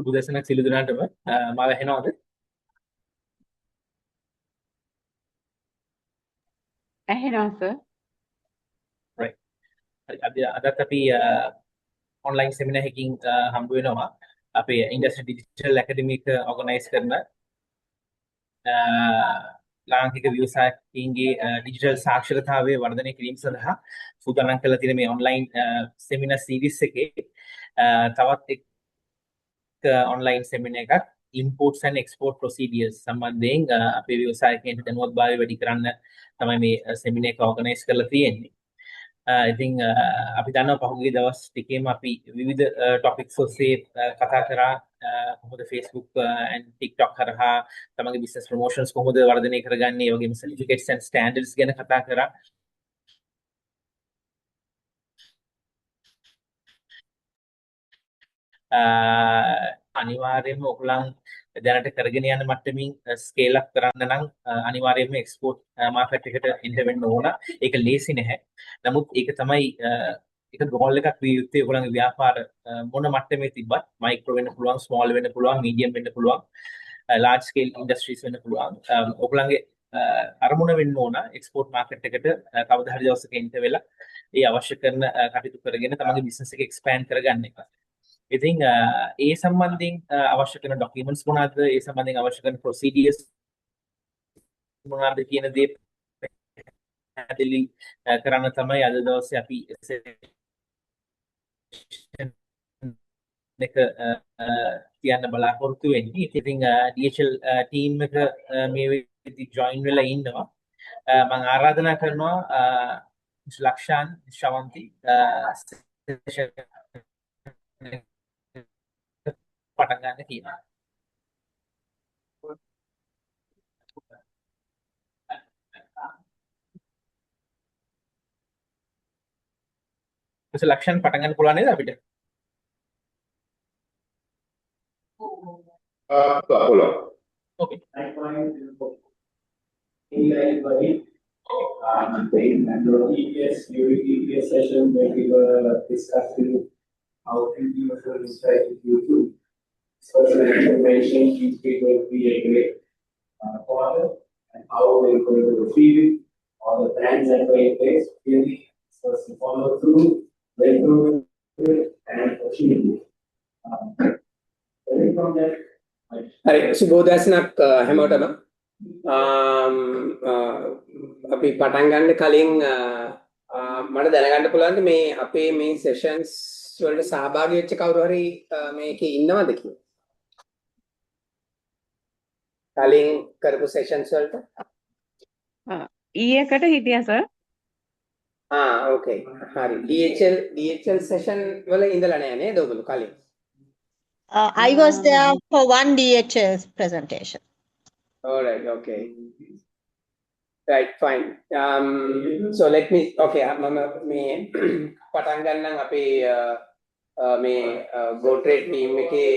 බුදසනක් සිළු දුනාටම මාව ඇහෙනවද? ඇහෙනවා sir. right. හරි. අදත් අපි ඔන්ලයින් සෙමිනාර් එකකින් හම්බ වෙනවා. අපේ ඉන්ඩස්ට්‍රි ඩිජිටල් ඇකඩමි එක ඕගනයිස් කරන ලාංකික ව්‍යවසායකින්ගේ ඩිජිටල් සාක්ෂරතාවය වර්ධනය කිරීම සඳහා සූදානම් කරලා තියෙන මේ ඔන්ලයින් සෙමිනාර් සීරීස් එකේ තවත් එක් ඔන්ලයින් සෙමිනාර් එකක් imports and export procedures සම්බන්ධයෙන් අපේ ව්‍යවසායකයන්ට දැනුවත්භාවය වැඩි කරන්න තමයි මේ සෙමිනාර් එක ඕගනයිස් කරලා තියෙන්නේ. ඉතින් අපි දන්නවා පහුගිය දවස් ටිකේම අපි විවිධ ටොපික්ස් ඔස්සේ කතා කරා කොහොමද Facebook and TikTok කරහා තමන්ගේ බිස්නස් ප්‍රොමෝෂන්ස් කොහොමද වර්ධනය කරගන්නේ, ඒ වගේම සර්ටිෆිකේට්ස් and ස්ටෑන්ඩඩ්ස් ගැන කතා කරා. අනිවාර්යයෙන්ම ඔයගොල්ලන් දැනට කරගෙන යන මට්ටමින් ස්කේල් අප් කරන්න නම් අනිවාර්යයෙන්ම එක්ස්පෝර්ට් මාකට් එකට එන්ටර් වෙන්න ඕන. ඒක ලේසි නැහැ. නමුත් ඒක තමයි ඒක ගෝල් එකක් විය යුත්තේ. ඔයගොල්ලන්ගේ ව්‍යාපාර මොන මට්ටමේ තිබ්බත් මයික්‍රෝ වෙන්න පුළුවන්, ස්මෝල් වෙන්න පුළුවන්, මීඩියම් වෙන්න පුළුවන්, ලාර්ජ් ස්කේල් ඉන්ඩස්ට්‍රීස් වෙන්න පුළුවන්. ඔයගොල්ලන්ගේ අරමුණ වෙන්න ඕන එක්ස්පෝර්ට් මාකට් එකට කවදා හරි දවසක එන්ටර් වෙලා ඒ අවශ්‍ය කරන කටයුතු කරගෙන තමන්ගේ බිස්නස් එක එක්ස්පෑන්ඩ් කරගන්න එක. ඉතින් ඒ සම්බන්ධයෙන් අවශ්‍ය කරන ડોකියුමන්ට්ස් මොනවාද, ඒ සම්බන්ධයෙන් අවශ්‍ය කරන ප්‍රොසීඩියර්ස් මොනවාද කියන දේ පැහැදිලි කරන්න තමයි අද දවසේ අපි එක තියන්න බලාපොරොත්තු වෙන්නේ. ඉතින් DHL ටීම් එක මේ වෙද්දි ජොයින් වෙලා ඉන්නවා. මම ආරාධනා කරනවා ලක්ෂාන් ශවන්ති පටන් ගන්න කියනවා. ලක්ෂණ පටන් ගන්න පුළුවන් නේද අපිට? පුළුවන්. Okay. EPS, during EPS session when we were discussing how individual insight with YouTube. Personal information each people will be a great father and how they're going to receive it, all the plans that were in place, really first to follow through, went through it and achieve it. From that, හරි සුබෝදෑසනක් හැමෝටම අපි පටන් ගන්න කලින් මට දැනගන්න පුළුවන්ද මේ අපේ මේ සෙෂන්ස් වලට සහභාගී වෙච්ච කවුරු හරි මේකේ ඉන්නවද කියලා? කලින් කරපු සෙෂන්ස් වලට ඊයකට හිටියා සර්. ඕකේ හරි. DHL සෙෂන් වල ඉඳලා නෑ නේද ඔයගොල්ලෝ කලින්? I was there for one DHL presentation. All right, okay. Right, fine. So let me, okay, mama me පටන් ගන්නම් අපේ මේ Go Trade team එකේ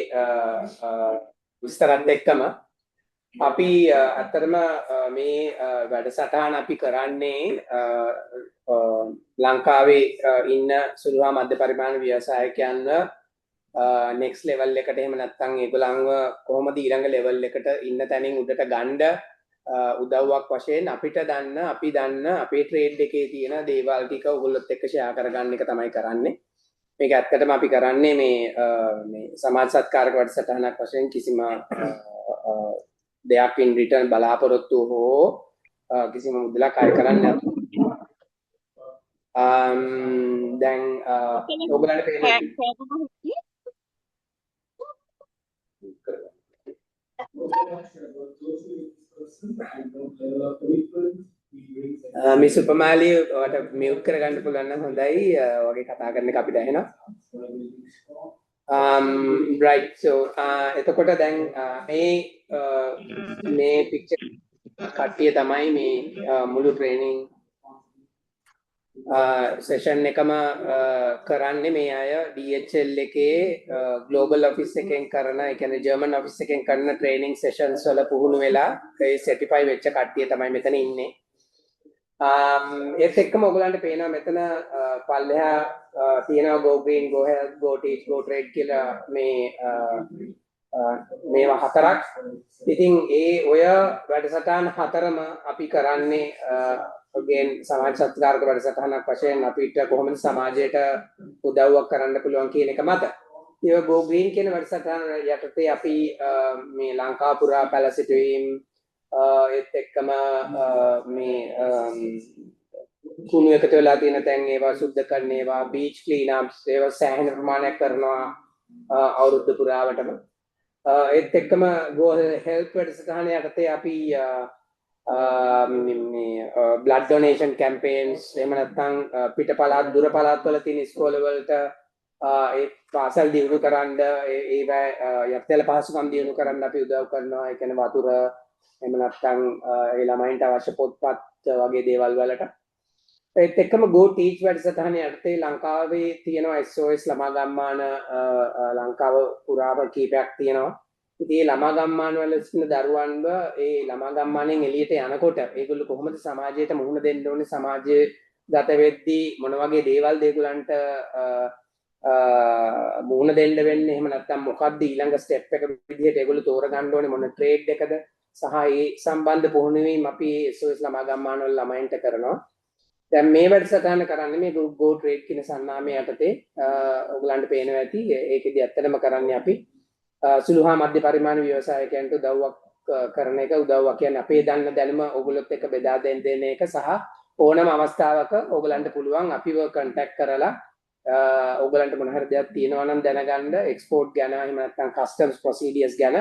විස්තරات එක්කම අපි අතරම මේ වැඩසටහන අපි කරන්නේ ලංකාවේ ඉන්න සුළු හා මධ්‍ය පරිමාණ ව්‍යවසායකයන්ව next level එකට එහෙම නැත්නම් ඒගොල්ලන්ව කොහොමද ඊළඟ level එකට ඉන්න තැනින් උඩට ගන්න උදව්වක් වශයෙන් අපි දන්න අපේ trade එකේ තියෙන දේවල් ටික ඔයගොල්ලොත් එක්ක share කරගන්න එක තමයි කරන්නේ. මේක ඇත්තටම අපි කරන්නේ මේ සමාජ සත්කාරක වැඩසටහනක් වශයෙන් කිසිම දෙයක් in return බලාපොරොත්තු හෝ කිසිම මුදලක් අය කරන්නේ නැතුව දැන් ඔයගොල්ලන්ට මේ සුපමාලි ඔයාලට මියුට් කරගන්න පුළුවන් නම් හොඳයි. වගේ කතා කරන එක අපිට ඇහෙනවා. right, so එතකොට දැන් මේ picture කට්ටිය තමයි මේ මුළු training session එකම කරන්නේ මේ අය DHL එකේ global office එකෙන් කරන, ඒ කියන්නේ German office එකෙන් කරන training sessions වල පුහුණු වෙලා ඒ certify වෙච්ච කට්ටිය තමයි මෙතන ඉන්නේ. ඒත් එක්කම ඔයගලන්ට පේනවා මෙතන පල්ලෙහා තියෙනවා Go Green, Go Health, Go Teach, Go Trade කියලා මේ මේවා හතරක්. ඉතින් ඔය වැඩසටහන් හතරම අපි කරන්නේ again සමාජ සත්කාරක වැඩසටහනක් වශයෙන් අපිට කොහොමද සමාජයට උදව්වක් කරන්න පුළුවන් කියන එක මත. ඒ Go Green කියන වැඩසටහන යටතේ අපි මේ ලංකාව පුරා පැල සිටුවීම් ඒත් එක්කම මේ කුණු එකතු වෙලා තියෙන තැන් ඒවා සුද්ධ කරන ඒවා බීච් ක්ලීන් අප්ස් ඒවා සෑහෙන ප්‍රමාණයක් කරනවා අවුරුද්ද පුරාවටම. ඒත් එක්කම Go Health වැඩසටහන යටතේ අපි blood donation campaigns එහෙම නැත්නම් පිට පළාත් දුර පළාත් වල තියෙන ඉස්කෝල වලට ඒ පාසල් දියුණු කරන්න ඒවා යක්තල පහසුකම් දියුණු කරන්න අපි උදව් කරනවා. ඒ කියන්නේ වතුර එහෙම නැත්නම් ඒ ළමයින්ට අවශ්‍ය පොත්පත් වගේ දේවල් වලට. ඒත් එක්කම Go Teach වැඩසටහන යටතේ ලංකාවේ තියෙනවා SOS ළමා ගම්මාන ලංකාව පුරාම කීපයක් තියෙනවා. ඉතින් මේ ළමා ගම්මාන වල සිටින දරුවන්ව ඒ ළමා ගම්මානෙන් එළියට යනකොට ඒගොල්ලෝ කොහොමද සමාජයට මුහුණ දෙන්න ඕනේ, සමාජයේ ගත වෙද්දී මොන වගේ දේවල්ද ඒගොල්ලන්ට මුහුණ දෙන්න වෙන්නේ, එහෙම නැත්නම් මොකක්ද ඊළඟ ස්ටෙප් එක විදිහට ඒගොල්ලෝ තෝරගන්න ඕනේ, මොන ට්‍රේඩ් එකද සහ ඒ සම්බන්ධ පුහුණුවීම් අපි SOS ළමා ගම්මාන වල ළමයින්ට කරනවා. දැන් මේ වැඩසටහන කරන්නේ මේ Go Trade කියන සන්නාමය යටතේ ඔයගලන්ට පේනවා ඇති. ඒකෙදි ඇත්තටම කරන්නේ අපි සුළු හා මධ්‍ය පරිමාණ ව්‍යවසායකයන්ට උදව්වක් කරන එක. උදව්වක් කියන්නේ අපේ දන්න දැනුම ඔයගොල්ලොත් එක්ක බෙදා දෙන්න එක සහ ඕනම අවස්ථාවක ඔයගලන්ට පුළුවන් අපිව කන්ටැක්ට් කරලා ඔයගලන්ට මොන හරි දෙයක් තියෙනවා නම් දැනගන්න, එක්ස්පෝර්ට් ගැන එහෙම නැත්නම් කස්ටම්ස් ප්‍රොසීඩියර්ස් ගැන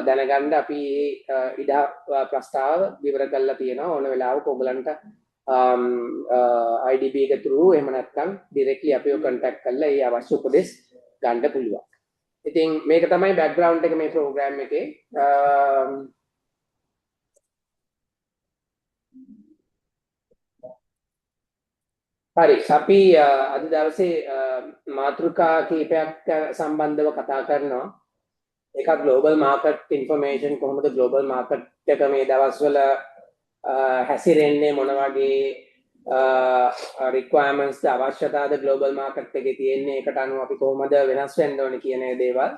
දැනගන්න අපි ඉඩ ප්‍රස්තාව විවර කරලා තියෙනවා. ඕන වෙලාවක ඔයගලන්ට IDB එක through එහෙම නැත්නම් directly අපිව contact කරලා ඒ අවශ්‍ය උපදෙස් ගන්න පුළුවන්. ඉතින් මේක තමයි background එක මේ program එකේ. හරි අපි අද දවසේ මාතෘකා කීපයක් සම්බන්ධව කතා කරනවා. එකක් global market information, කොහොමද global market එක මේ දවස්වල හැසිරෙන්නේ, මොන වගේ requirements අවශ්‍යතාවද global market එකේ තියෙන්නේ, ඒකට අනුව අපි කොහොමද වෙනස් වෙන්න ඕනේ කියන දේවල්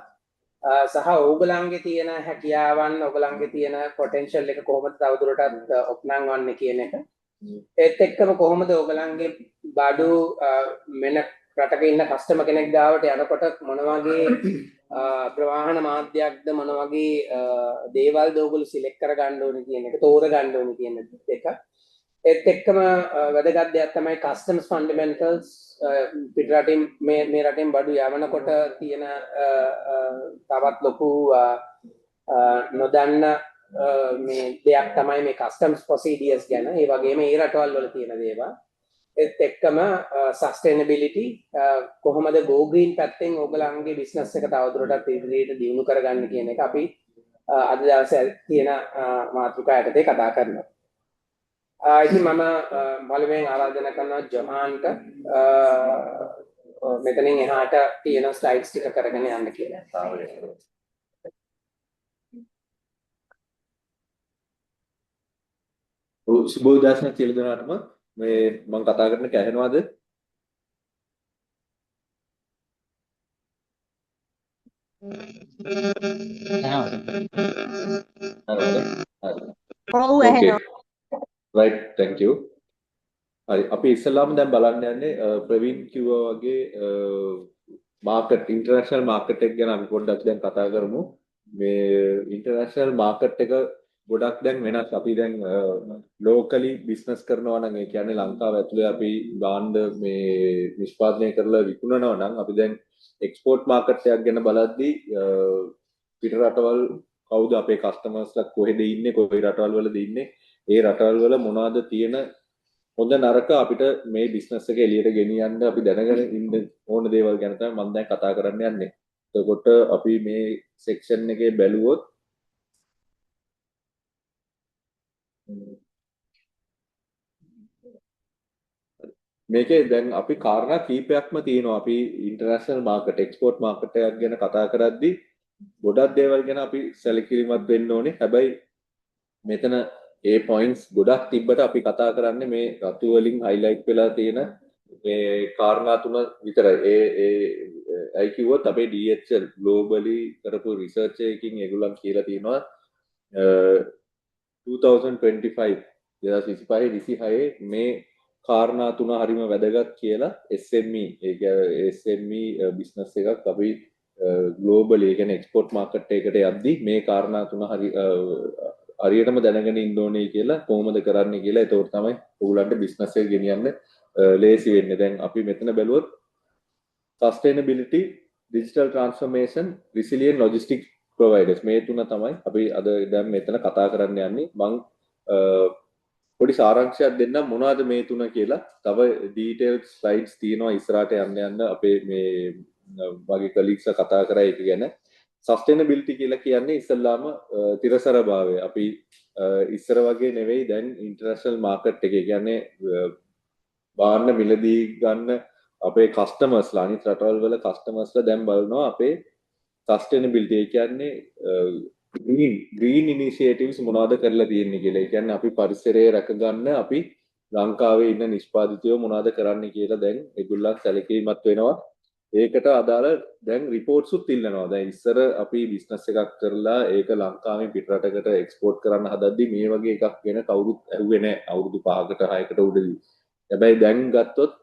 සහ ඕගලන්ගේ තියෙන හැකියාවන්, ඕගලන්ගේ තියෙන potential එක කොහොමද තවදුරටත් ඔප්නංවන්නේ කියන එක. ඒත් එක්කම කොහොමද ඕගලන්ගේ බඩු මෙන්න රටක ඉන්න කස්ටමර් කෙනෙක් ගාවට යනකොට මොන වගේ ප්‍රවාහන මාධ්‍යයක්ද, මොන වගේ දේවල්ද ඕගොල්ලෝ සිලෙක්ට් කර ගන්න ඕනේ කියන එක, තෝර ගන්න ඕනේ කියන එක. ඒත් එක්කම වැදගත් දෙයක් තමයි customs fundamentals. පිට රටින් මේ රටින් බඩු යවනකොට තියෙන තවත් ලොකු නොදන්න මේ දෙයක් තමයි මේ customs procedures ගැන. ඒ වගේම ඒ රටවල් වල තියෙන දේවල්. ඒත් එක්කම sustainability කොහොමද Go Green පැත්තෙන් ඔයගලන්ගේ business එක තවදුරටත් ඉදිරියට දියුණු කරගන්න කියන එක අපි අද දවසේ තියෙන මාතෘකාව යටතේ කතා කරනවා. ඉතින් මම බලවෙන් ආරාධනා කරනවා ජොහාන්ට මෙතනින් එහාට තියෙන ස්ලයිඩ්ස් ටික කරගෙන යන්න කියලා. සුබෝදෑසන කියලා දෙනාටම මේ මම කතා කරන එක ඇහෙනවද? ඔව් ඇහෙනවා. right, thank you. හරි අපි ඉස්සෙල්ලාම දැන් බලන්න යන්නේ ප්‍රවීන් කිව්වා වගේ මාකට් ඉන්ටර්නැෂනල් මාකට් එක ගැන අපි පොඩ්ඩක් දැන් කතා කරමු. මේ ඉන්ටර්නැෂනල් මාකට් එක ගොඩක් දැන් වෙනස්. අපි දැන් ලෝකලි බිස්නස් කරනවා නම්, ඒ කියන්නේ ලංකාව ඇතුලේ අපි භාණ්ඩ මේ නිෂ්පාදනය කරලා විකුණනවා නම්, අපි දැන් එක්ස්පෝර්ට් මාකට් එකක් ගැන බලද්දී පිට රටවල් කවුද අපේ කස්ටමර්ස්ලා, කොහෙද ඉන්නේ, කොයි රටවල් වලද ඉන්නේ, ඒ රටවල් වල මොනවද තියෙන හොඳ නරක අපිට මේ බිස්නස් එක එළියට ගෙනියන්න අපි දැනගෙන ඉන්න ඕන දේවල් ගැන තමයි මම දැන් කතා කරන්න යන්නේ. එතකොට අපි මේ සෙක්ෂන් එකේ බැලුවොත් මේකේ දැන් අපි කාරණා කීපයක්ම තියෙනවා. අපි ඉන්ටර්නැෂනල් මාකට්, එක්ස්පෝර්ට් මාකට් එකක් ගැන කතා කරද්දී ගොඩක් දේවල් ගැන අපි සැලකිලිමත් වෙන්න ඕනේ. හැබැයි මෙතන ඒ පොයින්ට්ස් ගොඩක් තිබ්බට අපි කතා කරන්නේ මේ රතු වලින් highlight වෙලා තියෙන මේ කාරණා තුන විතරයි. ඒ අයි කිව්වොත් අපේ DHL globally කරපු research එකකින් ඒගොල්ලන් කියලා තියෙනවා 2025 2025 මේ කාරණා තුන හරිම වැදගත් කියලා SME SME business එකක් අපි globally ඒ කියන්නේ export market එකකට යද්දි මේ කාරණා තුන හරියටම දැනගෙන ඉන්න ඕනේ කියලා කොහොමද කරන්නේ කියලා ඒතකොට තමයි ඔයගලන්ට business එක ගෙනියන්න ලේසි වෙන්නේ. දැන් අපි මෙතන බැලුවොත් sustainability, digital transformation, resilient logistics providers මේ තුන තමයි අපි අද දැන් මෙතන කතා කරන්න යන්නේ. මම පොඩි සාරාංශයක් දෙන්නම් මොනවද මේ තුන කියලා. තව detailed slides තියෙනවා ඉස්සරහට යන්න අපේ මේ වගේ colleagues කතා කරා ඒක ගැන. sustainability කියලා කියන්නේ ඉස්සල්ලාම තිරසරභාවය. අපි ඉස්සර වගේ නෙවෙයි දැන් international market එකේ කියන්නේ බාන්න මිලදී ගන්න අපේ කස්ටමර්ස්ලා අනිත් රටවල් වල කස්ටමර්ස්ලා දැන් බලනවා අපේ සස්ටේනබිලිටි ඒ කියන්නේ green initiatives මොනවද කරලා තියෙන්නේ කියලා. ඒ කියන්නේ අපි පරිසරය රැකගන්න අපි ලංකාවේ ඉන්න නිෂ්පාදිතයෝ මොනවද කරන්නේ කියලා දැන් ඒගොල්ලන් සැලකීමත් වෙනවා. ඒකට අදාළ දැන් රිපෝට්ස් උත් ඉල්ලනවා. දැන් ඉස්සර අපි බිස්නස් එකක් කරලා ඒක ලංකාවෙන් පිටරටකට එක්ස්පෝර්ට් කරන්න හදද්දි මේ වගේ එකක් වෙන කවුරුත් ඇහුවේ නැහැ. අවුරුදු 5කට 6කට උඩදී. හැබැයි දැන් ගත්තොත්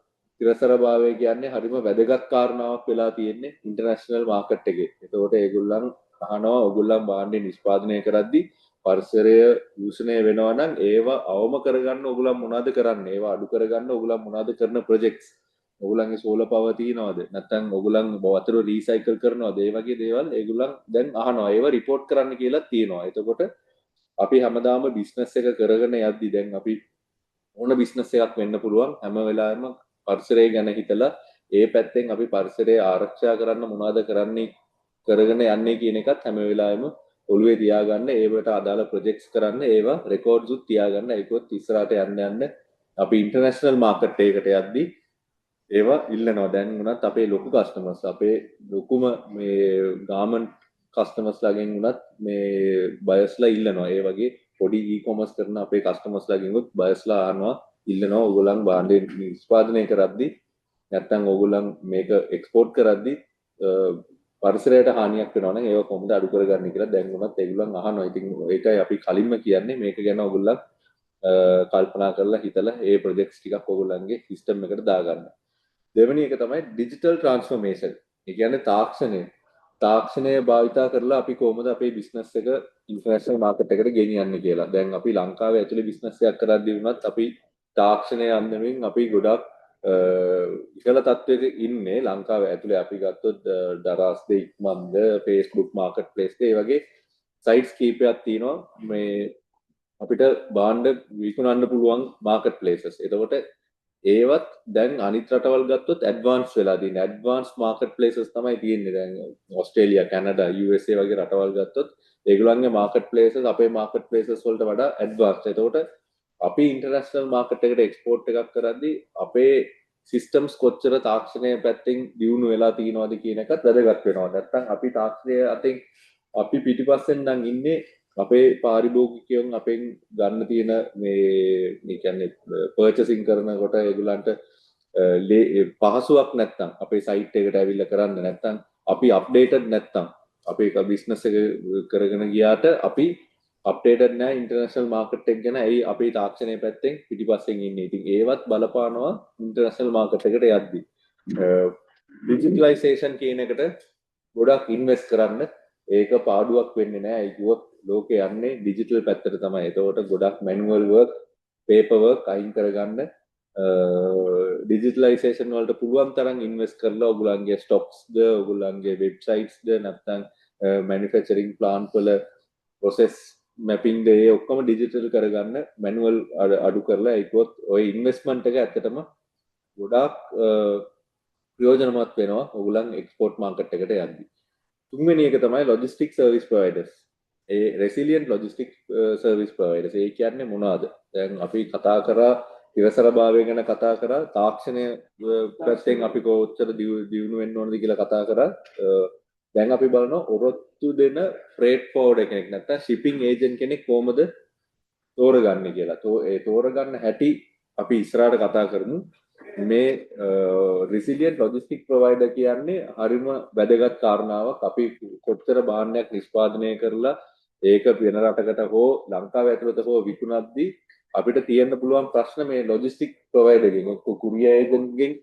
තිරසරභාවය කියන්නේ හරිම වැදගත් කාරණාවක් වෙලා තියෙන්නේ ඉන්ටර්නැෂනල් මාකට් එකේ. ඒතකොට ඒගොල්ලන් අහනවා ඔයගොල්ලන් භාණ්ඩේ නිෂ්පාදනය කරද්දී පරිසරය දූෂණය වෙනවා නම් ඒවා අවම කරගන්න ඔයගොල්ලන් මොනවද කරන්නේ? ඒවා අඩු කරගන්න ඔයගොල්ලන් මොනවද කරන ප්‍රොජෙක්ට්ස්? ඔයගොල්ලන්ගේ සෝලර් පවර් තියනවද? නැත්නම් ඔයගොල්ලන් වතුර රීසයිකල් කරනවද? ඒ වගේ දේවල් ඒගොල්ලන් දැන් අහනවා. ඒවා රිපෝට් කරන්න කියලා තියෙනවා. එතකොට අපි හැමදාම බිස්නස් එක කරගෙන යද්දි දැන් අපි ඕන බිස්නස් එකක් වෙන්න පුළුවන් හැම වෙලාවෙම පරිසරය ගැන හිතලා ඒ පැත්තෙන් අපි පරිසරය ආරක්ෂා කරන්න මොනවද කරගෙන යන්නේ කියන එකත් හැම වෙලාවෙම ඔළුවේ තියාගන්න ඒවට අදාළ ප්‍රොජෙක්ට්ස් කරන්න ඒවා රෙකෝඩ්ස් උත් තියාගන්න ඒකත් ඉස්සරහට යන්න අපි ඉන්ටර්නැෂනල් මාකට් එකකට යද්දී ඒවා ඉල්ලනවා. දැන් උනත් අපේ ලොකු කස්ටමර්ස් අපේ ලොකුම මේ ගාමන්ට් කස්ටමර්ස් ලාගෙන් උනත් මේ බයස්ලා ඉල්ලනවා. ඒ වගේ පොඩි e-commerce කරන අපේ කස්ටමර්ස් ලාගෙන් උත් බයස්ලා අහනවා ඉල්ලනවා ඕගොල්ලන් භාණ්ඩේ නිෂ්පාදනය කරද්දී නැත්නම් ඕගොල්ලන් මේක එක්ස්පෝර්ට් කරද්දී පරිසරයට හානියක් වෙනවා නම් ඒව කොහොමද අඩු කරගන්නේ කියලා දැන් උනත් ඒගොල්ලන් අහනවා. ඉතින් ඒකයි අපි කලින්ම කියන්නේ මේක ගැන ඕගොල්ලන් කල්පනා කරලා හිතලා ඒ ප්‍රොජෙක්ට්ස් ටිකක් ඕගොල්ලන්ගේ සිස්ටම් එකට දාගන්න. දෙවෙනි එක තමයි ඩිජිටල් ට්‍රාන්ස්ෆෝමේෂන්. ඒ කියන්නේ තාක්ෂණය භාවිතා කරලා අපි කොහොමද අපේ බිස්නස් එක ඉන්ටර්නැෂනල් මාකට් එකට ගෙනියන්නේ කියලා. දැන් අපි ලංකාවේ ඇතුලේ බිස්නස් එකක් කරද්දී වුණත් අපි තාක්ෂණය අන්දමින් අපි ගොඩක් ඉහළ තත්ත්වයක ඉන්නේ. ලංකාවේ ඇතුලේ අපි ගත්තොත් දරාස්ද ඉක්මන්ද Facebook මාකට් ප්ලේස් ඒ වගේ සයිට්ස් කීපයක් තියෙනවා මේ අපිට භාණ්ඩ විකුණන්න පුළුවන් මාකට් ප්ලේසස්. එතකොට ඒවත් දැන් අනිත් රටවල් ගත්තොත් ඇඩ්වාන්ස් වෙලා තියෙන ඇඩ්වාන්ස් මාකට් ප්ලේසස් තමයි තියෙන්නේ. දැන් ඕස්ට්‍රේලියා, කැනඩා, USA වගේ රටවල් ගත්තොත් ඒගොල්ලන්ගේ මාකට් ප්ලේසස් අපේ මාකට් ප්ලේසස් වලට වඩා ඇඩ්වාන්ස්. එතකොට අපි ඉන්ටර්නැෂනල් මාකට් එකට එක්ස්පෝර්ට් එකක් කරද්දී අපේ සිස්ටම්ස් කොච්චර තාක්ෂණය පැත්තෙන් දියුණු වෙලා තියෙනවද කියන එකත් වැදගත් වෙනවා. නැත්නම් අපි තාක්ෂණය අතින් අපි පිටිපස්සෙන් නම් ඉන්නේ අපේ පාරිභෝගිකයන් අපෙන් ගන්න තියෙන මේ කියන්නේ පර්චේසින් කරනකොට ඒගොල්ලන්ට පහසුවක් නැත්නම් අපේ සයිට් එකට ඇවිල්ලා කරන්න නැත්නම් අපි අප්ඩේටඩ් නැත්නම් අපේ බිස්නස් එක කරගෙන ගියාට අපි අප්ඩේටඩ් නැහැ ඉන්ටර්නැෂනල් මාකට් එක ගැන. ඇයි අපේ තාක්ෂණය පැත්තෙන් පිටිපස්සෙන් ඉන්නේ. ඉතින් ඒවත් බලපානවා ඉන්ටර්නැෂනල් මාකට් එකට යද්දී. ඩිජිටලයිසේෂන් කියන එකට ගොඩක් ඉන්වෙස්ට් කරන්න ඒක පාඩුවක් වෙන්නේ නැහැ. ඒ කිව්වොත් ලෝකේ යන්නේ ඩිජිටල් පැත්තට තමයි. ඒතකොට ගොඩක් මැනුවල් වර්ක්, පේපර් වර්ක් අයින් කරගන්න ඩිජිටලයිසේෂන් වලට පුළුවන් තරම් ඉන්වෙස්ට් කරලා ඔයගොල්ලන්ගේ ස්ටොක්ස්ද, ඔයගොල්ලන්ගේ වෙබ්සයිට්ස්ද නැත්නම් මැනුෆැක්චරින් ප්ලාන්ට් වල ප්‍රොසෙස් මැපින් ද ඒ ඔක්කොම ඩිජිටල් කරගන්න මැනුවල් අඩු කරලා ඒකවත් ඔය ඉන්වෙස්ට්මන්ට් එක ඇත්තටම ගොඩාක් ප්‍රයෝජනවත් වෙනවා ඔයගොල්ලන් එක්ස්පෝර්ට් මාකට් එකට යද්දී. තුන්වෙනි එක තමයි ලොජිස්ටික් සර්විස් ප්‍රොවයිඩර්ස්. ඒ රෙසිලියන්ට් ලොජිස්ටික් සර්විස් ප්‍රොවයිඩර්ස්. ඒ කියන්නේ මොනවද? දැන් අපි කතා කරා ඉවසරභාවය ගැන කතා කරා, තාක්ෂණය පැත්තෙන් අපි කොච්චර දියුණු වෙන්න ඕනද කියලා කතා කරා. දැන් අපි බලනවා ඔරොත්තු දෙන ෆ්‍රේට් ෆෝවර්ඩර් කෙනෙක් නැත්නම් shipping agent කෙනෙක් කොහොමද තෝරගන්නේ කියලා. ඒ තෝරගන්න හැටි අපි ඉස්සරහට කතා කරමු. මේ resilient logistic provider කියන්නේ හරිම වැදගත් කාරණාවක්. අපි කොච්චර භාණ්ඩයක් නිෂ්පාදනය කරලා ඒක වෙන රටකට හෝ ලංකාව ඇතුළත හෝ විකුණද්දී අපිට තියෙන්න පුළුවන් ප්‍රශ්න මේ logistic provider ගෙන් එක්ක courier agent ගෙන්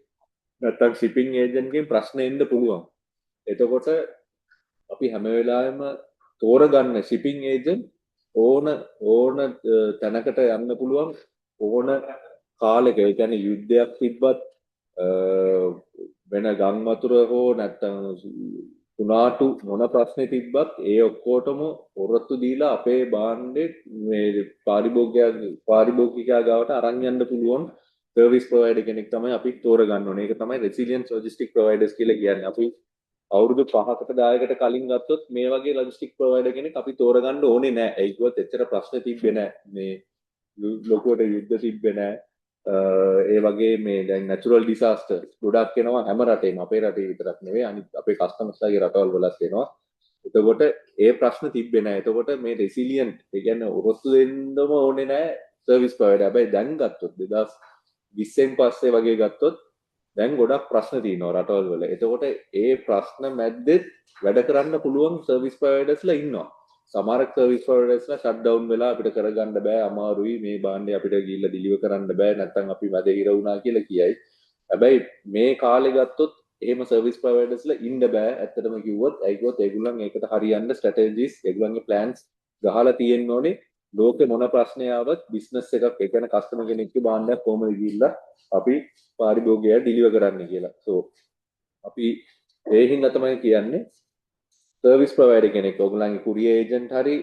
නැත්නම් shipping agent ගෙන් ප්‍රශ්න එන්න පුළුවන්. එතකොට අපි හැම වෙලාවෙම තෝරගන්න shipping agent ඕන තැනකට යන්න පුළුවන් ඕන කාලෙක. ඒ කියන්නේ යුද්ධයක් තිබ්බත් වෙන ගම් වතුර හෝ නැත්නම් කුණාටු මොන ප්‍රශ්නේ තිබ්බත් ඒ ඔක්කොටම ඔරොත්තු දීලා අපේ භාණ්ඩේ මේ පාරිභෝගිකයා ගාවට අරන් යන්න පුළුවන් සර්විස් ප්‍රොවයිඩර් කෙනෙක් තමයි අපි තෝරගන්න ඕනේ. ඒක තමයි resilience logistic providers කියලා කියන්නේ. අපි අවුරුදු 5කට 10කට කලින් ගත්තොත් මේ වගේ logistic provider කෙනෙක් අපි තෝරගන්න ඕනේ නැහැ. ඒ කිව්වොත් එච්චර ප්‍රශ්න තිබ්බේ නැහැ. මේ ලොකුවට යුද්ධ තිබ්බේ නැහැ. ඒ වගේ මේ දැන් natural disasters ගොඩක් එනවා හැම රටේම. අපේ රටේ විතරක් නෙවෙයි අනිත් අපේ කස්ටමර්ස්ලාගේ රටවල් වලත් එනවා. එතකොට ඒ ප්‍රශ්න තිබ්බේ නැහැ. එතකොට මේ resilient ඒ කියන්නේ ඔරොත්තු දෙන්නම ඕනේ නැහැ සර්විස් ප්‍රොවයිඩර්. හැබැයි දැන් ගත්තොත් 2020න් පස්සේ වගේ ගත්තොත් දැන් ගොඩක් ප්‍රශ්න තියෙනවා රටවල් වල. එතකොට ඒ ප්‍රශ්න මැද්දෙත් වැඩ කරන්න පුළුවන් සර්විස් ප්‍රොවයිඩර්ස්ලා ඉන්නවා. සමහර සර්විස් ප්‍රොවයිඩර්ස්ලා ෂට් ඩවුන් වෙලා අපිට කරගන්න බෑ අමාරුයි මේ භාණ්ඩය අපිට ගිහිල්ලා ඩිලිවර් කරන්න බෑ නැත්නම් අපි මැදේ ඉර වුණා කියලා කියයි. හැබැයි මේ කාලේ ගත්තොත් එහෙම සර්විස් ප්‍රොවයිඩර්ස්ලා ඉන්න බෑ ඇත්තටම කිව්වොත්. ඒකෝත් ඒගොල්ලන් ඒකට හරියන්න ස්ට්‍රැටජිස් ඒගොල්ලන්ගේ ප්ලෑන්ස් ගහලා තියෙන්න ඕනේ. ලෝකේ මොන ප්‍රශ්නය ආවත් බිස්නස් එකක් ඒ කියන්නේ කස්ටමර් කෙනෙක්ගේ භාණ්ඩයක් කොහොමද ගිහිල්ලා අපි පාරිභෝගිකයට ඩිලිවර් කරන්න කියලා. සෝ අපි ඒ හින්දා තමයි කියන්නේ සර්විස් ප්‍රොවයිඩර් කෙනෙක් ඔයගොල්ලන්ගේ courier agent හරි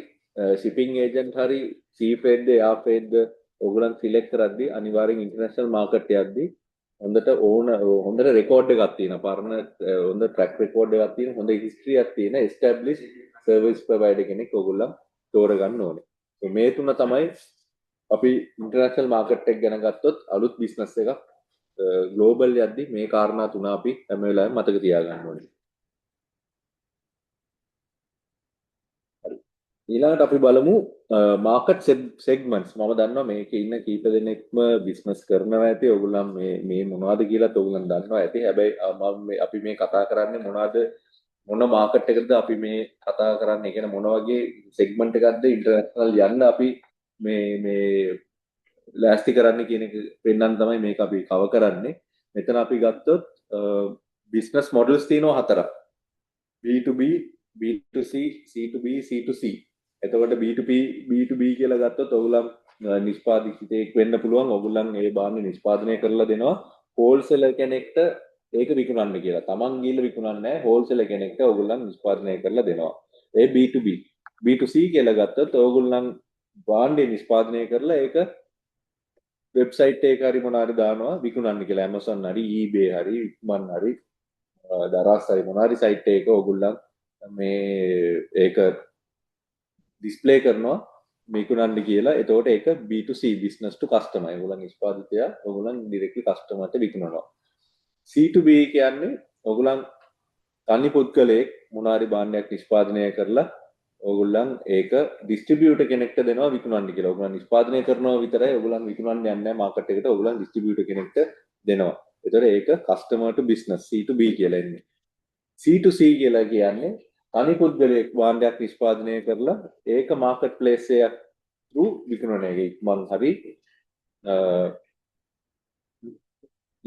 shipping agent හරි sea freight ද air freight ද ඔයගොල්ලන් සිලෙක්ට් කරද්දී අනිවාර්යෙන් ඉන්ටර්නැෂනල් මාකට් යද්දී හොඳට රෙකෝඩ් එකක් තියෙනවා. පරණ හොඳ ට්‍රැක් රෙකෝඩ් එකක් තියෙන හොඳ හිස්ටරි එකක් තියෙන established service provider කෙනෙක් ඔයගොල්ලන් තෝරගන්න ඕනේ. මේ තුන තමයි අපි ඉන්ටර්නැෂනල් මාකට් එක ගැන ගත්තොත් අලුත් බිස්නස් එකක් ග්ලෝබල් යද්දි මේ කාරණා තුන අපි හැම වෙලාවෙම මතක තියාගන්න ඕනේ. හරි. ඊළඟට අපි බලමු මාකට් සෙග්මන්ට්ස්. මම දන්නවා මේකේ ඉන්න කීප දෙනෙක්ම බිස්නස් කරනවා ඇති. ඔයගොල්ලන් මේ මොනවද කියලාත් ඔයගොල්ලන් දන්නවා ඇති. හැබැයි අපි මේ කතා කරන්නේ මොන මාකට් එකකටද අපි මේ කතා කරන්නේ කියන මොන වගේ සෙග්මන්ට් එකක්ද ඉන්ටර්නැෂනල් යන්න අපි මේ ලෑස්ති කරන්න කියන එක පෙන්වන්න තමයි මේක අපි කව කරන්නේ. මෙතන අපි ගත්තොත් බිස්නස් මොඩල්ස් තියෙනවා හතරක්. B2B, B2C, C2B, C2C. එතකොට B2B කියලා ගත්තොත් ඔයගොල්ලන් නිෂ්පාදකයෙක් වෙන්න පුළුවන්. ඔයගොල්ලන් ඒ භාණ්ඩ නිෂ්පාදනය කරලා දෙනවා හෝල්සේලර් කෙනෙක්ට ඒක විකුණන්න කියලා. Taman ගිහලා විකුණන්නේ නැහැ. හෝල්සේලර් කෙනෙක්ට ඔයගොල්ලන් නිෂ්පාදනය කරලා දෙනවා. ඒ B2B. B2C කියලා ගත්තොත් ඔයගොල්ලන් භාණ්ඩය නිෂ්පාදනය කරලා ඒක වෙබ්සයිට් එක හරි මොනාරි දානවා විකුණන්න කියලා. Amazon හරි eBay හරි ඉක්මන් හරි දරස් හරි මොනාරි සයිට් එකක ඔයගොල්ලන් මේ ඒක ඩිස්ප්ලේ කරනවා විකුණන්න කියලා. එතකොට ඒක B2C business to customer. ඔයගොල්ලන් නිෂ්පාදිතයා ඔයගොල්ලන් directly customer ට විකුණනවා. C2B කියන්නේ ඔයගොල්ලන් තනි පුද්ගලයෙක් මොනාරි භාණ්ඩයක් නිෂ්පාදනය කරලා ඔයගොල්ලන් ඒක ඩිස්ට්‍රිබියුටර් කෙනෙක්ට දෙනවා විකුණන්න කියලා. ඔයගොල්ලන් නිෂ්පාදනය කරනවා විතරයි ඔයගොල්ලන් විකුණන්න යන්නේ නැහැ මාකට් එකට. ඔයගොල්ලන් ඩිස්ට්‍රිබියුටර් කෙනෙක්ට දෙනවා. ඒතර ඒක customer to business C2B කියලා එන්නේ. C2C කියලා කියන්නේ තනි පුද්ගලයෙක් භාණ්ඩයක් නිෂ්පාදනය කරලා ඒක මාකට් ප්ලේස් එකක් through විකුණන එක.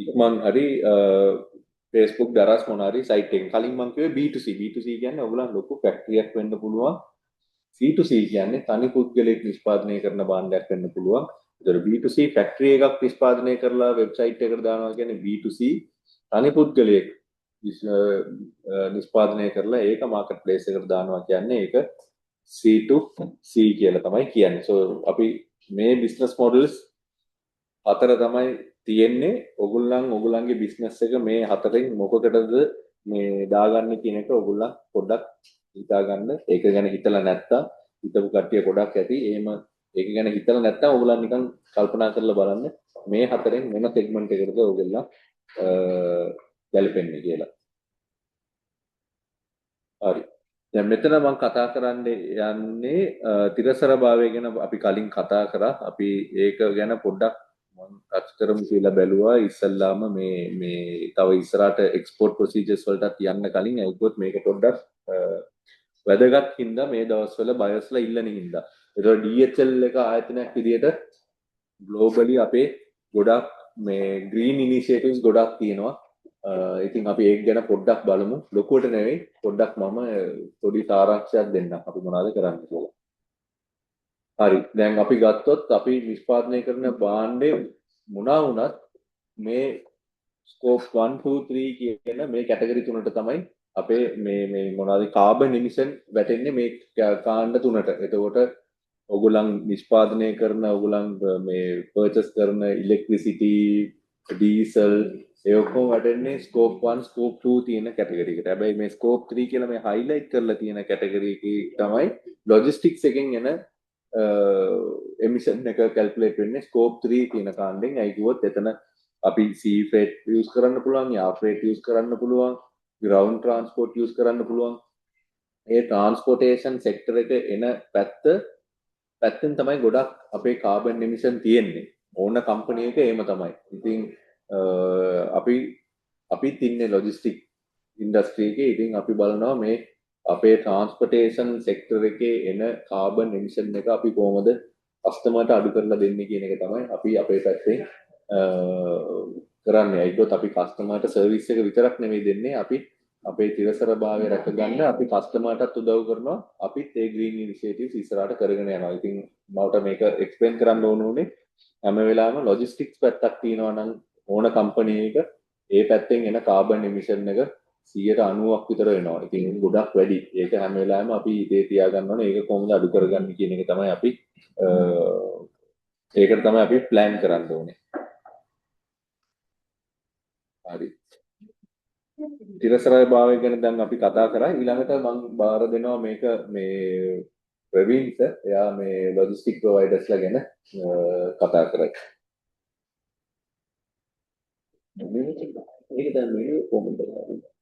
ඉක්මන් හරි Facebook දරස් මොනාරි සයිට් එකෙන්. කලින් මම කිව්වේ B2C. B2C කියන්නේ ඔයගොල්ලන් ලොකු ෆැක්ටරියක් වෙන්න පුළුවන්. C2C කියන්නේ තනි පුද්ගලයෙක් නිෂ්පාදනය කරන භාණ්ඩයක් වෙන්න පුළුවන්. ඒතර B2C ෆැක්ටරි එකක් නිෂ්පාදනය කරලා වෙබ්සයිට් එකකට දානවා කියන්නේ B2C. තනි පුද්ගලයෙක් නිෂ්පාදනය කරලා ඒක මාකට් ප්ලේස් එකට දානවා කියන්නේ ඒක C2C කියලා තමයි කියන්නේ. So අපි මේ බිස්නස් මොඩල්ස් හතර තමයි තියෙන්නේ. ඔයගොල්ලන්ගේ බිස්නස් එක මේ හතරෙන් මොකකටද මේ දාගන්න කියන එක ඔයගොල්ලන් පොඩ්ඩක් හිතා ගන්න. ඒක ගැන හිතලා නැත්තම් හිතපු කට්ටිය ගොඩක් ඇති. එහෙම ඒක ගැන හිතලා නැත්තම් ඔයගොල්ලන් නිකන් කල්පනා කරලා බලන්න මේ හතරෙන් මොන සෙග්මන්ට් එකකටද ඔයගොල්ලන් ගැලපෙන්නේ කියලා. හරි. දැන් මෙතන මම කතා කරන්න යන්නේ තිරසර භාවය ගැන අපි කලින් කතා කරා. අපි ඒක ගැන පොඩ්ඩක් මම ටච් කරමු කියලා බැලුවා ඉස්සල්ලාම මේ තව ඉස්සරහට එක්ස්පෝර්ට් ප්‍රොසීජර්ස් වලටත් යන්න කලින් ඒකත් මේක පොඩ්ඩක් වැදගත් හින්දා මේ දවස්වල බයස්ලා ඉල්ලන හින්දා ඒතකොට DHL එක ආයතනයක් විදියට ග්ලෝබලි අපේ ගොඩක් මේ ග්‍රීන් ඉනිෂියේටිව්ස් ගොඩක් තියෙනවා. ඉතින් අපි ඒක ගැන පොඩ්ඩක් බලමු. ලොකුවට නෙවෙයි පොඩ්ඩක් මම පොඩි සාරාංශයක් දෙන්නම් අපි මොනවද කරන්න කියලා. හරි. දැන් අපි ගත්තොත් අපි නිෂ්පාදනය කරන භාණ්ඩේ මොනවා වුණත් මේ ස්කෝප් 1 2 3 කියන මේ කැටගරි තුනට තමයි අපේ මේ මොනවාද කාබන් එමිෂන් වැටෙන්නේ මේ කාණ්ඩ තුනට. එතකොට ඔයගොල්ලන් නිෂ්පාදනය කරන ඔයගොල්ලන් මේ පර්චේස් කරන ඉලෙක්ට්‍රිසිටි ඩීසල් ඒ ඔක්කොම වැටෙන්නේ ස්කෝප් 1 ස්කෝප් 2 තියෙන කැටගරි එකට. හැබැයි මේ ස්කෝප් 3 කියලා මේ හයිලයිට් කරලා තියෙන කැටගරි එකේ තමයි ලොජිස්ටික්ස් එකෙන් එන එමිෂන් එක කැල්කියුලේට් වෙන්නේ ස්කෝප් 3 කියන කාණ්ඩෙන්. අයි කිව්වොත් එතන අපි සී ෆ්‍රේට් යූස් කරන්න පුළුවන්, යා ෆ්‍රේට් යූස් කරන්න පුළුවන්, ග්‍රවුන්ඩ් ට්‍රාන්ස්පෝර්ට් යූස් කරන්න පුළුවන්. ඒ ට්‍රාන්ස්පෝර්ටේෂන් සෙක්ටර් එක එන පැත්තෙන් තමයි ගොඩක් අපේ කාබන් එමිෂන් තියෙන්නේ. ඕන කම්පැනි එක එහෙම තමයි. ඉතින් අපි තින්නේ ලොජිස්ටික් ඉන්ඩස්ට්‍රි එකේ. ඉතින් අපි බලනවා මේ අපේ ට්‍රාන්ස්පෝර්ටේෂන් සෙක්ටර් එකේ එන කාබන් එමිෂන් එක අපි කොහොමද කස්ටමර්ට අඩු කරලා දෙන්නේ කියන එක තමයි අපි අපේ පැත්තෙන් කරන්නේ. ඒකත් අපි කස්ටමර්ට සර්විස් එක විතරක් නෙමෙයි දෙන්නේ. අපි අපේ තිරසරභාවය රැකගන්න අපි කස්ටමර්ටත් උදව් කරනවා. අපිත් ඒ ග්‍රීන් ඉනිෂියේටිව්ස් ඉස්සරහට කරගෙන යනවා. ඉතින් මට මේක එක්ස්ප්ලেইন කරන්න ඕනේ හැම වෙලාවෙම ලොජිස්ටික්ස් පැත්තක් තියෙනවා නම් ඕන කම්පැනි එක ඒ පැත්තෙන් එන කාබන් එමිෂන් එක 90% විතර වෙනවා. ඉතින් ගොඩක් වැඩි. ඒක හැම වෙලාවෙම අපි ඉතේ තියාගන්න ඕනේ. ඒක කොහොමද අඩු කරගන්නේ කියන එක තමයි අපි ඒකට තමයි අපි ප්ලෑන් කරන්න ඕනේ. හරි. තිරසරය භාවය ගැන දැන් අපි කතා කරා. ඊළඟට මම බාර දෙනවා මේක මේ ප්‍රවීන්ට. එයා මේ ලොජිස්ටික් ප්‍රොවයිඩර්ස්ලා ගැන කතා කරයි. මේක දැන් මේ කොහොමද කරන්නේ?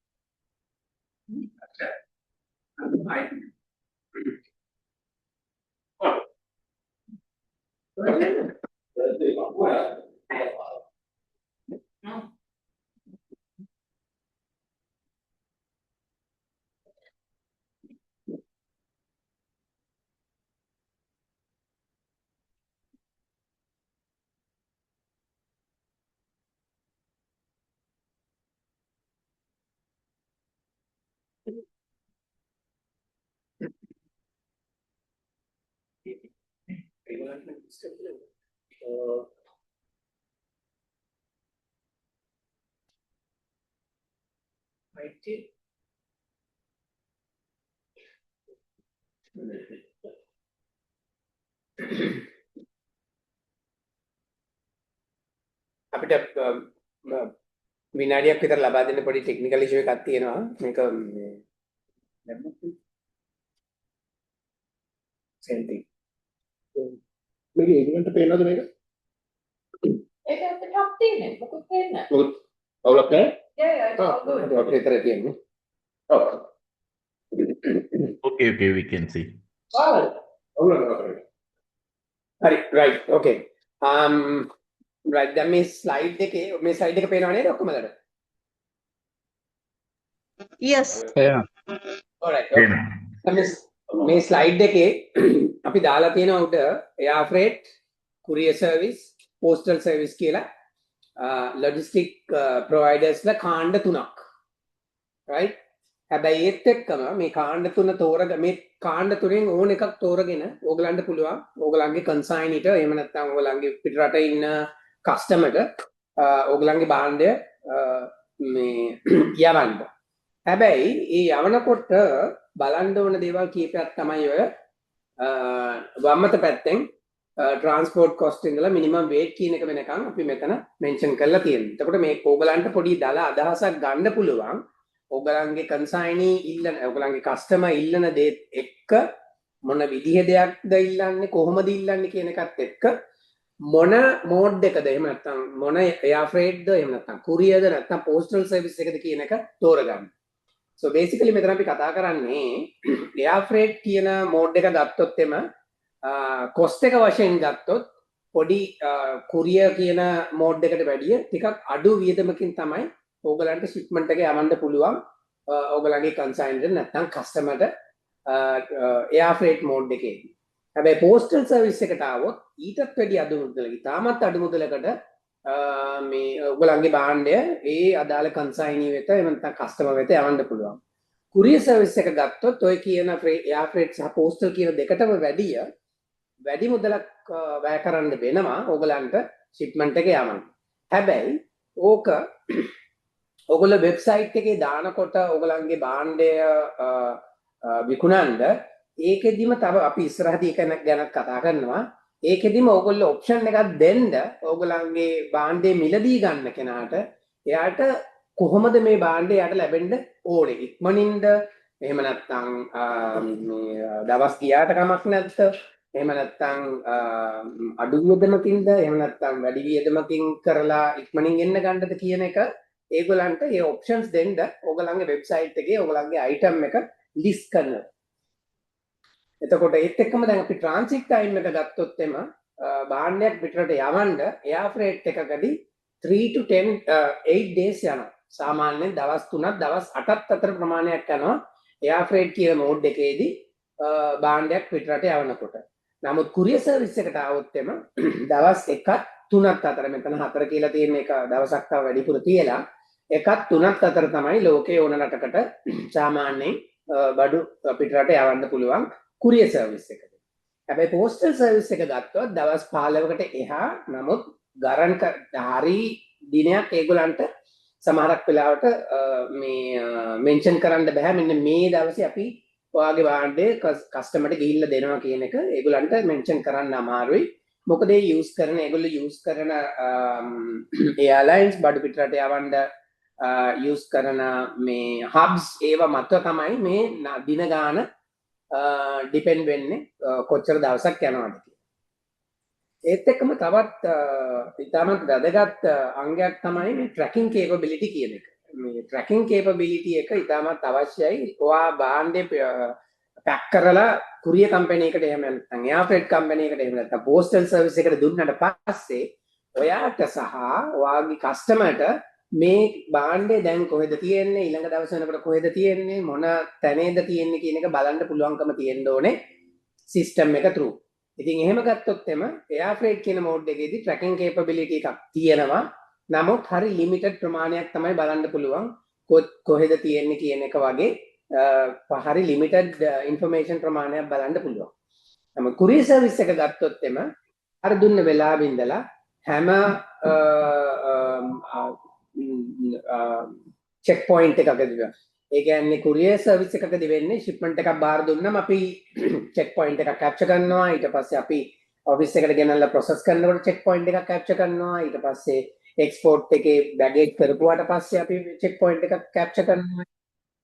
අපිට විනාඩියක් විතර ලබා දෙන්න පොඩි ටෙක්නිකල් ඉෂුව එකක් තියෙනවා. මේක සෙන්ටිං මේක ඉක්මනට පේනවද මේක? ඒක අපිට ටොප් තියෙන්නේ මොකද පේන්නේ? මොකද අවුලක් නැහැ? අපිට විතර තියෙන්නේ. Okay, we can see. හරි right okay right දැන් මේ ස්ලයිඩ් එකේ මේ ස්ලයිඩ් එක පේනව නේද ඔක්කොමලට? Yes. alright මේ ස්ලයිඩ් එකේ අපි දාලා තියෙනවා උඩ එයා ෆ්‍රේට් courier service postal service කියලා logistic providers ලා කාණ්ඩ තුනක් right. හැබැයි ඒත් එක්කම මේ කාණ්ඩ තුන මේ කාණ්ඩ තුනෙන් ඕන එකක් තෝරගෙන ඕගලන්ට පුළුවන් ඕගලන්ගේ කන්සයිනිට එහෙම නැත්නම් ඕගලන්ගේ පිටරට ඉන්න කස්ටමර්ට ඕගලන්ගේ භාණ්ඩය මේ යවන්න. හැබැයි ඒ යවනකොට බලන්න ඕන දේවල් කීපයක් තමයි ඔය වම්මත පැත්තෙන් ට්‍රාන්ස්පෝර්ට් කොස්ට් ඉඳලා මිනිමම් වේට් කියන එක වෙනකන් අපි මෙතන මෙන්ෂන් කරලා තියෙනවා. එතකොට මේ ඕගලන්ට පොඩි දල අදහසක් ගන්න පුළුවන්. ඔගලන්ගේ කන්සයිනී ඉල්ලන ඔගලන්ගේ කස්ටමර් ඉල්ලන දේත් එක්ක මොන විදිහේ දෙයක්ද ඉල්ලන්නේ කොහොමද ඉල්ලන්නේ කියන එකත් එක්ක මොන මෝඩ් එකද එහෙම නැත්නම් මොන එයා ෆ්‍රේට්ද එහෙම නැත්නම් කුරියර්ද නැත්නම් පෝස්ටල් සර්විස් එකද කියන එක තෝරගන්න. so basically මෙතන අපි කතා කරන්නේ එයා ෆ්‍රේට් කියන මෝඩ් එක ගත්තොත් එම කොස්ට් එක වශයෙන් ගත්තොත් පොඩි කුරියර් කියන මෝඩ් එකට වැඩිය ටිකක් අඩු වියදමකින් තමයි ඕගලන්ට ෂිප්මන්ට් එක යවන්න පුළුවන් ඕගලන්ගේ කන්සයින්ට් එක නැත්නම් කස්ටමර්ට එයා ෆ්‍රේට් මෝඩ් එකේදී. හැබැයි පෝස්ටල් සර්විස් එකට ආවොත් ඊටත් වැඩි අඩු මුදලකින් තාමත් අඩු මුදලකට මේ ඔයගොල්ලන්ගේ භාණ්ඩය ඒ අදාළ කන්සයිනි වෙත එහෙම නැත්නම් කස්ටමර් වෙත යවන්න පුළුවන්. කුරියර් සර්විස් එක ගත්තොත් ඔය කියන එයා ෆ්‍රේට් සහ පෝස්ටල් කියන දෙකටම වැඩි මුදලක් වැය කරන්න වෙනවා ඔයගොල්ලන්ට ෂිප්මන්ට් එක යවන්න. හැබැයි ඕක ඔයගොල්ලෝ වෙබ්සයිට් එකේ දානකොට ඔයගොල්ලන්ගේ භාණ්ඩය විකුණන්න ඒකෙදිම තව අපි ඉස්සරහදී එක ගැන කතා කරනවා. ඒකෙදිම ඕගොල්ලෝ ඔප්ෂන් එකක් දෙන්න ඕගොල්ලන්ගේ භාණ්ඩේ මිලදී ගන්න කෙනාට එයාට කොහොමද මේ භාණ්ඩේ යාට ලැබෙන්න ඕනේ ඉක්මනින්ද එහෙම නැත්නම් මේ දවස් ගියාට කමක් නැද්ද එහෙම නැත්නම් අඩු වියදමකින්ද එහෙම නැත්නම් වැඩි වියදමකින් කරලා ඉක්මනින් එන්න ගන්නද කියන එක ඒගොල්ලන්ට මේ ඔප්ෂන්ස් දෙන්න ඕගොල්ලන්ගේ වෙබ්සයිට් එකේ ඕගොල්ලන්ගේ අයිටම් එක ලිස්ට් කරනවා. එතකොට ඒත් එක්කම දැන් අපි ට්‍රාන්සිට් ටයිම් එක ගත්තොත් එම භාණ්ඩයක් පිටරට යවන්න එයා ෆ්‍රේට් එකකදී 3 to 8 days යනවා. සාමාන්‍යයෙන් දවස් 3ක් දවස් 8ක් අතර ප්‍රමාණයක් යනවා එයා ෆ්‍රේට් කියන මෝඩ් එකේදී භාණ්ඩයක් පිටරට යවනකොට. නමුත් කුරියර් සර්විස් එකට ආවොත් එම දවස් 1ක් 3ක් අතර මෙතන 4 කියලා තියෙන එක දවසක් තව වැඩිපුර තියලා 1ක් 3ක් අතර තමයි ලෝකයේ ඕන රටකට සාමාන්‍යයෙන් බඩු පිටරට යවන්න පුළුවන් කුරියර් සර්විස් එකද. හැබැයි පෝස්ටල් සර්විස් එක ගත්තොත් දවස් 15කට එහා නමුත් ගරන් හරි දිනයක් ඒගොල්ලන්ට සමහරක් වෙලාවට මේ මෙන්ෂන් කරන්න බෑ මෙන්න මේ දවසේ අපි ඔයාගේ භාණ්ඩේ කස්ටමර්ට ගිහිල්ලා දෙනවා කියන එක ඒගොල්ලන්ට මෙන්ෂන් කරන්න අමාරුයි. මොකද ඒ යූස් කරන ඒගොල්ලෝ යූස් කරන එයාලයින්ස් බඩු පිටරට යවන්න යූස් කරන මේ හබ්ස් ඒව මත තමයි මේ දින ගාන ඩිපෙන්ඩ් වෙන්නේ කොච්චර දවසක් යනවද කියලා. ඒත් එක්කම තවත් ඉතාමත් වැදගත් අංගයක් තමයි මේ ට්‍රැකින් කේපබිලිටි කියන එක. මේ ට්‍රැකින් කේපබිලිටි එක ඉතාමත් අවශ්‍යයි. ඔයා භාණ්ඩේ පැක් කරලා කුරියර් කම්පැනි එකට එහෙම නැත්නම් එයා ෆ්‍රේට් කම්පැනි එකට එහෙම නැත්නම් පෝස්ටල් සර්විස් එකට දුන්නාට පස්සේ ඔයාට සහ ඔයාගේ කස්ටමර්ට මේ භාණ්ඩේ දැන් කොහෙද තියෙන්නේ ඊළඟ දවස් වෙනකොට කොහෙද තියෙන්නේ මොන තැනේද තියෙන්නේ කියන එක බලන්න පුළුවන්කම තියෙන්න ඕනේ සිස්ටම් එක through. ඉතින් එහෙම ගත්තොත් එම එයා ෆ්‍රේට් කියන මෝඩ් එකේදී ට්‍රැකින් කේපබිලිටි එකක් තියෙනවා. නමුත් හරි ලිමිටඩ් ප්‍රමාණයක් තමයි බලන්න පුළුවන් කොහෙද තියෙන්නේ කියන එක වගේ හරි ලිමිටඩ් ඉන්ෆර්මේෂන් ප්‍රමාණයක් බලන්න පුළුවන්. නමුත් කුරියර් සර්විස් එක ගත්තොත් එම අර දුන්න වෙලාවෙ ඉඳලා හැම චෙක් පොයින්ට් එකකදී ඒ කියන්නේ කුරියර් සර්විස් එකකදී වෙන්නේ ෂිප්මන්ට් එකක් බාර දුන්නම අපි චෙක් පොයින්ට් එකක් කැප්චර් කරනවා ඊට පස්සේ අපි ඔෆිස් එකට ගෙනල්ලා ප්‍රොසෙස් කරනකොට චෙක් පොයින්ට් එකක් කැප්චර් කරනවා ඊට පස්සේ එක්ස්පෝර්ට් එකේ බැගේජ් කරපුවාට පස්සේ අපි චෙක් පොයින්ට් එකක් කැප්චර් කරනවා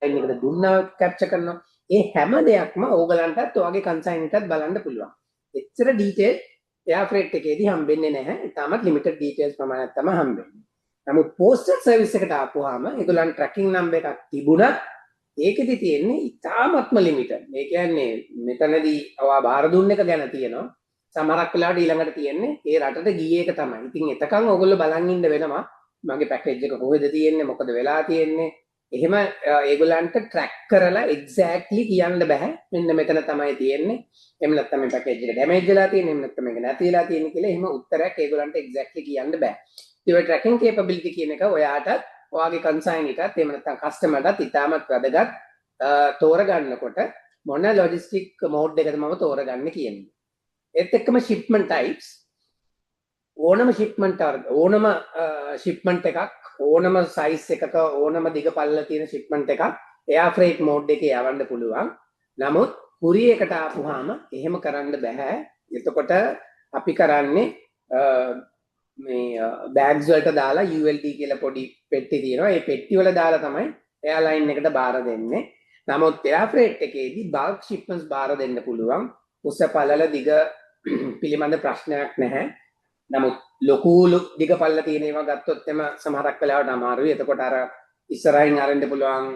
ටයිම් එකට දුන්නා කැප්චර් කරනවා ඒ හැම දෙයක්ම ඕගලන්ටත් ඔයගේ කන්සයින් එකත් බලන්න පුළුවන් එච්චර ඩීටේල් එයා ෆ්‍රේට් එකේදී හම්බෙන්නේ නැහැ තාමත් ලිමිටඩ් ඩීටේල්ස් ප්‍රමාණයක් තමයි හම්බෙන්නේ නමුත් පෝස්ටල් සර්විස් එකට ආපුවාම ඒගොල්ලන් ට්‍රැකින් නම්බර් එකක් තිබුණත් ඒකෙදි තියෙන්නේ ඉතාමත්ම ලිමිටඩ්. ඒ කියන්නේ මෙතනදී ඔයා බාර දුන්න එක ගැන තියෙනවා. සමහරක් වෙලාවට ඊළඟට තියෙන්නේ ඒ රටට ගියේ එක තමයි. ඉතින් එතකන් ඕගොල්ලෝ බලන් ඉන්න වෙනවා. මගේ පැකේජ් එක කොහෙද තියෙන්නේ මොකද වෙලා තියෙන්නේ. එහෙම ඒගොල්ලන්ට ට්‍රැක් කරලා එක්සැක්ට්ලි කියන්න බෑ. මෙන්න මෙතන තමයි තියෙන්නේ. එහෙම නැත්නම් මේ පැකේජ් එක ඩැමේජ් වෙලා තියෙන්නේ. එහෙම නැත්නම් මේක නැති වෙලා තියෙන්නේ කියලා එහෙම උත්තරයක් ඒගොල්ලන්ට එක්සැක්ට්ලි කියන්න බෑ. ඒ ට්‍රැකින් කේපබිලිටි කියන එක ඔයාටත් ඔයාගේ කන්සයින් එකත් එහෙම නැත්නම් කස්ටමර්ටත් ඉතාමත් වැදගත් තෝරගන්නකොට මොන ලොජිස්ටික් මෝඩ් එකද මම තෝරගන්නේ කියන්නේ. ඒත් එක්කම ෂිප්මන්ට් ටයිප්ස් ඕනම ෂිප්මන්ට් ෂිප්මන්ට් එකක් ඕනම සයිස් එකක ඕනම දිග පළල තියෙන ෂිප්මන්ට් එකක් එයා ෆ්‍රේට් මෝඩ් එකේ යවන්න පුළුවන්. නමුත් කුරියර් එකට ආපුවාම එහෙම කරන්න බෑ. එතකොට අපි කරන්නේ මේ බෑග්ස් වලට දාලා ULD කියලා පොඩි පෙට්ටි තියෙනවා. ඒ පෙට්ටි වල දාලා තමයි එයාලයින් එකට බාර දෙන්නේ. නමුත් එයා ෆ්‍රේට් එකේදී බල්ක් ෂිප්මන්ට්ස් බාර දෙන්න පුළුවන්. උස පළල දිග පිළිබඳ ප්‍රශ්නයක් නැහැ. නමුත් ලොකු දිග පළල තියෙන ඒවා ගත්තොත් එම සමහරක් වෙලාවට අමාරුයි. එතකොට අර ඉස්සරහින් අරින්න පුළුවන්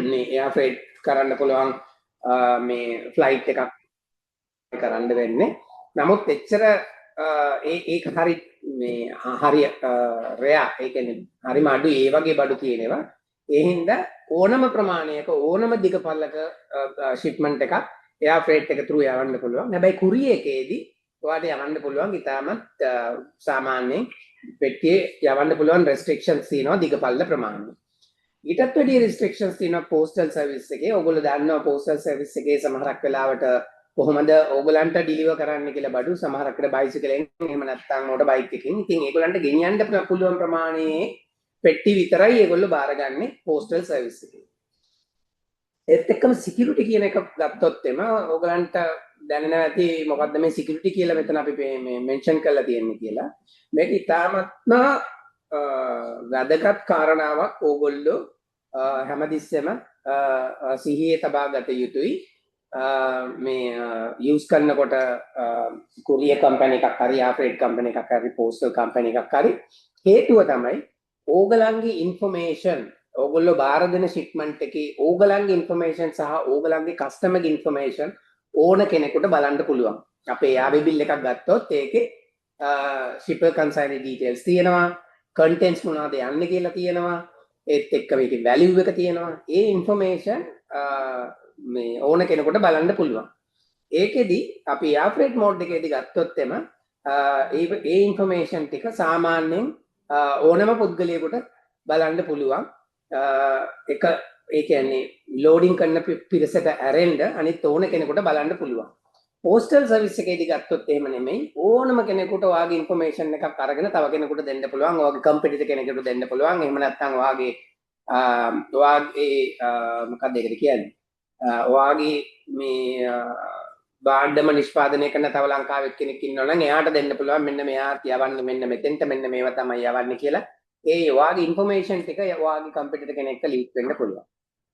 මේ එයා ෆ්‍රේට් කරන්න පුළුවන් මේ ෆ්ලයිට් එකක් කරන්න වෙන්නේ. නමුත් එච්චර ඒක හරි මේ හරි රෙයා ඒ කියන්නේ හරිම අඩු ඒ වගේ බඩු තියෙනවා ඒ හින්දා ඕනම ප්‍රමාණයක ඕනම දිගපළක ෂිප්මන්ට් එකක් එයා ෆ්‍රේට් එක through යවන්න පුළුවන් හැබැයි කුරිය එකේදී ඔයාලට යවන්න පුළුවන් ඉතාමත් සාමාන්‍යයෙන් පෙට්ටියේ යවන්න පුළුවන් රෙස්ට්‍රික්ෂන්ස් තියෙනවා දිගපළ ප්‍රමාණය ඊටත් වැඩි රෙස්ට්‍රික්ෂන්ස් තියෙනවා පෝස්ටල් සර්විස් එකේ ඕගොල්ලෝ දන්නවා පෝස්ටල් සර්විස් එකේ සමහරක් වෙලාවට කොහොමද ඕගලන්ට ඩිලිවර් කරන්න කියලා බඩු සමහරක් වෙලාවට බයිසිකලෙන් එහෙම නැත්නම් මොටර් බයික් එකකින් ඉතින් ඒගොල්ලන්ට ගෙනියන්න පුළුවන් ප්‍රමාණයේ පෙට්ටි විතරයි ඒගොල්ලෝ බාරගන්නේ පෝස්ටල් සර්විස් එකේ. ඒත් එක්කම සිකියුරිටි කියන එක ගත්තොත් එම ඕගලන්ට දැනෙනවා ඇති මොකද්ද මේ සිකියුරිටි කියලා මෙතන අපි මේ මෙන්ෂන් කරලා තියෙන්නේ කියලා. මේක ඉතාමත්ම වැදගත් කාරණාවක් ඕගොල්ලෝ හැමතිස්සෙම සිහියේ තබා ගත යුතුයි. මේ යූස් කරනකොට කුරියර් කම්පැනි එකක් හරි ආෆ්‍රේට් කම්පැනි එකක් හරි පෝස්ටල් කම්පැනි එකක් හරි හේතුව තමයි ඕගලන්ගේ ඉන්ෆර්මේෂන් ඕගොල්ලෝ බාර දෙන ෂිප්මන්ට් එකේ ඕගලන්ගේ ඉන්ෆර්මේෂන් සහ ඕගලන්ගේ කස්ටමර්ගේ ඉන්ෆර්මේෂන් ඕන කෙනෙකුට බලන්න පුළුවන්. අපේ ආවේ බිල් එකක් ගත්තොත් ඒකේ shipper consignee details තියෙනවා, contents මොනවද යන්නේ කියලා තියෙනවා, ඒත් එක්ක මේකේ value එක තියෙනවා. ඒ ඉන්ෆර්මේෂන් මේ ඕන කෙනෙකුට බලන්න පුළුවන්. ඒකෙදි අපි air freight mode එකේදී ගත්තොත් එම ඒ ඉන්ෆර්මේෂන් ටික සාමාන්‍යයෙන් ඕනම පුද්ගලයෙකුට බලන්න පුළුවන්. එක ඒ කියන්නේ ලෝඩින් කරන පිරිසට ඇරෙන්න අනිත් ඕන කෙනෙකුට බලන්න පුළුවන්. පෝස්ටල් සර්විස් එකේදී ගත්තොත් එහෙම නෙමෙයි ඕනම කෙනෙකුට ඔයාගේ ඉන්ෆර්මේෂන් එකක් අරගෙන තව කෙනෙකුට දෙන්න පුළුවන්. ඔයාගේ කම්පිටිටර් කෙනෙකුට දෙන්න පුළුවන්. එහෙම නැත්නම් ඔයාගේ මොකක්ද ඒකට කියන්නේ? ඔයාගේ මේ බාණ්ඩම නිෂ්පාදනය කරන තව ලංකාවේ කෙනෙක් ඉන්නවා නම් එයාට දෙන්න පුළුවන් මෙන්න මෙයා යවන්න මෙන්න මෙතෙන්ට මෙන්න මේවා තමයි යවන්නේ කියලා. ඒ ඔයාගේ ඉන්ෆර්මේෂන් ටික ඔයාගේ කම්පියුටර් කෙනෙක්ට ලීක් වෙන්න පුළුවන්.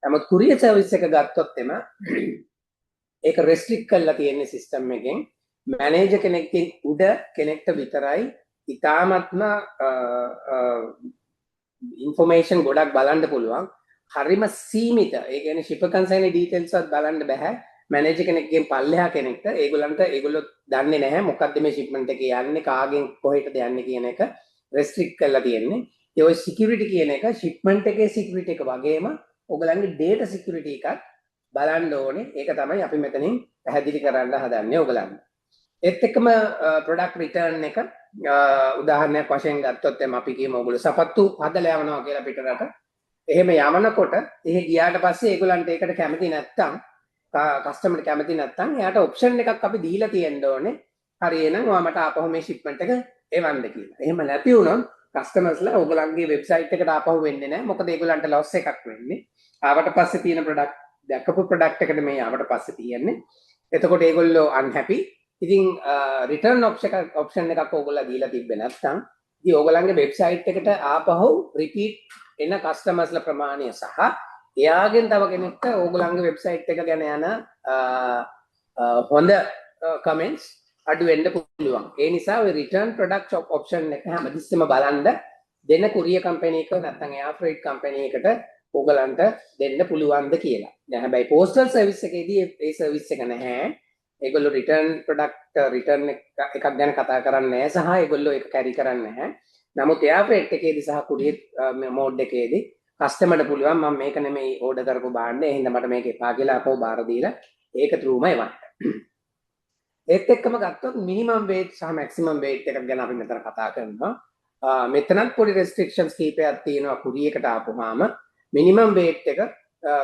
නමුත් කුරියර් සර්විස් එක ගත්තොත් එම ඒක රෙස්ට්‍රික්ට් කරලා තියෙන සිස්ටම් එකෙන් මැනේජර් කෙනෙක්ගෙන් උඩ කෙනෙක්ට විතරයි ඉතාමත්ම ඉන්ෆර්මේෂන් ගොඩක් බලන්න පුළුවන්. හරිම සීමිත. ඒ කියන්නේ shipper consignee details වත් බලන්න බෑ. මැනේජර් කෙනෙක්ගෙන් පල්ලෙහා කෙනෙක්ට ඒගොල්ලෝ දන්නේ නැහැ මොකක්ද මේ shipment එකේ යන්නේ කාගෙන් කොහෙටද යන්නේ කියන එක රෙස්ට්‍රික්ට් කරලා තියෙන්නේ. ඒ ඔය security කියන එක shipment එකේ security එක වගේම ඔයගලන්ගේ data security එකත් බලන්න ඕනේ. ඒක තමයි අපි මෙතනින් පැහැදිලි කරන්න හදන්නේ ඔයගලන්ට. ඒත් එක්කම product return එක උදාහරණයක් වශයෙන් ගත්තොත් එම අපි කියමු ඔයගොල්ලෝ සපත්තු හදලා යවනවා කියලා පිටරට. එහෙම යවනකොට එහෙ ගියාට පස්සේ ඒගොල්ලන්ට ඒකට කැමති නැත්තම් කස්ටමර්ට කැමති නැත්තම් එයාට ඔප්ෂන් එකක් අපි දීලා තියෙන්න ඕනේ. හරි එහෙනම් ඔයා මට ආපහු මේ shipment එක එවන්න කියලා. එහෙම නැති වුණොත් කස්ටමර්ස්ලා ඔයගොල්ලන්ගේ වෙබ්සයිට් එකට ආපහු වෙන්නේ නැහැ. මොකද ඒගොල්ලන්ට loss එකක් වෙන්නේ. ආවට පස්සේ තියෙන product දැකපු product එකට මේ ආවට පස්සේ තියෙන්නේ. එතකොට ඒගොල්ලෝ unhappy. ඉතින් return option එකක් ඕගොල්ලෝ දීලා තිබ්බේ නැත්තම් ඉතින් ඕගොල්ලන්ගේ වෙබ්සයිට් එකට ආපහු repeat එන කස්ටමර්ස්ලා ප්‍රමාණය සහ එයාගෙන් තව කෙනෙක්ට ඕගොල්ලන්ගේ වෙබ්සයිට් එක ගැන යන හොඳ කමෙන්ට්ස් අඩු වෙන්න පුළුවන්. ඒ නිසා ඔය return product option එක හැමතිස්සෙම බලන්න දෙන කුරියර් කම්පැනි එක නැත්නම් air freight කම්පැනි එකට ඕගලන්ට දෙන්න පුළුවන්ද කියලා. දැන් හැබැයි postal service එකේදී ඒ service එක නැහැ. ඒගොල්ලෝ return product return එකක් ගැන කතා කරන්නේ නැහැ සහ ඒගොල්ලෝ ඒක carry කරන්නේ නැහැ. නමුත් air freight එකේදී සහ courier mode එකේදී කස්ටමර්ට පුළුවන් මම මේක නෙමෙයි ඕඩර් කරපු බාන්න ඒ හින්දා මට මේක එපා කියලා අපෝ බාර දීලා ඒක through මම එවන්න. ඒත් එක්කම ගත්තොත් minimum weight සහ maximum weight එකක් ගැන අපි මෙතන කතා කරනවා. මෙතනත් පොඩි restrictions කීපයක් තියෙනවා courier එකට ආපුවාම minimum weight එක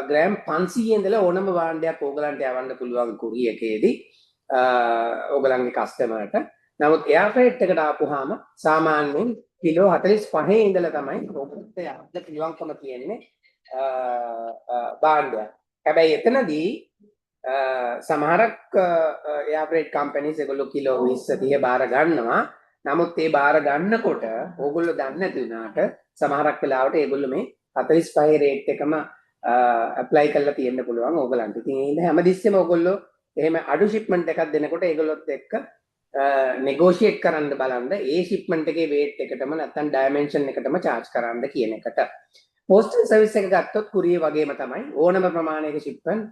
ග්‍රෑම් 500 ඉඳලා ඕනම භාණ්ඩයක් ඕගලන්ට යවන්න පුළුවන් courier එකේදී ඕගලන්ගේ කස්ටමර්ට. නමුත් air freight එකට ආපුවාම සාමාන්‍යයෙන් කිලෝ 45 ඉඳලා තමයි ඔබට යන්න පුළුවන්කම තියෙන්නේ භාණ්ඩයක්. හැබැයි එතනදී සමහරක් air freight companies ඒගොල්ලෝ කිලෝ 20 30 බාර ගන්නවා. නමුත් ඒ බාර ගන්නකොට ඕගොල්ලෝ දන්නේ නැති වුණාට සමහරක් වෙලාවට ඒගොල්ලෝ මේ 45 රේට් එකම apply කරලා තියෙන්න පුළුවන් ඕගලන්ට. ඉතින් ඒ ඉඳ හැමදෙස්සෙම ඕගොල්ලෝ එහෙම අඩු shipment එකක් දෙනකොට ඒගොල්ලොත් එක්ක negotiate කරන්න බලන්න ඒ shipment එකේ weight එකටම නැත්නම් dimension එකටම charge කරන්න කියන එකට. postal service එක ගත්තොත් courier වගේම තමයි ඕනම ප්‍රමාණයක shipment